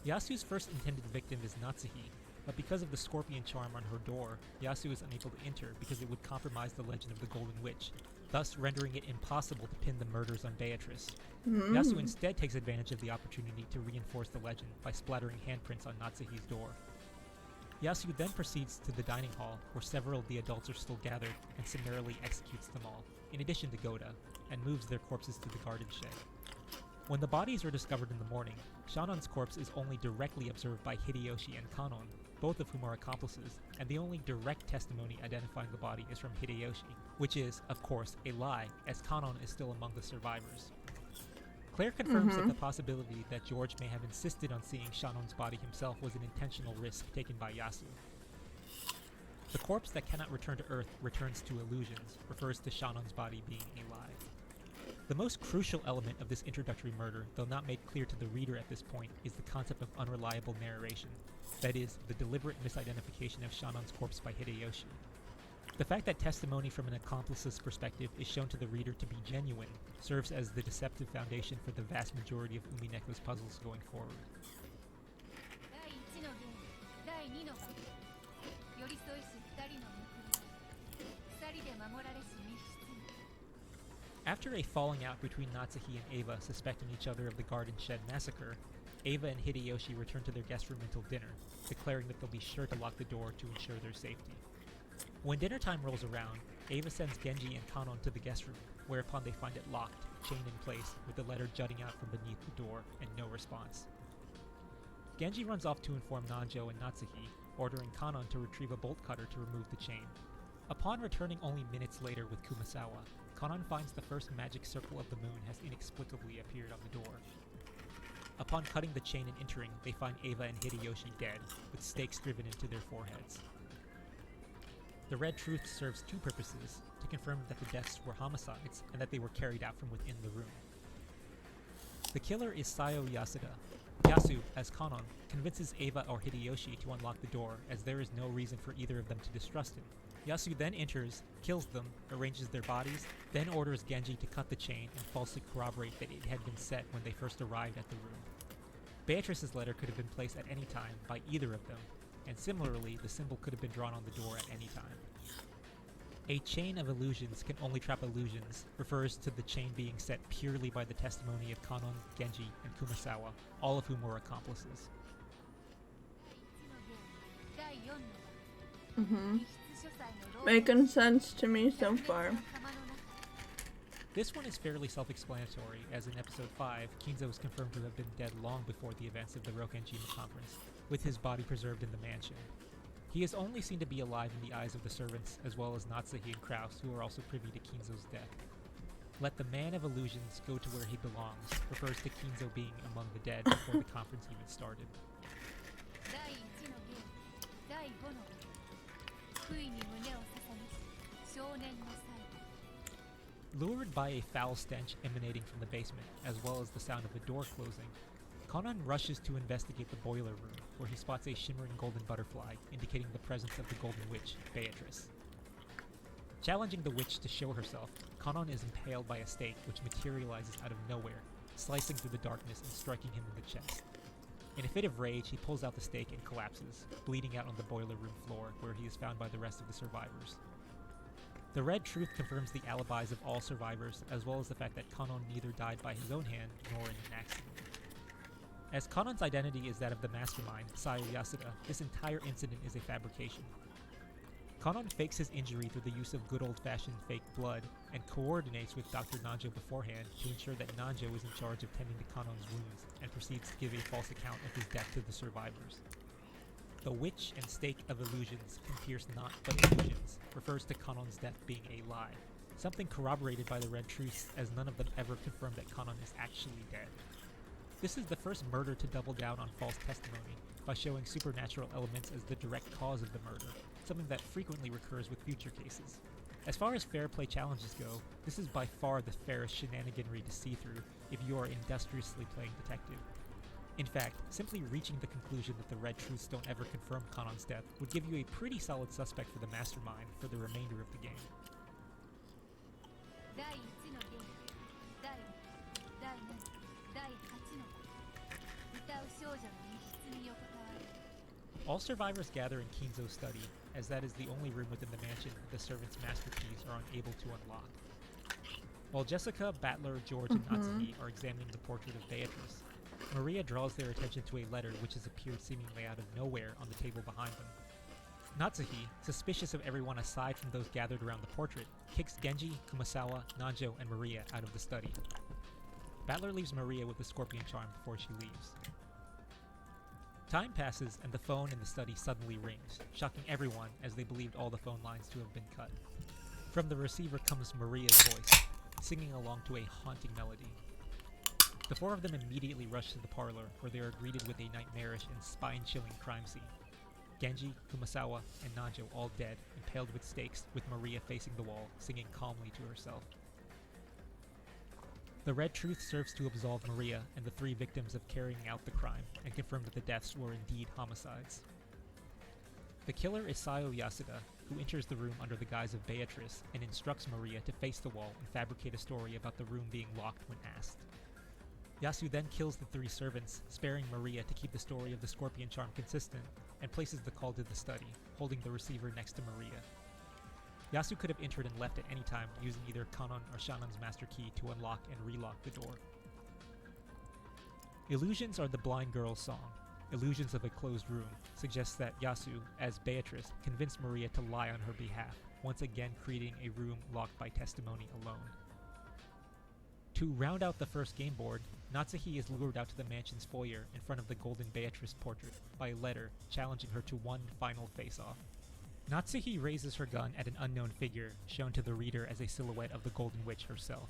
Yasu's first intended victim is Natsuhi, but because of the scorpion charm on her door, Yasu is unable to enter because it would compromise the legend of the Golden Witch, thus rendering it impossible to pin the murders on Beatrice. Yasu instead takes advantage of the opportunity to reinforce the legend by splattering handprints on Natsuhi's door. Yasu then proceeds to the dining hall, where several of the adults are still gathered, and summarily executes them all, in addition to Goda, and moves their corpses to the garden shed. When the bodies are discovered in the morning, Shannon's corpse is only directly observed by Hideyoshi and Kanon, both of whom are accomplices, and the only direct testimony identifying the body is from Hideyoshi, which is, of course, a lie, as Kanon is still among the survivors. Claire confirms that the possibility that George may have insisted on seeing Shannon's body himself was an intentional risk taken by Yasu. The corpse that cannot return to Earth returns to illusions, refers to Shannon's body being a lie. The most crucial element of this introductory murder, though not made clear to the reader at this point, is the concept of unreliable narration, that is, the deliberate misidentification of Shannon's corpse by Hideyoshi. The fact that testimony from an accomplice's perspective is shown to the reader to be genuine serves as the deceptive foundation for the vast majority of Umineko's puzzles going forward. After a falling out between Natsuhi and Eva suspecting each other of the Garden Shed massacre, Eva and Hideyoshi return to their guest room until dinner, declaring that they'll be sure to lock the door to ensure their safety. When dinner time rolls around, Eva sends Genji and Kanon to the guest room, whereupon they find it locked, chained in place, with the letter jutting out from beneath the door, and no response. Genji runs off to inform Nanjo and Natsuhi, ordering Kanon to retrieve a bolt cutter to remove the chain. Upon returning only minutes later with Kumasawa, Kanon finds the first magic circle of the moon has inexplicably appeared on the door. Upon cutting the chain and entering, they find Eva and Hideyoshi dead, with stakes driven into their foreheads. The Red Truth serves two purposes: to confirm that the deaths were homicides, and that they were carried out from within the room. The killer is Sayo Yasuda. Yasu, as Kanon, convinces Eva or Hideyoshi to unlock the door, as there is no reason for either of them to distrust him. Yasu then enters, kills them, arranges their bodies, then orders Genji to cut the chain and falsely corroborate that it had been set when they first arrived at the room. Beatrice's letter could have been placed at any time by either of them, and similarly, the symbol could have been drawn on the door at any time. A chain of illusions can only trap illusions refers to the chain being set purely by the testimony of Kanon, Genji, and Kumasawa, all of whom were accomplices. Making sense to me so far. This one is fairly self-explanatory, as in episode 5, Kinzo is confirmed to have been dead long before the events of the Rokenjima conference, with his body preserved in the mansion. He is only seen to be alive in the eyes of the servants, as well as Natsuhi and Kraus, who are also privy to Kinzo's death. Let the man of illusions go to where he belongs refers to Kinzo being among the dead before the conference even started. Lured by a foul stench emanating from the basement, as well as the sound of a door closing, Kanon rushes to investigate the boiler room, where he spots a shimmering golden butterfly, indicating the presence of the Golden Witch, Beatrice. Challenging the witch to show herself, Kanon is impaled by a stake which materializes out of nowhere, slicing through the darkness and striking him in the chest. In a fit of rage, he pulls out the stake and collapses, bleeding out on the boiler room floor, where he is found by the rest of the survivors. The Red Truth confirms the alibis of all survivors, as well as the fact that Kanon neither died by his own hand nor in an accident. As Kanon's identity is that of the mastermind, Sayo Yasuda, this entire incident is a fabrication. Kanon fakes his injury through the use of good old-fashioned fake blood, and coordinates with Dr. Nanjo beforehand to ensure that Nanjo is in charge of tending to Kanon's wounds, and proceeds to give a false account of his death to the survivors. The witch and stake of illusions can pierce not but illusions refers to Kanon's death being a lie, something corroborated by the Red Truths, as none of them ever confirmed that Kanon is actually dead. This is the first murder to double down on false testimony, by showing supernatural elements as the direct cause of the murder, something that frequently recurs with future cases. As far as fair play challenges go, this is by far the fairest shenaniganry to see through if you are industriously playing detective. In fact, simply reaching the conclusion that the Red Truths don't ever confirm Kanon's death would give you a pretty solid suspect for the mastermind for the remainder of the game. All survivors gather in Kinzo's study, as that is the only room within the mansion the servants' master keys are unable to unlock. While Jessica, Battler, George, and Natsuki are examining the portrait of Beatrice, Maria draws their attention to a letter which has appeared seemingly out of nowhere on the table behind them. Natsuki, suspicious of everyone aside from those gathered around the portrait, kicks Genji, Kumasawa, Nanjo, and Maria out of the study. Battler leaves Maria with the scorpion charm before she leaves. Time passes and the phone in the study suddenly rings, shocking everyone as they believed all the phone lines to have been cut. From the receiver comes Maria's voice, singing along to a haunting melody. The four of them immediately rush to the parlor, where they are greeted with a nightmarish and spine-chilling crime scene. Genji, Kumasawa, and Nanjo all dead, impaled with stakes, with Maria facing the wall, singing calmly to herself. The Red Truth serves to absolve Maria and the three victims of carrying out the crime, and confirm that the deaths were indeed homicides. The killer is Sayo Yasuda, who enters the room under the guise of Beatrice and instructs Maria to face the wall and fabricate a story about the room being locked when asked. Yasu then kills the three servants, sparing Maria to keep the story of the scorpion charm consistent, and places the call to the study, holding the receiver next to Maria. Yasu could have entered and left at any time using either Kanon or Shannon's master key to unlock and relock the door. Illusions are the blind girl's song. Illusions of a closed room suggests that Yasu, as Beatrice, convinced Maria to lie on her behalf, once again creating a room locked by testimony alone. To round out the first game board, Natsuki is lured out to the mansion's foyer in front of the Golden Beatrice portrait by a letter challenging her to one final face-off. Natsuki raises her gun at an unknown figure, shown to the reader as a silhouette of the Golden Witch herself.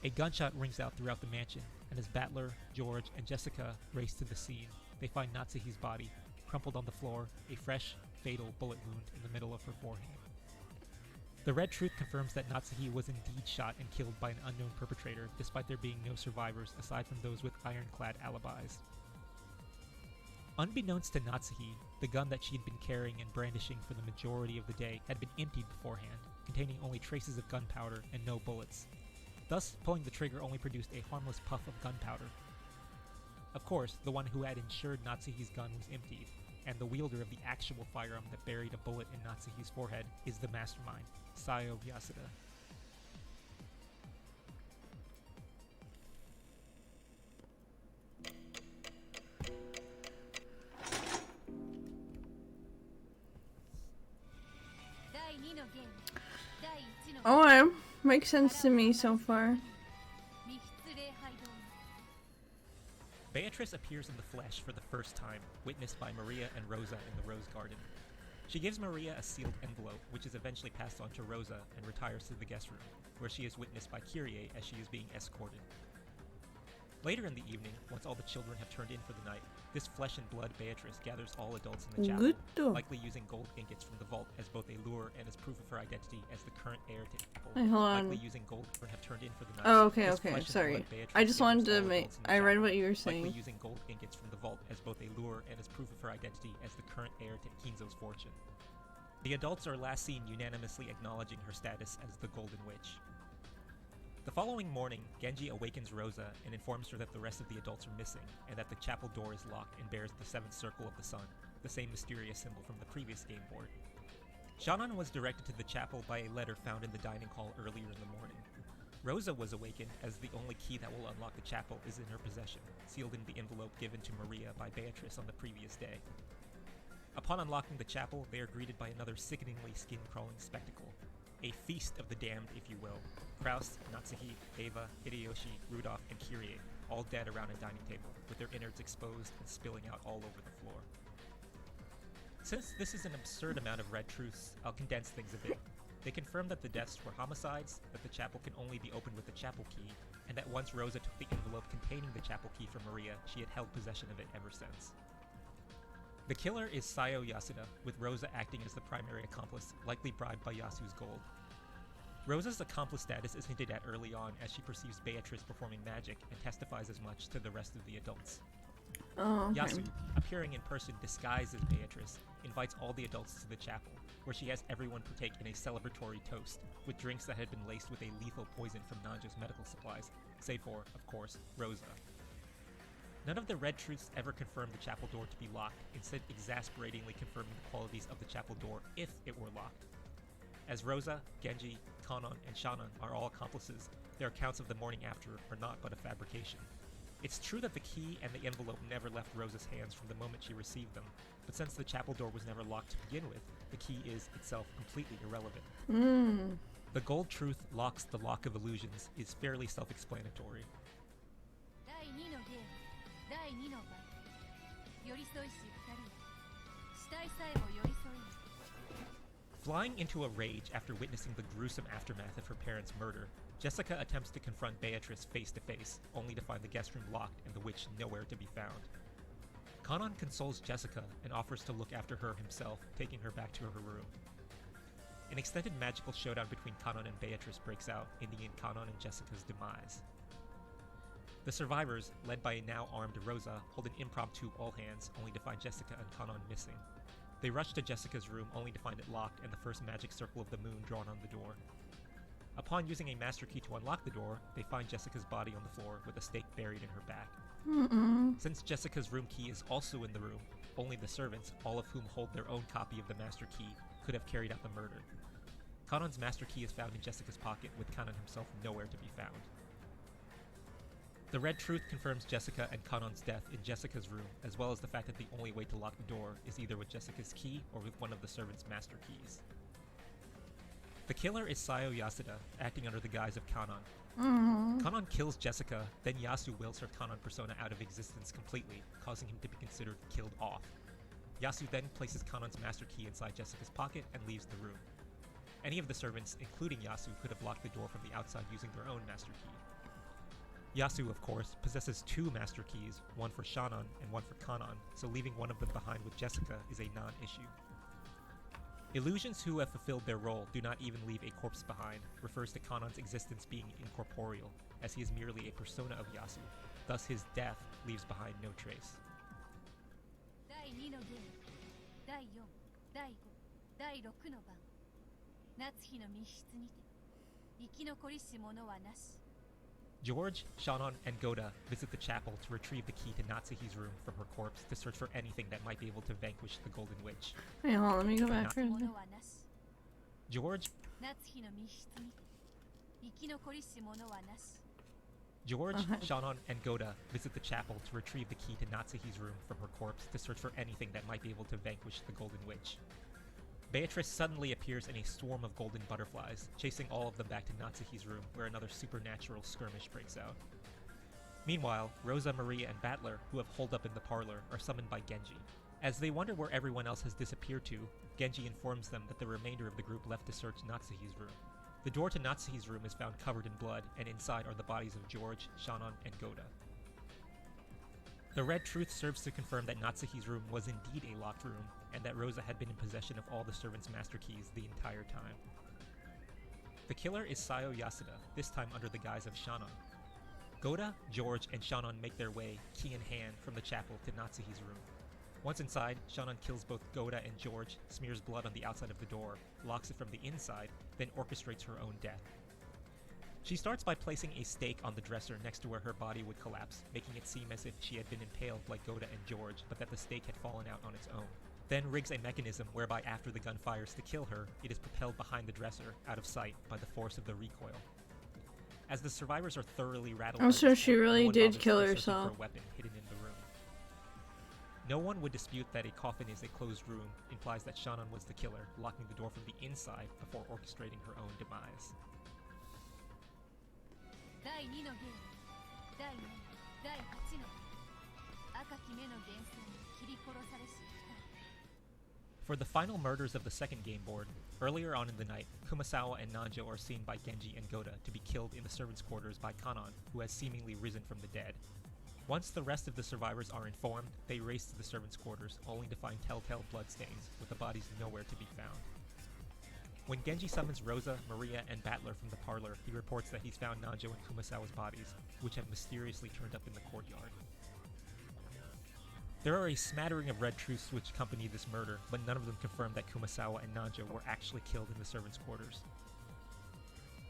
A gunshot rings out throughout the mansion, and as Battler, George, and Jessica race to the scene, they find Natsuki's body, crumpled on the floor, a fresh, fatal bullet wound in the middle of her forehead. The Red Truth confirms that Natsuki was indeed shot and killed by an unknown perpetrator, despite there being no survivors aside from those with ironclad alibis. Unbeknownst to Natsuki, the gun that she'd been carrying and brandishing for the majority of the day had been emptied beforehand, containing only traces of gunpowder and no bullets. Thus, pulling the trigger only produced a harmless puff of gunpowder. Of course, the one who had ensured Natsuki's gun was emptied, and the wielder of the actual firearm that buried a bullet in Natsuki's forehead, is the mastermind, Sayo Yasuda. Okay, makes sense to me so far. Beatrice appears in the flesh for the first time, witnessed by Maria and Rosa in the Rose Garden. She gives Maria a sealed envelope, which is eventually passed on to Rosa, and retires to the guest room, where she is witnessed by Kyrie as she is being escorted. Later in the evening, once all the children have turned in for the night, this flesh and blood Beatrice gathers all adults in the chapel, likely using gold ingots from the vault as both a lure and as proof of her identity as the current heir to Apple. Wait, hold on. Likely using gold and have turned in for the night. Oh, okay, This okay, flesh and sorry. blood Beatrice I just wanted gathers to all make. adults in the I read chapel, what you were likely saying. using gold ingots from the vault as both a lure and as proof of her identity as the current heir to Kinzo's fortune. The adults are last seen unanimously acknowledging her status as the Golden Witch. The following morning, Genji awakens Rosa and informs her that the rest of the adults are missing, and that the chapel door is locked and bears the seventh circle of the sun, the same mysterious symbol from the previous game board. Shannon was directed to the chapel by a letter found in the dining hall earlier in the morning. Rosa was awakened as the only key that will unlock the chapel is in her possession, sealed in the envelope given to Maria by Beatrice on the previous day. Upon unlocking the chapel, they are greeted by another sickeningly skin-crawling spectacle. A feast of the damned, if you will. Kraus, Natsuki, Eva, Hideyoshi, Rudolph, and Kyrie, all dead around a dining table, with their innards exposed and spilling out all over the floor. Since this is an absurd amount of red truths, I'll condense things a bit. They confirm that the deaths were homicides, that the chapel can only be opened with the chapel key, and that once Rosa took the envelope containing the chapel key from Maria, she had held possession of it ever since. The killer is Sayo Yasuda, with Rosa acting as the primary accomplice, likely bribed by Yasu's gold. Rosa's accomplice status is hinted at early on as she perceives Beatrice performing magic and testifies as much to the rest of the adults. Oh, okay. Yasu, appearing in person disguised as Beatrice, invites all the adults to the chapel, where she has everyone partake in a celebratory toast, with drinks that had been laced with a lethal poison from Nanjo's medical supplies, save for, of course, Rosa. None of the Red Truths ever confirmed the chapel door to be locked, instead exasperatingly confirming the qualities of the chapel door if it were locked. As Rosa, Genji, Kanon, and Shannon are all accomplices, their accounts of the morning after are not but a fabrication. It's true that the key and the envelope never left Rosa's hands from the moment she received them, but since the chapel door was never locked to begin with, the key is itself completely irrelevant. The gold truth locks the lock of illusions is fairly self-explanatory. Flying into a rage after witnessing the gruesome aftermath of her parents' murder, Jessica attempts to confront Beatrice face to face, only to find the guest room locked and the witch nowhere to be found. Kanon consoles Jessica and offers to look after her himself, taking her back to her room. An extended magical showdown between Kanon and Beatrice breaks out, ending in Kanon and Jessica's demise. The survivors, led by a now armed Rosa, hold an impromptu all-hands, only to find Jessica and Kanon missing. They rush to Jessica's room only to find it locked and the first magic circle of the moon drawn on the door. Upon using a master key to unlock the door, they find Jessica's body on the floor with a stake buried in her back. Since Jessica's room key is also in the room, only the servants, all of whom hold their own copy of the master key, could have carried out the murder. Kanon's master key is found in Jessica's pocket, with Kanon himself nowhere to be found. The Red Truth confirms Jessica and Kanon's death in Jessica's room, as well as the fact that the only way to lock the door is either with Jessica's key or with one of the servants' master keys. The killer is Sayo Yasuda, acting under the guise of Kanon. Kanon kills Jessica, then Yasu wills her Kanon persona out of existence completely, causing him to be considered killed off. Yasu then places Kanon's master key inside Jessica's pocket and leaves the room. Any of the servants, including Yasu, could have locked the door from the outside using their own master key. Yasu, of course, possesses two master keys, one for Shannon and one for Kanon, so leaving one of them behind with Jessica is a non-issue. Illusions who have fulfilled their role do not even leave a corpse behind, refers to Kanon's existence being incorporeal, as he is merely a persona of Yasu, thus his death leaves behind no trace. George, Shannon, and Goda visit the chapel to retrieve the key to Natsuhi's room from her corpse to search for anything that might be able to vanquish the Golden Witch. Wait, hold on, let me go back for a second. George, Shannon, and Goda visit the chapel to retrieve the key to Natsuhi's room from her corpse to search for anything that might be able to vanquish the Golden Witch. Beatrice suddenly appears in a swarm of golden butterflies, chasing all of them back to Natsuhi's room, where another supernatural skirmish breaks out. Meanwhile, Rosa, Maria, and Battler, who have holed up in the parlor, are summoned by Genji. As they wonder where everyone else has disappeared to, Genji informs them that the remainder of the group left to search Natsuhi's room. The door to Natsuhi's room is found covered in blood, and inside are the bodies of George, Shannon, and Goda. The Red Truth serves to confirm that Natsuhi's room was indeed a locked room, and that Rosa had been in possession of all the servants' master keys the entire time. The killer is Sayo Yasuda, this time under the guise of Shannon. Goda, George, and Shannon make their way, key in hand, from the chapel to Natsuhi's room. Once inside, Shannon kills both Goda and George, smears blood on the outside of the door, locks it from the inside, then orchestrates her own death. She starts by placing a stake on the dresser next to where her body would collapse, making it seem as if she had been impaled like Goda and George, but that the stake had fallen out on its own. Then rigs a mechanism whereby after the gun fires to kill her, it is propelled behind the dresser, out of sight, by the force of the recoil. As the survivors are thoroughly rattled, I'm sure this she point, really no one did bothers kill to search herself. for a weapon hidden in the room. No one would dispute that a coffin is a closed room, implies that Shannon was the killer, locking the door from the inside before orchestrating her own demise. For the final murders of the second game board, earlier on in the night, Kumasawa and Nanjo are seen by Genji and Goda to be killed in the servants' quarters by Kanon, who has seemingly risen from the dead. Once the rest of the survivors are informed, they race to the servants' quarters, only to find telltale bloodstains, with the bodies nowhere to be found. When Genji summons Rosa, Maria, and Battler from the parlor, he reports that he's found Nanjo and Kumasawa's bodies, which have mysteriously turned up in the courtyard. There are a smattering of red truths which accompany this murder, but none of them confirm that Kumasawa and Nanjo were actually killed in the servants' quarters.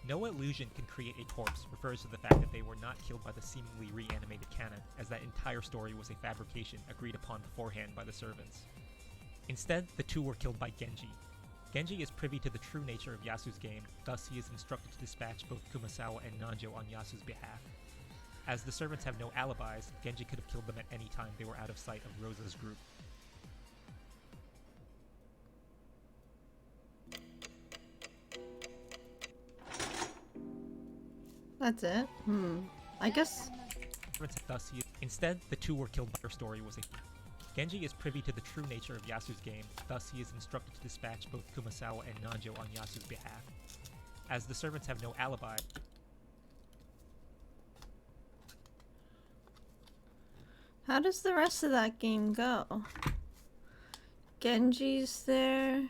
No illusion can create a corpse refers to the fact that they were not killed by the seemingly reanimated canon, as that entire story was a fabrication agreed upon beforehand by the servants. Instead, the two were killed by Genji. Genji is privy to the true nature of Yasu's game, thus he is instructed to dispatch both Kumasawa and Nanjo on Yasu's behalf. As the servants have no alibis, Genji could have killed them at any time they were out of sight of Rosa's group. That's it? I guess... Thus instead, the two were killed by her story was a... Genji is privy to the true nature of Yasu's game, thus he is instructed to dispatch both Kumasawa and Nanjo on Yasu's behalf. As the servants have no alibi... How does the rest of that game go? Genji's there.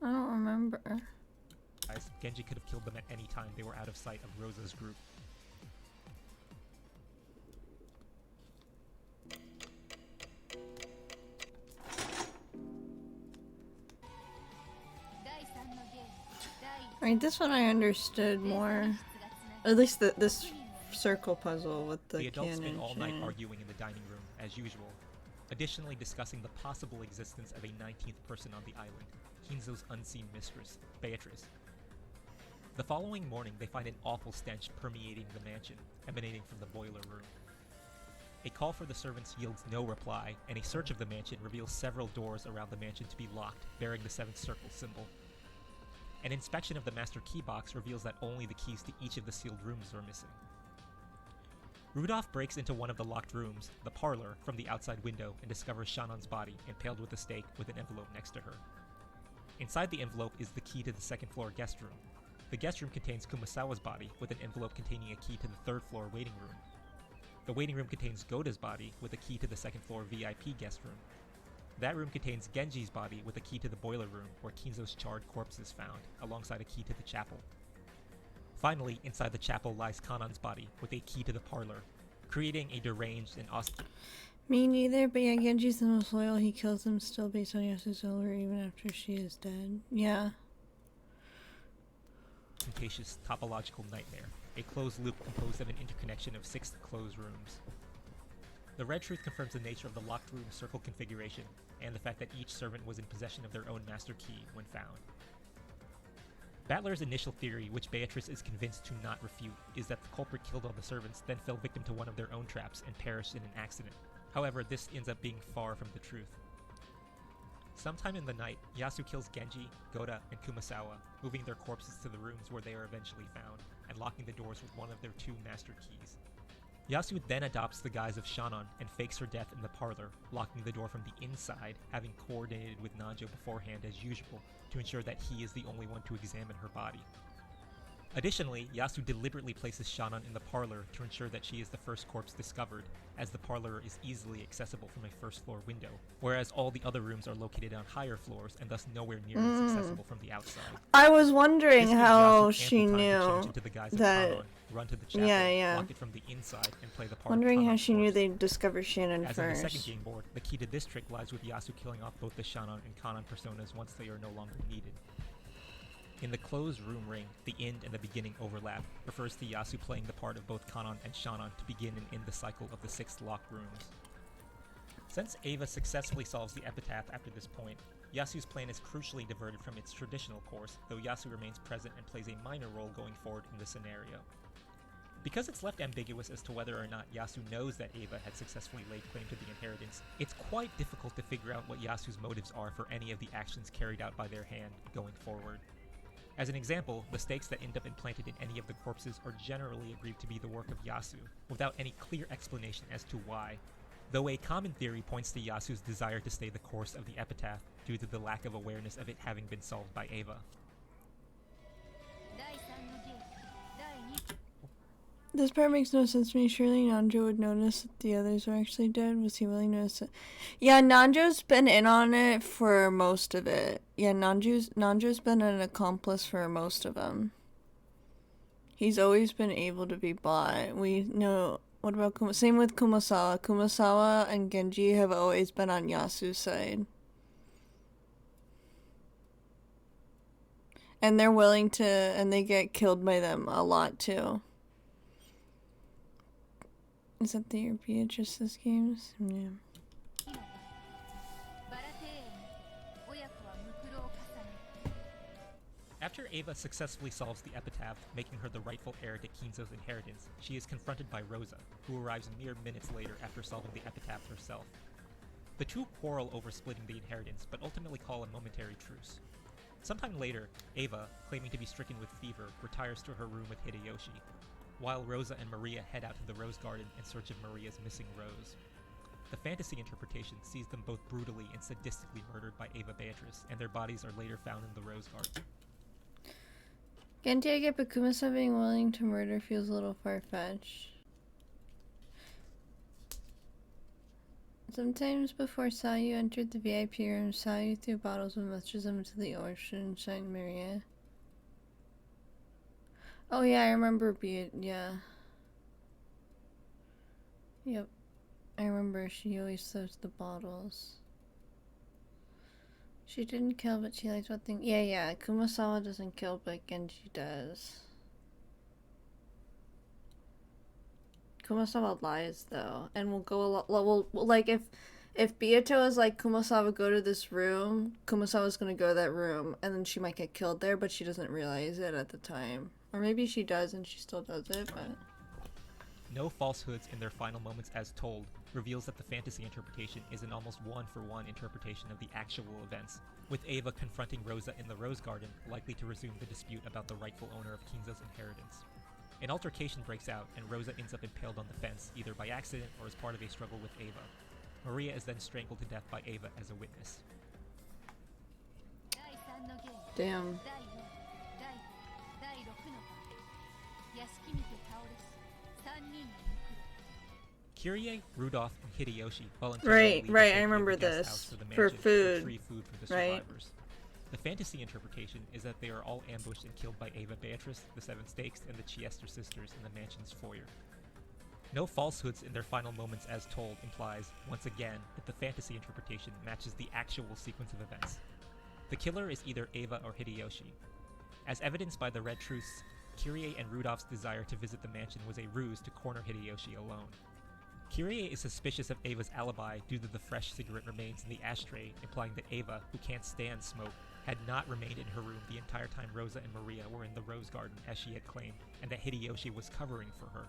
I don't remember. Genji could have killed them at any time they were out of sight of Rosa's group. Alright, this one I understood more. At least this circle puzzle with the The adults cannon. spend all night arguing in the dining room, as usual, additionally discussing the possible existence of a 19th person on the island, Kinzo's unseen mistress, Beatrice. The following morning, they find an awful stench permeating the mansion, emanating from the boiler room. A call for the servants yields no reply, and a search of the mansion reveals several doors around the mansion to be locked, bearing the 7th circle symbol. An inspection of the master key box reveals that only the keys to each of the sealed rooms are missing. Rudolph breaks into one of the locked rooms, the parlor, from the outside window and discovers Shannon's body impaled with a stake with an envelope next to her. Inside the envelope is the key to the 2nd floor guest room. The guest room contains Kumasawa's body with an envelope containing a key to the 3rd floor waiting room. The waiting room contains Goda's body with a key to the 2nd floor VIP guest room. That room contains Genji's body with a key to the boiler room where Kinzo's charred corpse is found, alongside a key to the chapel. Finally, inside the chapel lies Kanan's body with a key to the parlor, creating a deranged and Me neither, but yeah, Genji's the most loyal. He kills them still based on Yasu's order even after she is dead. Yeah. ostentatious topological nightmare, a closed loop composed of an interconnection of 6 closed rooms. The red truth confirms the nature of the locked room circle configuration, and the fact that each servant was in possession of their own master key when found. Battler's initial theory, which Beatrice is convinced to not refute, is that the culprit killed all the servants, then fell victim to one of their own traps and perished in an accident. However, this ends up being far from the truth. Sometime in the night, Yasu kills Genji, Goda, and Kumasawa, moving their corpses to the rooms where they are eventually found, and locking the doors with one of their 2 master keys. Yasu then adopts the guise of Shannon and fakes her death in the parlor, locking the door from the inside, having coordinated with Nanjo beforehand as usual to ensure that he is the only one to examine her body. Additionally, Yasu deliberately places Shannon in the parlor to ensure that she is the first corpse discovered, as the parlor is easily accessible from a 1st floor window, whereas all the other rooms are located on higher floors and thus nowhere near as accessible from the outside. I was wondering This gives how Yasu she ample time to knew change into the guise of that. Kanon, run to the chapel, lock it from the inside, and play the part Wondering of how Kanon's she knew corpse. they'd discover Shannon As in the second first. game board, the key to this trick lies with Yasu killing off both the Shannon and Kanon personas once they are no longer needed. In the closed room ring, the end and the beginning overlap, refers to Yasu playing the part of both Kanon and Shannon to begin and end the cycle of the 6 locked rooms. Since Eva successfully solves the epitaph after this point, Yasu's plan is crucially diverted from its traditional course, though Yasu remains present and plays a minor role going forward in the scenario. Because it's left ambiguous as to whether or not Yasu knows that Eva had successfully laid claim to the inheritance, it's quite difficult to figure out what Yasu's motives are for any of the actions carried out by their hand going forward. As an example, the stakes that end up implanted in any of the corpses are generally agreed to be the work of Yasu, without any clear explanation as to why, though a common theory points to Yasu's desire to stay the course of the epitaph due to the lack of awareness of it having been solved by Eva. This part makes no sense to me. Surely Nanjo would notice that the others were actually dead. Was he willing to notice it? Yeah, Nanjo's been in on it for most of it. Yeah, Nanjo's been an accomplice for most of them. He's always been able to be bought. We know. What about same with Kumasawa? Kumasawa and Genji have always been on Yasu's side. And they're willing to, and they get killed by them a lot too. Is that the Beatrice's games? Yeah. After Ava successfully solves the epitaph, making her the rightful heir to Kinzo's inheritance, she is confronted by Rosa, who arrives mere minutes later after solving the epitaph herself. The two quarrel over splitting the inheritance, but ultimately call a momentary truce. Sometime later, Ava, claiming to be stricken with fever, retires to her room with Hideyoshi, while Rosa and Maria head out to the Rose Garden in search of Maria's missing rose. The fantasy interpretation sees them both brutally and sadistically murdered by Ava Beatrice, and their bodies are later found in the Rose Garden. Genji, I get, but Kuma-san being willing to murder feels a little far-fetched. Sometimes before Sayu entered the VIP room, Sayu threw bottles of messages into the ocean and shined Maria. Oh yeah, I remember yeah. Yep. I remember she always throws the bottles. She didn't kill, but she likes what thing. Yeah. Kumasawa doesn't kill, but Genji does. Kumasawa lies though, and will go a lot. Well, like if Beato is like, Kumasawa, go to this room, Kumasawa's gonna go to that room, and then she might get killed there, but she doesn't realize it at the time. Or maybe she does and she still does it, but... No falsehoods in their final moments as told reveals that the fantasy interpretation is an almost one-for-one interpretation of the actual events, with Ava confronting Rosa in the Rose Garden, likely to resume the dispute about the rightful owner of Kinzo's inheritance. An altercation breaks out, and Rosa ends up impaled on the fence, either by accident or as part of a struggle with Ava. Maria is then strangled to death by Ava as a witness. Damn. Kyrie, Rudolph, and Hideyoshi voluntarily Right, I remember this. For food. Free food for the survivors. The fantasy interpretation is that they are all ambushed and killed by Ava Beatrice, the Seven Stakes, and the Chiester sisters in the mansion's foyer. No falsehoods in their final moments as told implies, once again, that the fantasy interpretation matches the actual sequence of events. The killer is either Ava or Hideyoshi. As evidenced by the Red Truce, Kyrie and Rudolph's desire to visit the mansion was a ruse to corner Hideyoshi alone. Kyrie is suspicious of Ava's alibi due to the fresh cigarette remains in the ashtray, implying that Ava, who can't stand smoke, had not remained in her room the entire time Rosa and Maria were in the Rose Garden as she had claimed, and that Hideyoshi was covering for her.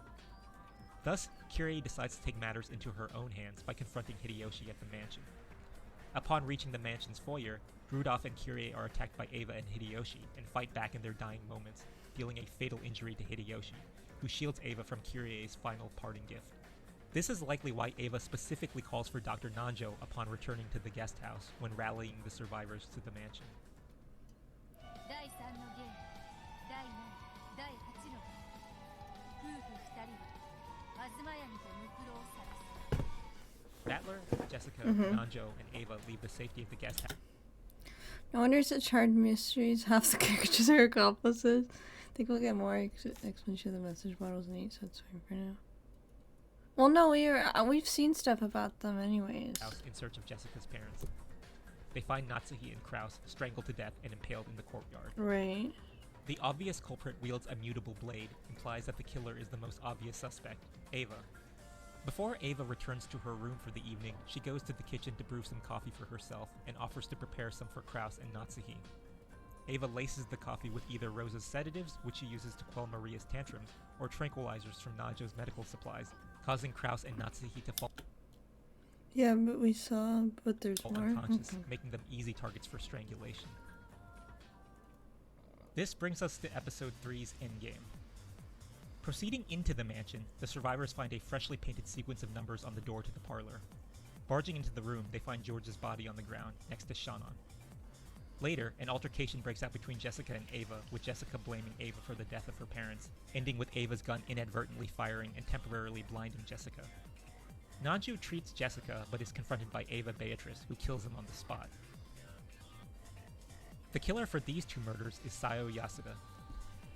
Thus, Kyrie decides to take matters into her own hands by confronting Hideyoshi at the mansion. Upon reaching the mansion's foyer, Rudolph and Kyrie are attacked by Ava and Hideyoshi and fight back in their dying moments, dealing a fatal injury to Hideyoshi, who shields Ava from Kyrie's final parting gift. This is likely why Ava specifically calls for Dr. Nanjo upon returning to the guest house when rallying the survivors to the mansion. Battler, Jessica, Nanjo, and Ava leave the safety of the guest house. No wonder it's such hard mysteries. Half the characters are accomplices. I think we'll get more explanation of the message bottles and eat, so it's fine for now. Well, no, we've seen stuff about them anyways. In search of Jessica's parents. They find Natsuhi and Kraus strangled to death and impaled in the courtyard. Right. The obvious culprit wields a mutable blade, implies that the killer is the most obvious suspect, Ava. Before Ava returns to her room for the evening, she goes to the kitchen to brew some coffee for herself and offers to prepare some for Kraus and Natsuhi. Ava laces the coffee with either Rosa's sedatives, which she uses to quell Maria's tantrums, or tranquilizers from Najo's medical supplies, causing Kraus and Natsuhi to fall Yeah, but there's more. unconscious, making them easy targets for strangulation. This brings us to Episode 3's endgame. Proceeding into the mansion, the survivors find a freshly painted sequence of numbers on the door to the parlor. Barging into the room, they find George's body on the ground, next to Shannon. Later, an altercation breaks out between Jessica and Ava, with Jessica blaming Ava for the death of her parents, ending with Ava's gun inadvertently firing and temporarily blinding Jessica. Nanju treats Jessica, but is confronted by Ava Beatrice, who kills him on the spot. The killer for these two murders is Sayo Yasuda.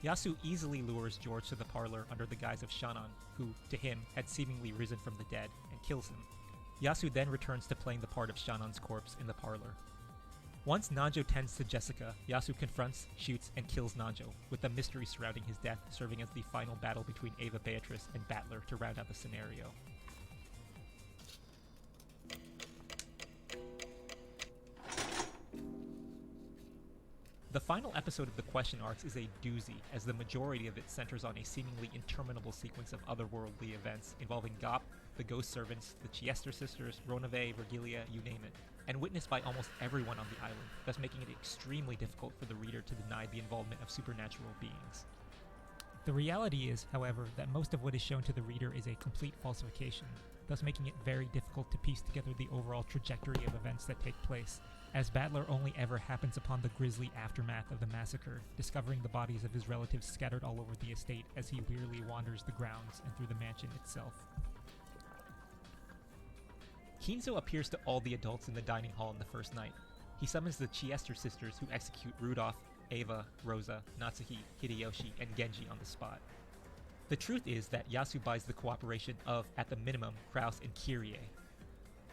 Yasu easily lures George to the parlor under the guise of Shannon, who, to him, had seemingly risen from the dead, and kills him. Yasu then returns to playing the part of Shannon's corpse in the parlor. Once Nanjo tends to Jessica, Yasu confronts, shoots, and kills Nanjo, with the mystery surrounding his death serving as the final battle between Eva Beatrice and Battler to round out the scenario. The final episode of the Question Arcs is a doozy, as the majority of it centers on a seemingly interminable sequence of otherworldly events involving Gop, the Ghost Servants, the Chiester sisters, Ronave, Vergilia, you name it, and witnessed by almost everyone on the island, thus making it extremely difficult for the reader to deny the involvement of supernatural beings. The reality is, however, that most of what is shown to the reader is a complete falsification, thus making it very difficult to piece together the overall trajectory of events that take place, as Battler only ever happens upon the grisly aftermath of the massacre, discovering the bodies of his relatives scattered all over the estate as he wearily wanders the grounds and through the mansion itself. Kinzo appears to all the adults in the dining hall on the first night. He summons the Chiester sisters who execute Rudolph, Ava, Rosa, Natsuhi, Hideyoshi, and Genji on the spot. The truth is that Yasu buys the cooperation of, at the minimum, Kraus and Kyrie.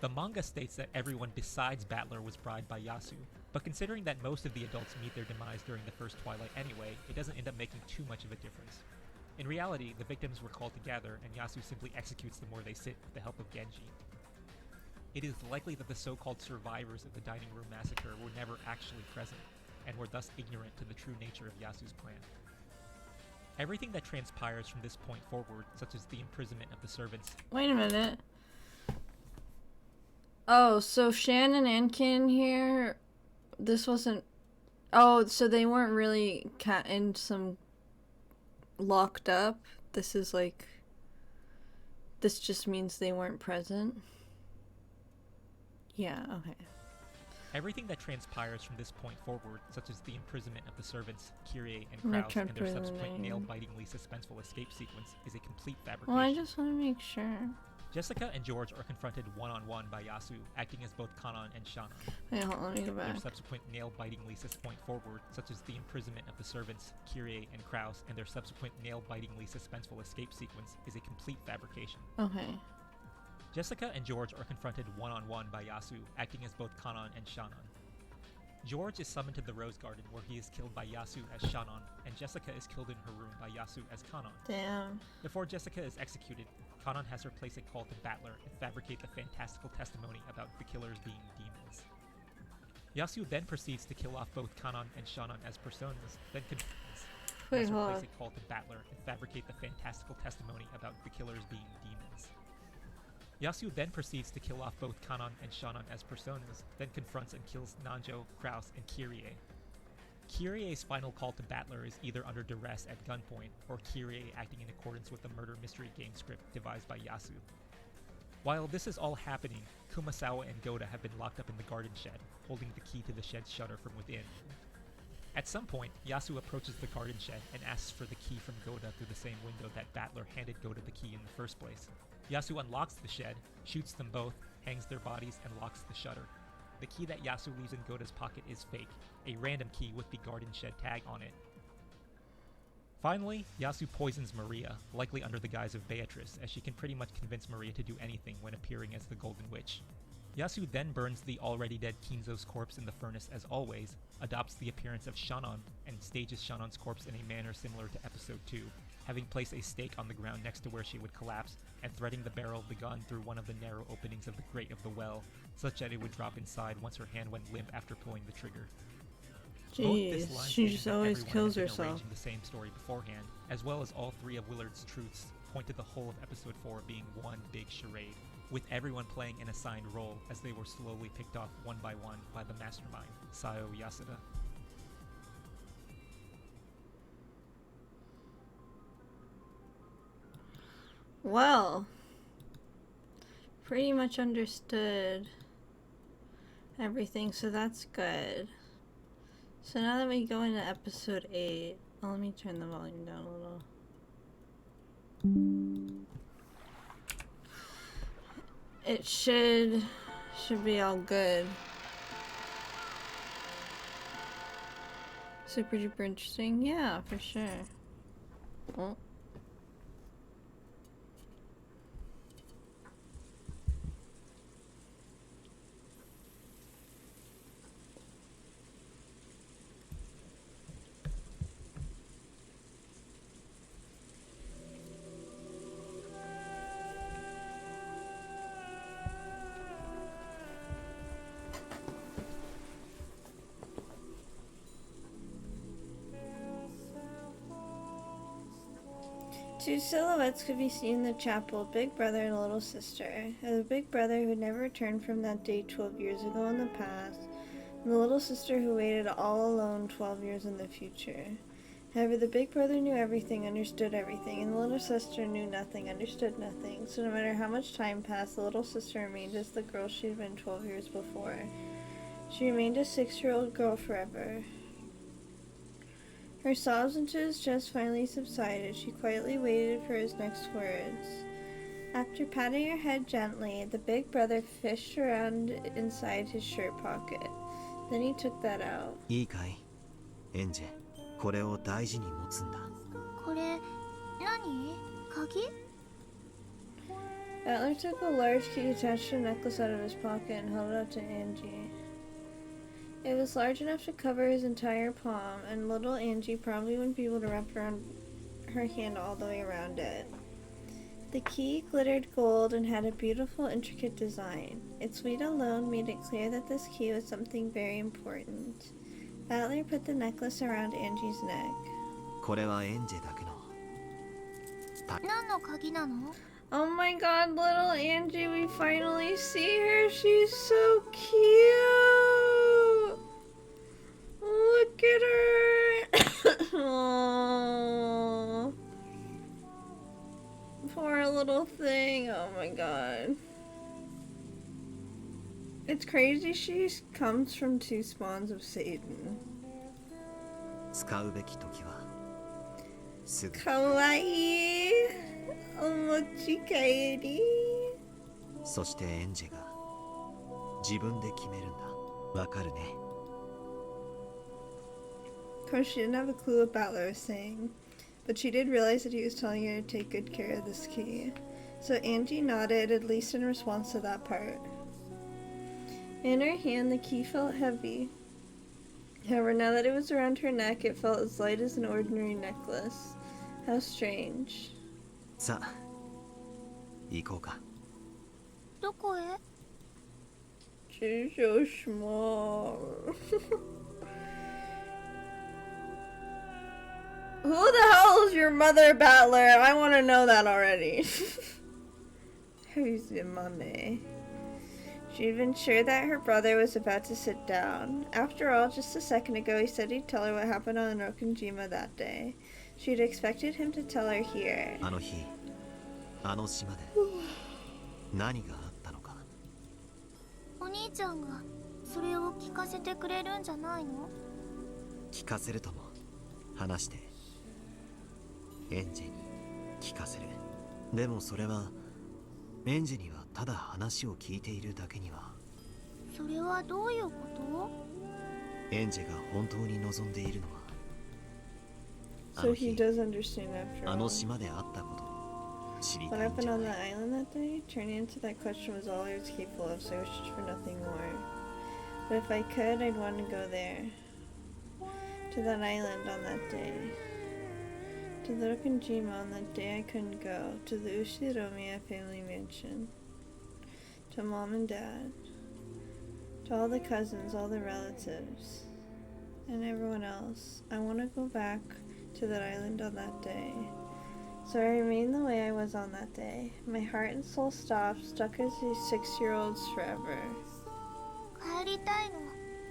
The manga states that everyone besides Battler was bribed by Yasu, but considering that most of the adults meet their demise during the first twilight anyway, it doesn't end up making too much of a difference. In reality, the victims were called to gather, and Yasu simply executes them where they sit with the help of Genji. It is likely that the so-called survivors of the dining room massacre were never actually present, and were thus ignorant to the true nature of Yasu's plan. Everything that transpires from this point forward, such as the imprisonment of the servants... Wait a minute. Oh, so Shannon and Kin here, this wasn't... Oh, so they weren't really in some... locked up? This is like... This just means they weren't present? Yeah, okay. Everything that transpires from this point forward, such as the imprisonment of the servants, Kyrie and Kraus, and their subsequent nail-bitingly suspenseful escape sequence, is a complete fabrication. Well, I just want to make sure. Jessica and George are confronted one-on-one by Yasu, acting as both Kanon and Shannon. Wait, hold on, let me go back. Their subsequent nail-bitingly point forward, such as the imprisonment of the servants, Kyrie and Kraus, and their subsequent nail-bitingly suspenseful escape sequence, is a complete fabrication. Okay. Jessica and George are confronted one-on-one by Yasu, acting as both Kanon and Shannon. George is summoned to the Rose Garden, where he is killed by Yasu as Shannon, and Jessica is killed in her room by Yasu as Kanon. Damn. Before Jessica is executed, Kanon has her place a call to Battler and fabricate the fantastical testimony about the killers being demons. Yasu then proceeds to kill off both Kanon and Shannon as personas, then has her place a call to Battler and fabricate the fantastical testimony about the killers being demons. Yasu then proceeds to kill off both Kanon and Shannon as personas, then confronts and kills Nanjo, Kraus, and Kyrie. Kyrie's final call to Battler is either under duress at gunpoint, or Kyrie acting in accordance with the murder mystery game script devised by Yasu. While this is all happening, Kumasawa and Goda have been locked up in the garden shed, holding the key to the shed's shutter from within. At some point, Yasu approaches the garden shed and asks for the key from Goda through the same window that Battler handed Goda the key in the first place. Yasu unlocks the shed, shoots them both, hangs their bodies, and locks the shutter. The key that Yasu leaves in Goda's pocket is fake, a random key with the garden shed tag on it. Finally, Yasu poisons Maria, likely under the guise of Beatrice, as she can pretty much convince Maria to do anything when appearing as the Golden Witch. Yasu then burns the already dead Kinzo's corpse in the furnace as always, adopts the appearance of Shannon, and stages Shannon's corpse in a manner similar to episode 2, having placed a stake on the ground next to where she would collapse, and threading the barrel of the gun through one of the narrow openings of the grate of the well, such that it would drop inside once her hand went limp after pulling the trigger. Jeez, she just always kills herself. The same story beforehand, as well as all three of Willard's truths, point to the whole of episode 4 being one big charade, with everyone playing an assigned role as they were slowly picked off one by one by the mastermind, Sayo Yasuda. Well, pretty much understood everything, so that's good. So now that we go into episode 8, let me turn the volume down a little. It should be all good. Super duper interesting, yeah, for sure. Oh. Two silhouettes could be seen in the chapel, big brother and little sister. The big brother who had never returned from that day 12 years ago in the past, and the little sister who waited all alone 12 years in the future. However, the big brother knew everything, understood everything, and the little sister knew nothing, understood nothing. So no matter how much time passed, the little sister remained as the girl she had been 12 years before. She remained a 6-year-old girl forever. Her sobs into his chest finally subsided. She quietly waited for his next words. After patting her head gently, the big brother fished around inside his shirt pocket. Then he took that out. いいかい、エンジェ。これを大事に持つんだ。これ何？鍵？ Butler took a large key attached to a necklace out of his pocket and held it up to Angie. It was large enough to cover his entire palm, and little Angie probably wouldn't be able to wrap around her hand all the way around it. The key glittered gold and had a beautiful, intricate design. Its weight alone made it clear that this key was something very important. Butler put the necklace around Angie's neck. これはエンジェだけの。何の鍵なの？ Oh my god, little Angie, we finally see her. She's so cute. Look at her. Aww. Poor little thing. Oh my god. It's crazy she comes from 2 spawns of Satan. 使うべき時はすぐ。かわいい。お持ち帰り。そしてエンジェが自分で決めるんだ。わかるね。Of course, she didn't have a clue what Butler was saying, but she did realize that he was telling her to take good care of this key. So Angie nodded, at least in response to that part. In her hand, the key felt heavy. However, now that it was around her neck, it felt as light as an ordinary necklace. How strange. さあ、行こうか。どこへ？ She's so small. Who the hell is your mother, Butler? I want to know that already. Who's your mommy? She'd been sure that her brother was about to sit down. After all, just a second ago he said he'd tell her what happened on Rokunjima that day. She'd expected him to tell her here. あの日、あの島で何があったのか。お兄ちゃんがそれを聞かせてくれるんじゃないの？聞かせるとも話してエンジェに聞かせる。でもそれはエンジェにはただ話を聞いているだけには。それはどういうこと？エンジェが本当に望んでいるのは So he does understand after あ all. の島であったことを知り What たいん happened じゃ on な that い。 island that day? Turning into that question was all I was capable of, so I wished for nothing more. But if I could, I'd want to go there. To that island on that day. To the Rokunjima on that day I couldn't go. To the Ushiromiya family mansion. To mom and dad. To all the cousins, all the relatives. And everyone else. I want to go back to that island on that day. So I remained the way I was on that day. My heart and soul stopped, stuck as these 6-year-olds forever. 帰りたいの。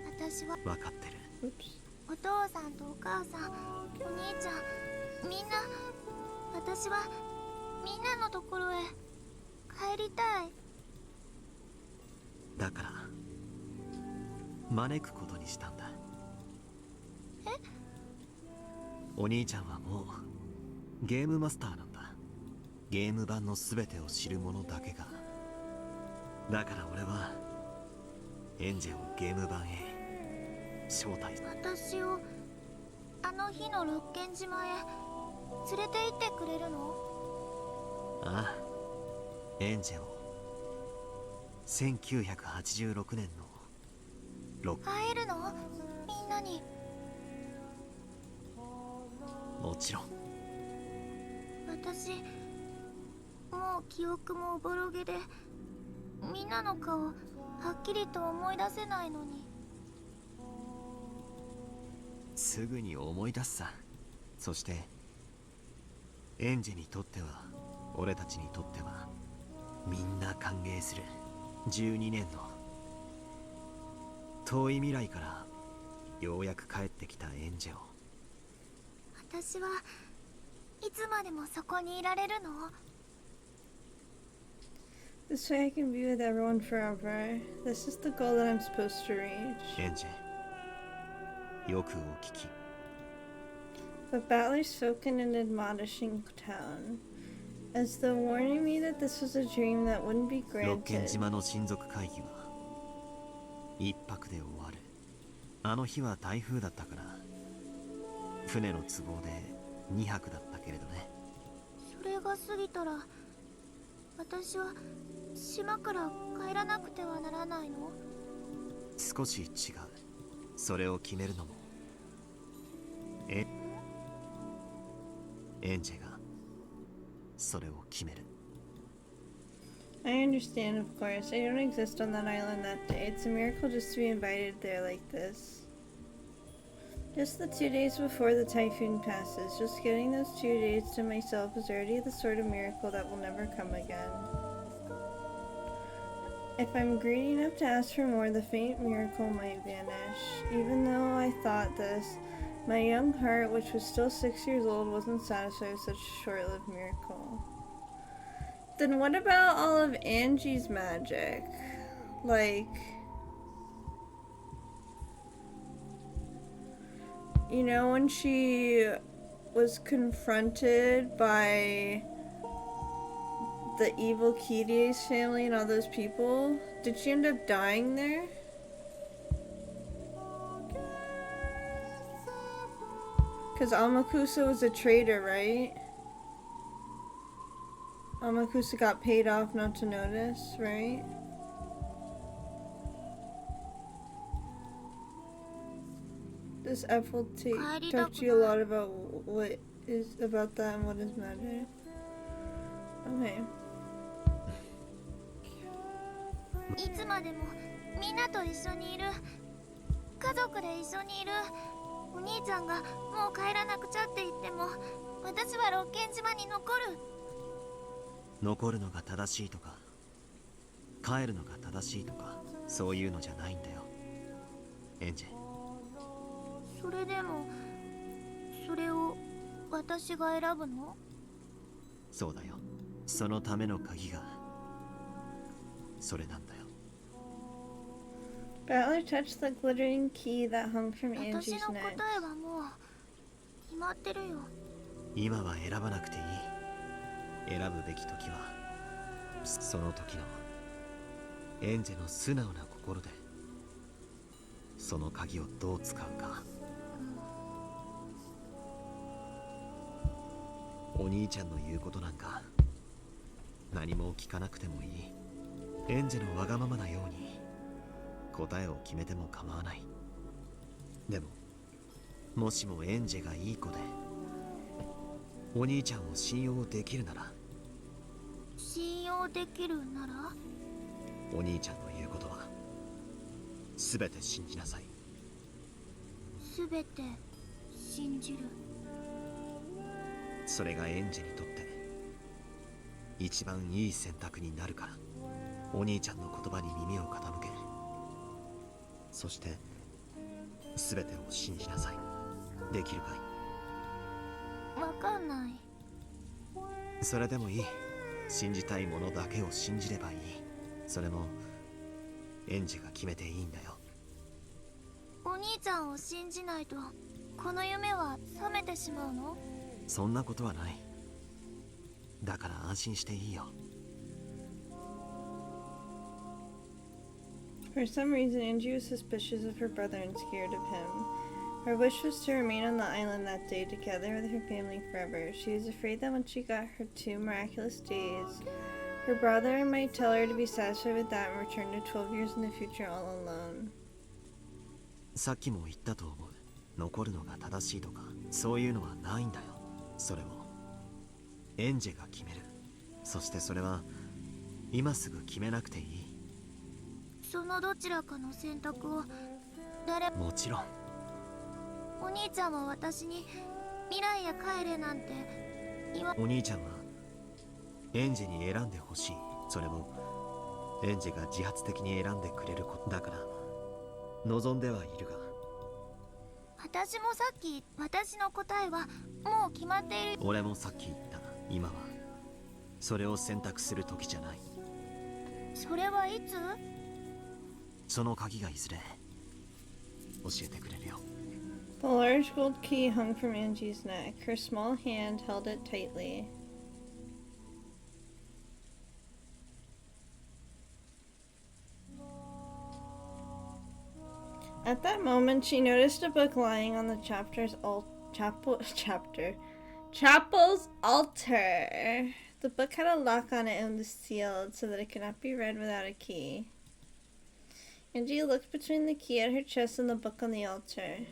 私は。分かってる。 Oops. お父さんとお母さん、お兄ちゃん、みんな、私はみんなのところへ帰りたい。だから招くことにしたんだ。え？お兄ちゃんはもうゲームマスターなんだ。ゲーム版の全てを知る者だけが。だから俺はエンジェをゲーム版へ招待。私をあの日の六軒島へ連れて行ってくれるの？ああ、エンジェを1986年の会えるの？みんなに。もちろん。私もう記憶もおぼろげでみんなの顔はっきりと思い出せないのに。すぐに思い出すさ。そしてエンジェにとっては俺たちにとってはみんな歓迎する12年の遠い未来からようやく帰ってきたエンジェを。私はいつまでもそこにいられるの？ This way I can be with everyone forever. This is the goal that I'm supposed to reach. エンジェ、よくお聞き。But Battler spoke in an admonishing tone, as though warning me that this was a dream that wouldn't be 六軒 granted. 島の親族会議は一泊で終わる。あの日は台風だったから船の都合で2泊だったけれどね。それが過ぎたら私は島から帰らなくてはならないの？少し違う。それを決めるのもエンジェがそれを決める。I understand, of course. I don't exist on that island that day. It's a miracle just to be invited there like this. Just the 2 days before the typhoon passes. Just getting those 2 days to myself is already the sort of miracle that will never come again. If I'm greedy enough to ask for more, the faint miracle might vanish. Even though I thought this, my young heart, which was still 6 years old, wasn't satisfied with such a short-lived miracle. Then what about all of Angie's magic? Like, you know, when she was confronted by the evil Kirie's family and all those people, did she end up dying there? Because Amakusa was a traitor, right? Amakusa got paid off not to notice, right? This F will talk to you a lot about what is about that and what is magic. Okay. いつまでもみんなと一緒にいる、家族で一緒にいる。お兄ちゃんがもう帰らなくちゃって言っても私は六軒島に残る。残るのが正しいとか帰るのが正しいとかそういうのじゃないんだよエンジェ。それでもそれを私が選ぶの？そうだよ。そのための鍵がそれなんだよ。Battler touched the glittering key that hung from 私 Angie's の neck. 答えはもう決まってるよ。今は選ばなくていい。選ぶべき時はその時のエンジェの素直な心でその鍵をどう使うか。お兄ちゃんの言うことなんか何も聞かなくてもいい。エンジェのわがままなように答えを決めても構わない。でももしもエンジェがいい子でお兄ちゃんを信用できるなら。信用できるなら？お兄ちゃんの言うことは全て信じなさい。すべて信じる。それがエンジェにとって一番いい選択になるから。お兄ちゃんの言葉に耳を傾ける。そして全てを信じなさい。できるかい？わかんない。それでもいい。信じたいものだけを信じればいい。それもエンジェが決めていいんだよ。お兄ちゃんを信じないとこの夢は覚めてしまうの？そんなことはない。だから安心していいよ。For some reason, Angie was suspicious of her brother and scared of him. Her wish was to remain on the island that day together with her family forever. She was afraid that once she got her 2 miraculous days, her brother might tell her to be satisfied with that and return to 12 years in the future all alone. さっきも言ったと思う。残るのが正しいとかそういうのはないんだよ。それをエンジェが決める。そしてそれは今すぐ決めなくていい。そのどちらかの選択をもちろん。お兄ちゃんは私に未来へ帰れなんてお兄ちゃんはエンジに選んでほしい。それもエンジが自発的に選んでくれることだから望んではいるが。私もさっき私の答えはもう決まっている。俺もさっき言った。今はそれを選択する時じゃない。それはいつ？その鍵がいずれ教えてくれるよ。The large gold key hung from Angie's neck. Her small hand held it tightly. At that moment, she noticed a book lying on the chapel's altar. The book had a lock on it and was sealed so that it could not be read without a key. Angie looked between the key at her chest and the book on the altar.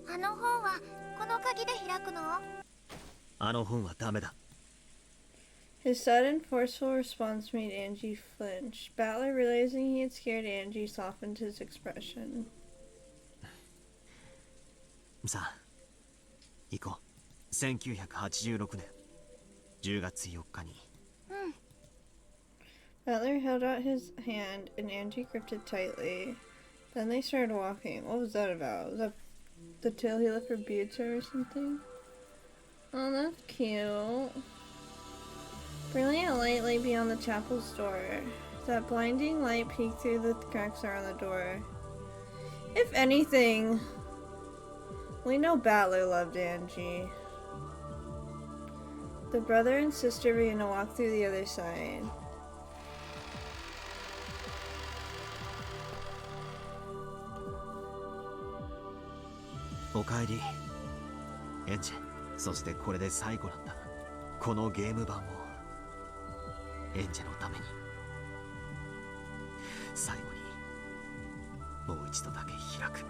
あの本はこの鍵で開くの？あの本はダメだ。His sudden, forceful response made Angie flinch. Battler, realizing he had scared Angie, softened his expression. さあ、行こう。1986年10月4日に。Battler held out his hand and Angie gripped it tightly. Then they started walking. What was that about? Was that the tale he left for Beatrice or something? Oh, that's cute. Brilliant light lay beyond the chapel's door. That blinding light peeked through the cracks around the door. If anything, we know Battler loved Angie. The brother and sister began to walk through the other side. O kaeri, Angie. そしてこれで最後なんだ。このゲーム版をエンジェのために最後にもう一度だけ開く。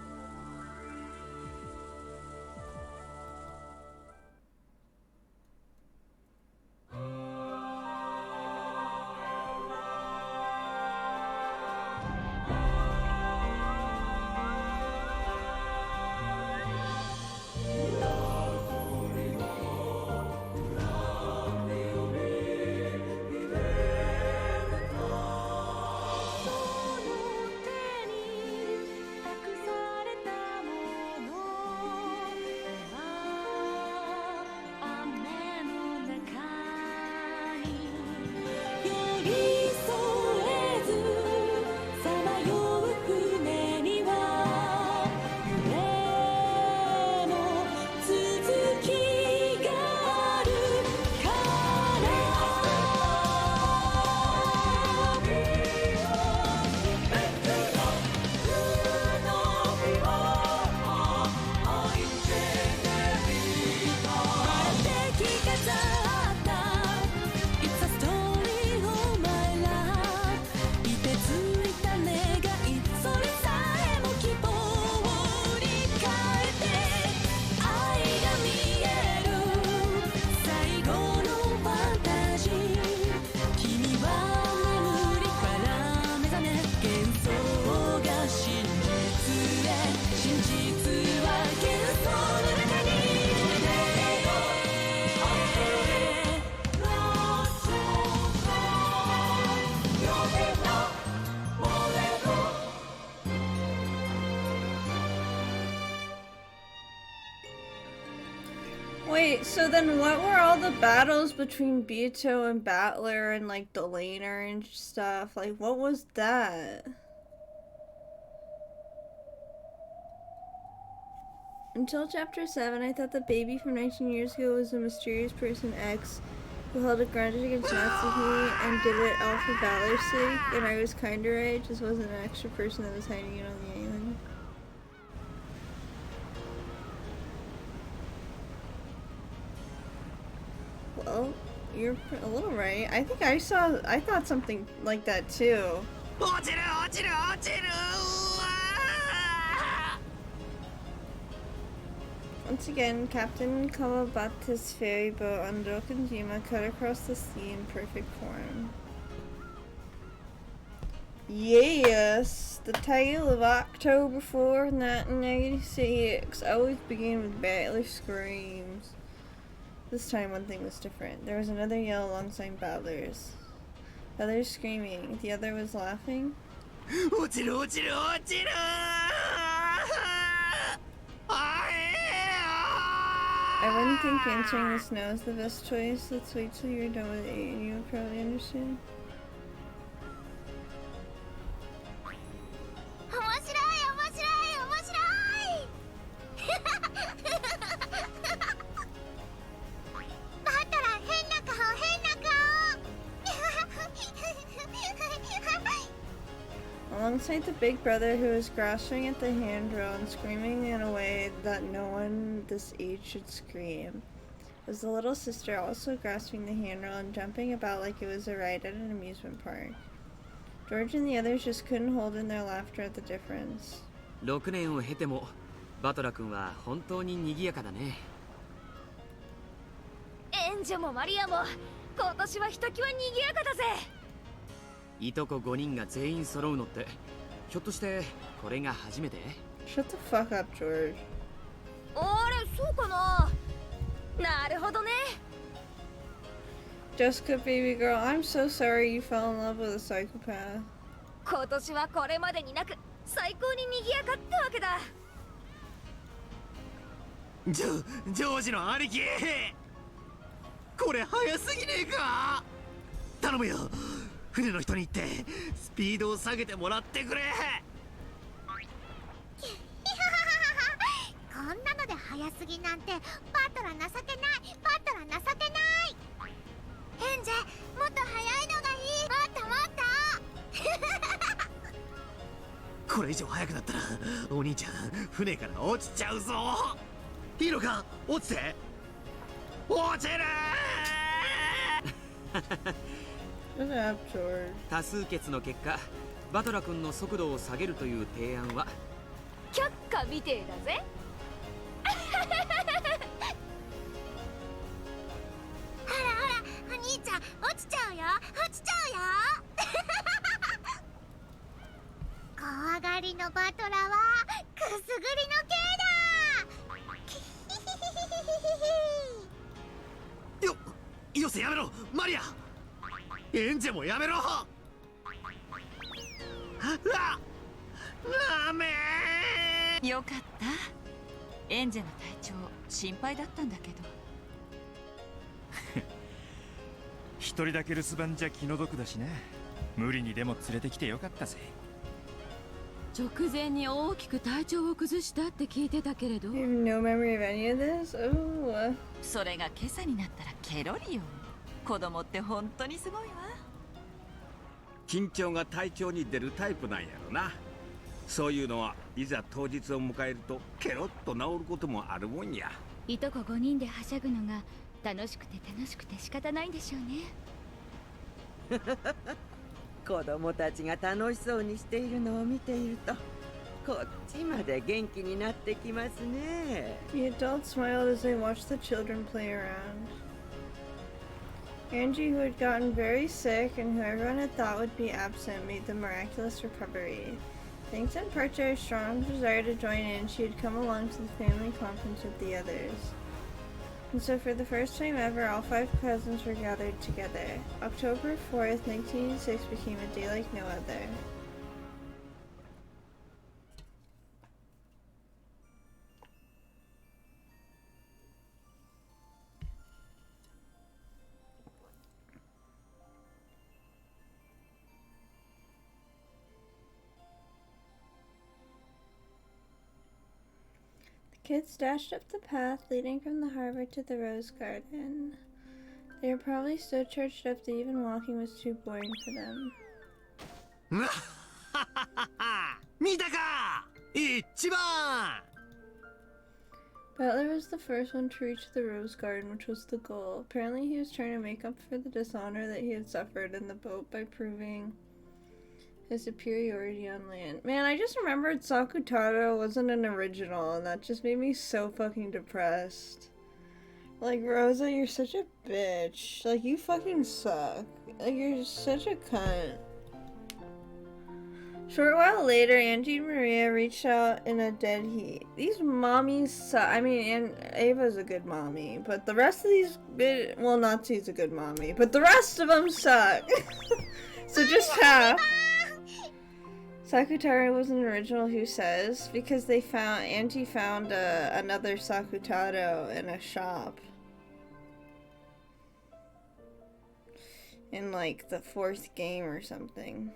Wait, so then what were all the battles between Beato and Battler and like Delaner and stuff? Like, what was that? Until chapter 7, I thought the baby from 19 years ago was a mysterious person X who held a grudge against Natsuki and did it all for Battler's sake, and I was kinda right, just wasn't an extra person that was hiding it on the island. Well, you're a little right. I think I thought something like that too. Once again, Captain Kawabate's ferry boat on Dokonjima cut across the sea in perfect form. Yes! The tale of October 4th, 1986 always began with Battler screams. This time one thing was different. There was another yell alongside Battler's. Battler's screaming. The other was laughing. I wouldn't think answering this no is the best choice. Let's wait till you're done with 8 and you'll probably understand. 面白い面白い面白いバトラ変な顔変な顔 Alongside the big brother who was grasping at the handrail and screaming in a way that no one this age should scream, was the little sister also grasping the handrail and jumping about like it was a ride at an amusement park. George and the others just couldn't hold in their laughter at the difference. 6年を経てもバトラ君は本当に賑やかだね。エンジェもマリアも今年はひときわ賑やかだぜ。いとこ5人が全員揃うのってひょっとしてこれが初めて？ Shut the fuck up, George. あれ、そうかな。なるほどね。Jessica, baby girl, I'm so sorry you fell in love with a psychopath. 今年はこれまでになく最高に賑やかってわけだ。ジョージの兄貴、これ早すぎねえか。頼むよ、船の人に言ってスピードを下げてもらってくれ。こんなので早すぎなんてバトラ情けないバトラ情けない。エンジェもっと早いのがいい。もっともっとこれ以上早くなったらお兄ちゃん船から落ちちゃうぞ。いいのか、落ちて。落ちるShut up, George. 多数決の結果バトラ君の速度を下げるという提案は却下みてえだぜ。ほらほらお兄ちゃん落ちちゃうよ落ちちゃうよ怖がりのバトラはくすぐりの刑だよせやめろマリア。エンジェもやめろ。ラメーよかった。エンジェの体調心配だったんだけど。一人だけ留守番じゃ気の毒だしな。無理にでも連れてきてよかったぜ。直前に大きく体調を崩したって聞いてたけれど。 You have no memory of any of this? Oh. それが今朝になったらケロリよ。子供って本当にすごいわ。緊張が体調に出るタイプなんやろな。そういうのはいざ当日を迎えるとケロッと治ることもあるもんや。いとこ5人ではしゃぐのが楽しくて仕方ないんでしょうね。子供たちが楽しそうにしているのを見ているとこっちまで元気になってきますね。 The adults smiled as they watched the children play around. Angie, who had gotten very sick and who everyone had thought would be absent, made the miraculous recovery. Thanks in part to her strong desire to join in, she had come along to the family conference with the others. And so for the first time ever, all 5 cousins were gathered together. October 4th, 1986 became a day like no other. Kids dashed up the path leading from the harbor to the rose garden. They were probably so charged up that even walking was too boring for them. 見たか、一番。 Butler was the first one to reach the rose garden, which was the goal. Apparently he was trying to make up for the dishonor that he had suffered in the boat by proving his superiority on land. Man, I just remembered Sakutaro wasn't an original, and that just made me so fucking depressed. Like, Rosa, you're such a bitch. Like, you fucking suck. Like, you're such a cunt. Short while later, Angie and Maria reached out in a dead heat. These mommies suck. I mean, Ava's a good mommy, but the rest of these, well, Natsu's a good mommy, but the rest of them suck. So just half. Sakutaro was an original Who Says because Angie found another Sakutaro in a shop. In like the 4th game or something.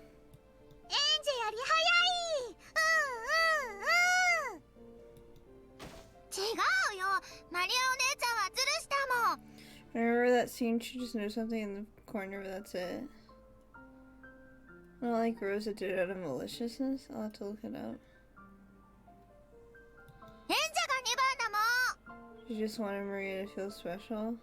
I remember that scene, she just knows something in the corner, but that's it. Not like Rosa did it out of maliciousness. I'll have to look it up. She just wanted Maria to feel special.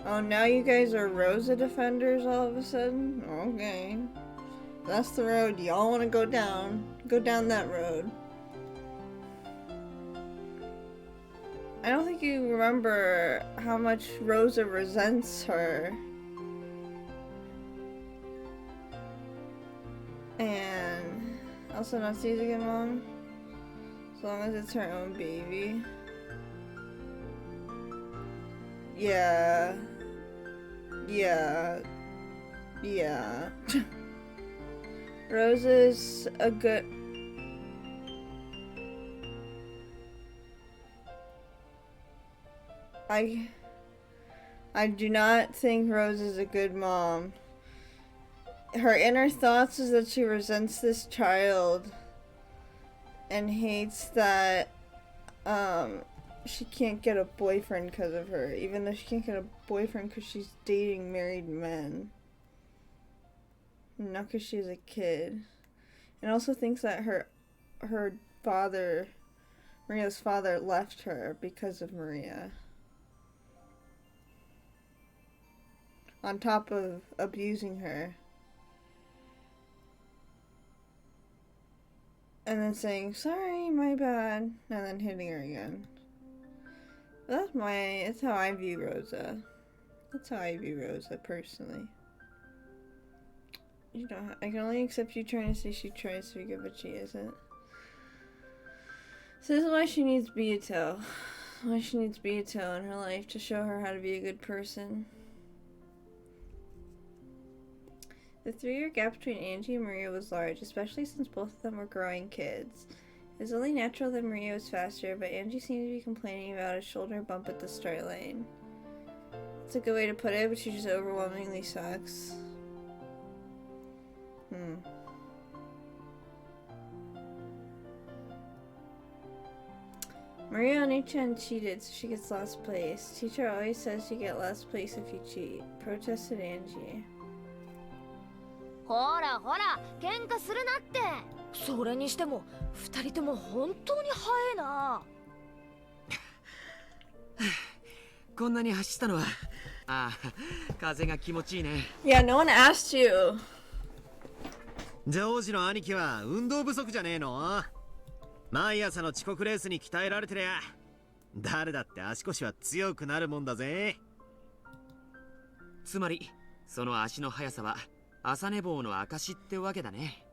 Oh, now you guys are Rosa defenders all of a sudden? Okay. That's the road y'all want to go down. Go down that road. I don't think you remember how much Rosa resents her. And also Natsu's a good mom. As long as it's her own baby. Yeah. Rosa's a good... I do not think Rose is a good mom. Her inner thoughts is that she resents this child and hates that she can't get a boyfriend because of her, even though she can't get a boyfriend because she's dating married men. Not because she's a kid. And also thinks that her father, Maria's father, left her because of Maria. On top of abusing her. And then saying, sorry, my bad, and then hitting her again. That's how I view Rosa. That's how I view Rosa, personally. You know, I can only accept you trying to say she tries to be good, but she isn't. So this is why she needs Beato. Why she needs Beato in her life, to show her how to be a good person. The 3-year gap between Angie and Maria was large, especially since both of them were growing kids. It was only natural that Maria was faster, but Angie seemed to be complaining about a shoulder bump at the start line. It's a good way to put it, but she just overwhelmingly sucks. Maria Oni-chan cheated, so she gets last place. Teacher always says you get last place if you cheat. Protested Angie. ほらほら、喧嘩するなって。それにしても2人とも本当に速いな。こんなに走ったのは、風が気持ちいいね。Yeah, no one asked you. ジョージの兄貴は運動不足じゃねえの？毎朝の遅刻レースに鍛えられてりゃ誰だって足腰は強くなるもんだぜ。つまりその足の速さは朝寝坊の証ってわけだね。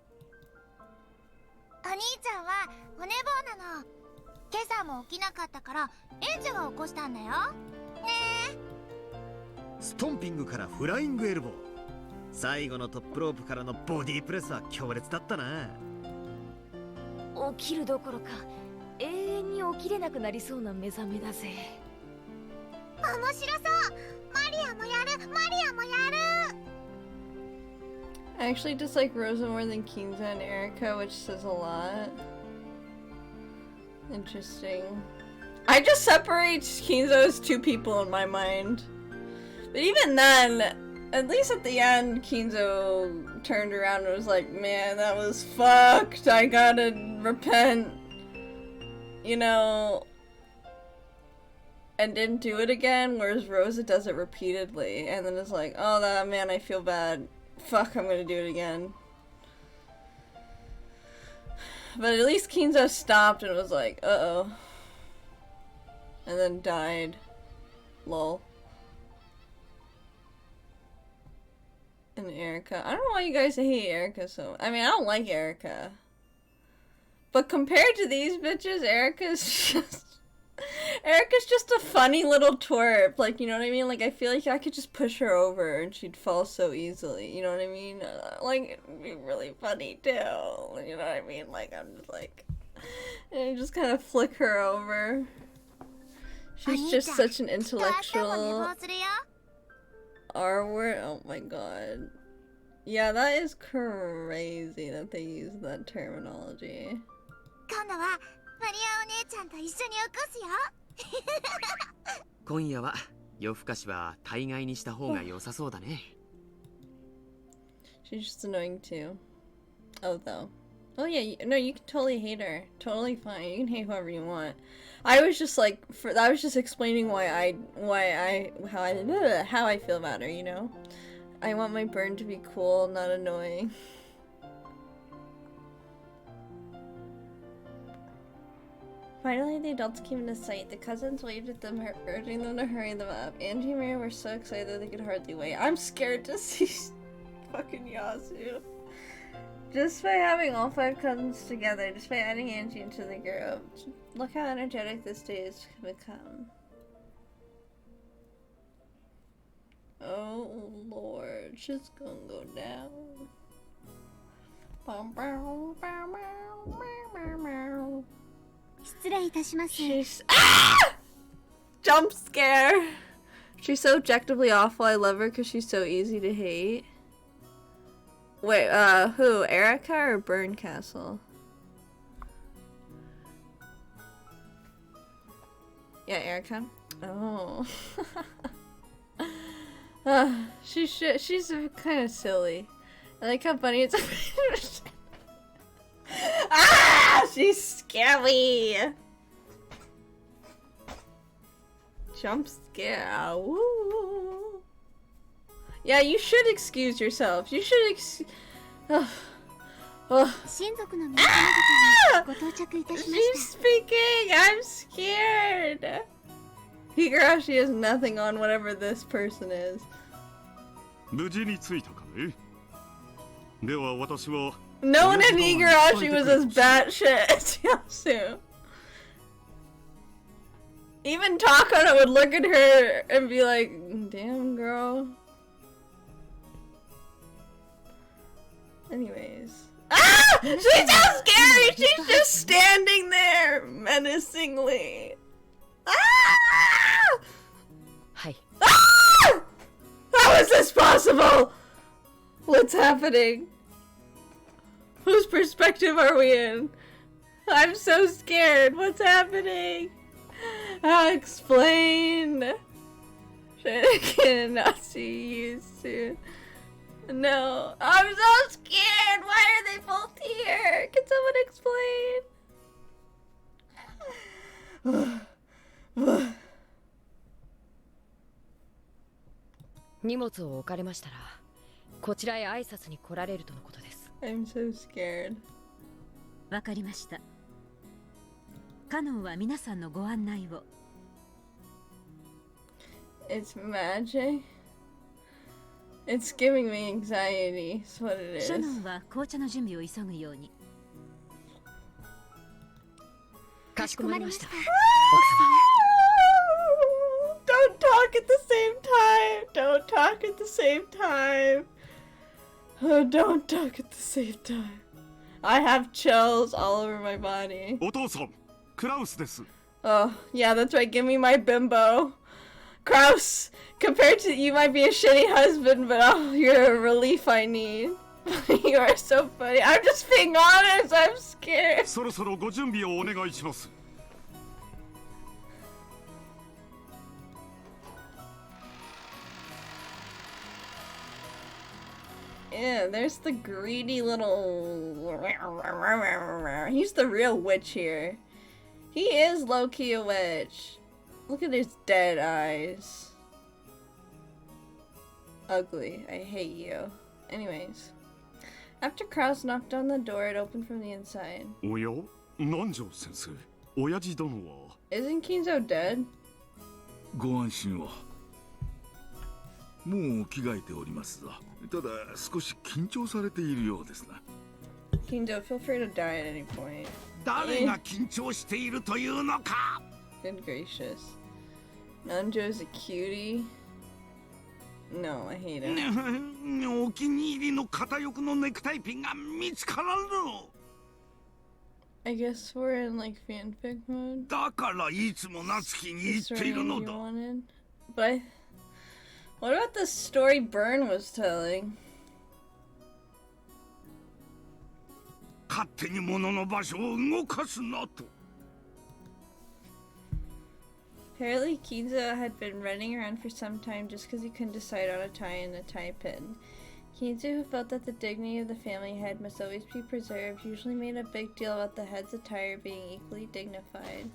お兄ちゃんはお寝坊なの。今朝も起きなかったからエンジェが起こしたんだよ。ねえ。ストンピングからフライングエルボー、最後のトップロープからのボディープレスは強烈だったな。起きるどころか永遠に起きれなくなりそうな目覚めだぜ。面白そう。マリアもやる、マリアもやる。I actually dislike Rosa more than Kinza and Erica, which says a lot. Interesting. I just separate Kinzo as two people in my mind. But even then, at least at the end, Kinzo turned around and was like, man, that was fucked. I gotta repent. You know, and didn't do it again, whereas Rosa does it repeatedly, and then it's like, oh, that man, I feel bad. Fuck, I'm gonna do it again. But at least Kinzo stopped and was like, uh-oh. And then died. Lol. and Erica. I don't know why you guys hate Erica so. I mean, I don't like Erica. But compared to these bitches, Erica's just a funny little twerp. Like, you know what I mean? Like, I feel like I could just push her over and she'd fall so easily. You know what I mean? Like, it'd be really funny too. You know what I mean? Like, I'm just like, and just kind of flick her over. She's just such an intellectual R-word. Oh my god. Yeah, that is crazy that they use that terminology. 今度はマリアお姉ちゃんと一緒に起こすよ。今夜は夜更かしは大概にした方が良さそうだね。She's just annoying too. Oh, though. Oh yeah, no, you can totally hate her. Totally fine. You can hate whoever you want. I was just like, I was just explaining how I feel about her. You know, I want my burn to be cool, not annoying. Finally, the adults came into sight. The cousins waved at them, urging them to hurry them up. Angie and Maria were so excited that they could hardly wait. I'm scared to see fucking Yasu. Just by having all 5 cousins together, just by adding Angie into the group. Look how energetic this day has become. Oh Lord, she's gonna go down. She's jump scare. She's so objectively awful. I love her because she's so easy to hate. Wait, who? Erica or Burncastle? Yeah, Erica. Oh. She's kind of silly. I like how funny it's. Ah! She's scary! Jump scare. Woo! Yeah, you should excuse yourself. You should She's speaking! I'm scared! Higurashi has nothing on whatever this person is. 無事に着いたかね。では私は No one in Higurashi was as batshit as Yasu. Even Takano would look at her and be like, damn girl. Anyways. Ah! She's so scary! She's just standing there menacingly. Ah! Hi. Ah! How is this possible? What's happening? Whose perspective are we in? I'm so scared. What's happening? Explain. I cannot see you soon. No. I'm so scared. Why are they both here? Can someone explain? 荷物を置かれましたら、こちらへ挨拶に来られるとのことです。I'm so scared. わかりました。カノンは皆さんのご案内を。It's magic. It's giving me anxiety. That's what it is. シャノンは紅茶の準備を急ぐように。かしこまりました。Don't talk at the same time. Don't talk at the same time. Oh, don't talk at the same time. I have chills all over my body. お父さん、クラウスです。 Oh, yeah, that's right. Give me my bimbo. Kraus, compared to you might be a shitty husband, but oh, you're a relief I need. You are so funny. I'm just being honest. I'm scared. そろそろご準備をお願いします。 Yeah, there's the greedy little... He's the real witch here. He is low-key a witch. Look at his dead eyes. Ugly. I hate you. Anyways. After Kraus knocked on the door, it opened from the inside. おや、南條先生、親父殿は Isn't Kinzo dead? ご安心を。もう着替えておりますぞ。ただ少し緊張されているようですな。 Kinzo, feel free to die at any point. 誰が緊張しているというのか。 Good gracious. Nanjo's a cutie. No, I hate him. お気に入りの片翼のネクタイピンが見つからぬ。 I guess we're in like fanfic mode. だからいつも夏希に言っているのだ。 But what about the story Byrne was telling? 勝手に物の場所を動かすなと。 Apparently, Kinzo had been running around for some time just because he couldn't decide on a tie and a tie pin. Kinzo, who felt that the dignity of the family head must always be preserved, usually made a big deal about the head's attire being equally dignified.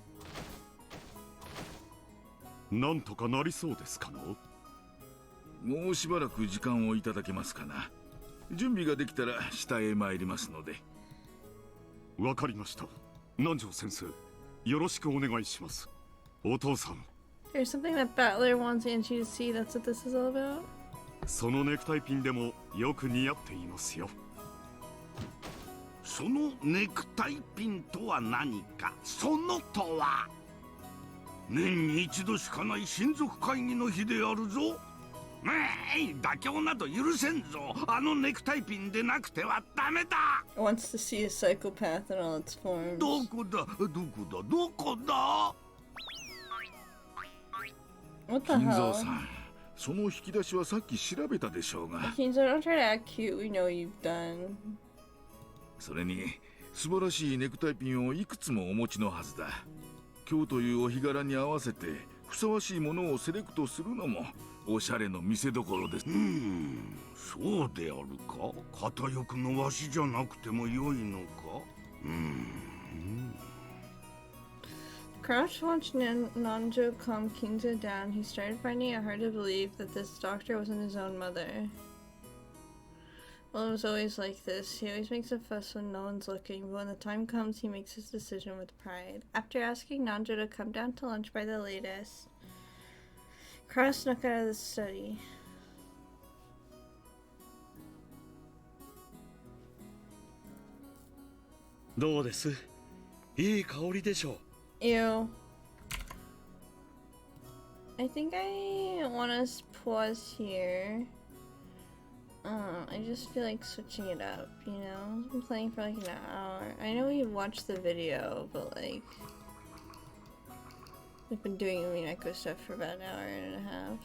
なんとかなりそうですかの。もうしばらく時間をいただけますかな。準備ができたら下へ参りますので。わかりました。南條先生、よろしくお願いします。お父さん。 There's something that Battler wants Angie to see. That's what this is all about. そのネクタイピンでもよく似合っていますよ。そのネクタイピンとは何か。そのとは年に一度しかない親族会議の日であるぞ。妥協など許せんぞ。あのネクタイピンでなくてはダメだ。 Wants to see a psychopath in all its forms. どこだどこだどこだ。 What the 金蔵 hell? さん、その引き出しはさっき調べたでしょうが。 Kinzo, don't try to act cute. We know you've done. それに素晴らしいネクタイピンをいくつもお持ちのはずだ。今日というお日柄に合わせてふさわしいものをセレクトするのもおしゃれの見せ所です。そうであるか。片翼のわしじゃなくてもよいのか。Crouch watched Nanjo calm Kinzo down. He started finding it hard to believe that this doctor wasn't his own mother. Well, it was always like this. He always makes a fuss when no one's looking, but when the time comes, he makes his decision with pride. After asking Nanjo to come down to lunch by the latest, Crouch snuck out of the study. どうです？いい香りでしょう。 Ew. I think I want to pause here. I just feel like switching it up, you know? I've been playing for like an hour. I know we watched the video, but like... We've been doing Umineko stuff for about an hour and a half.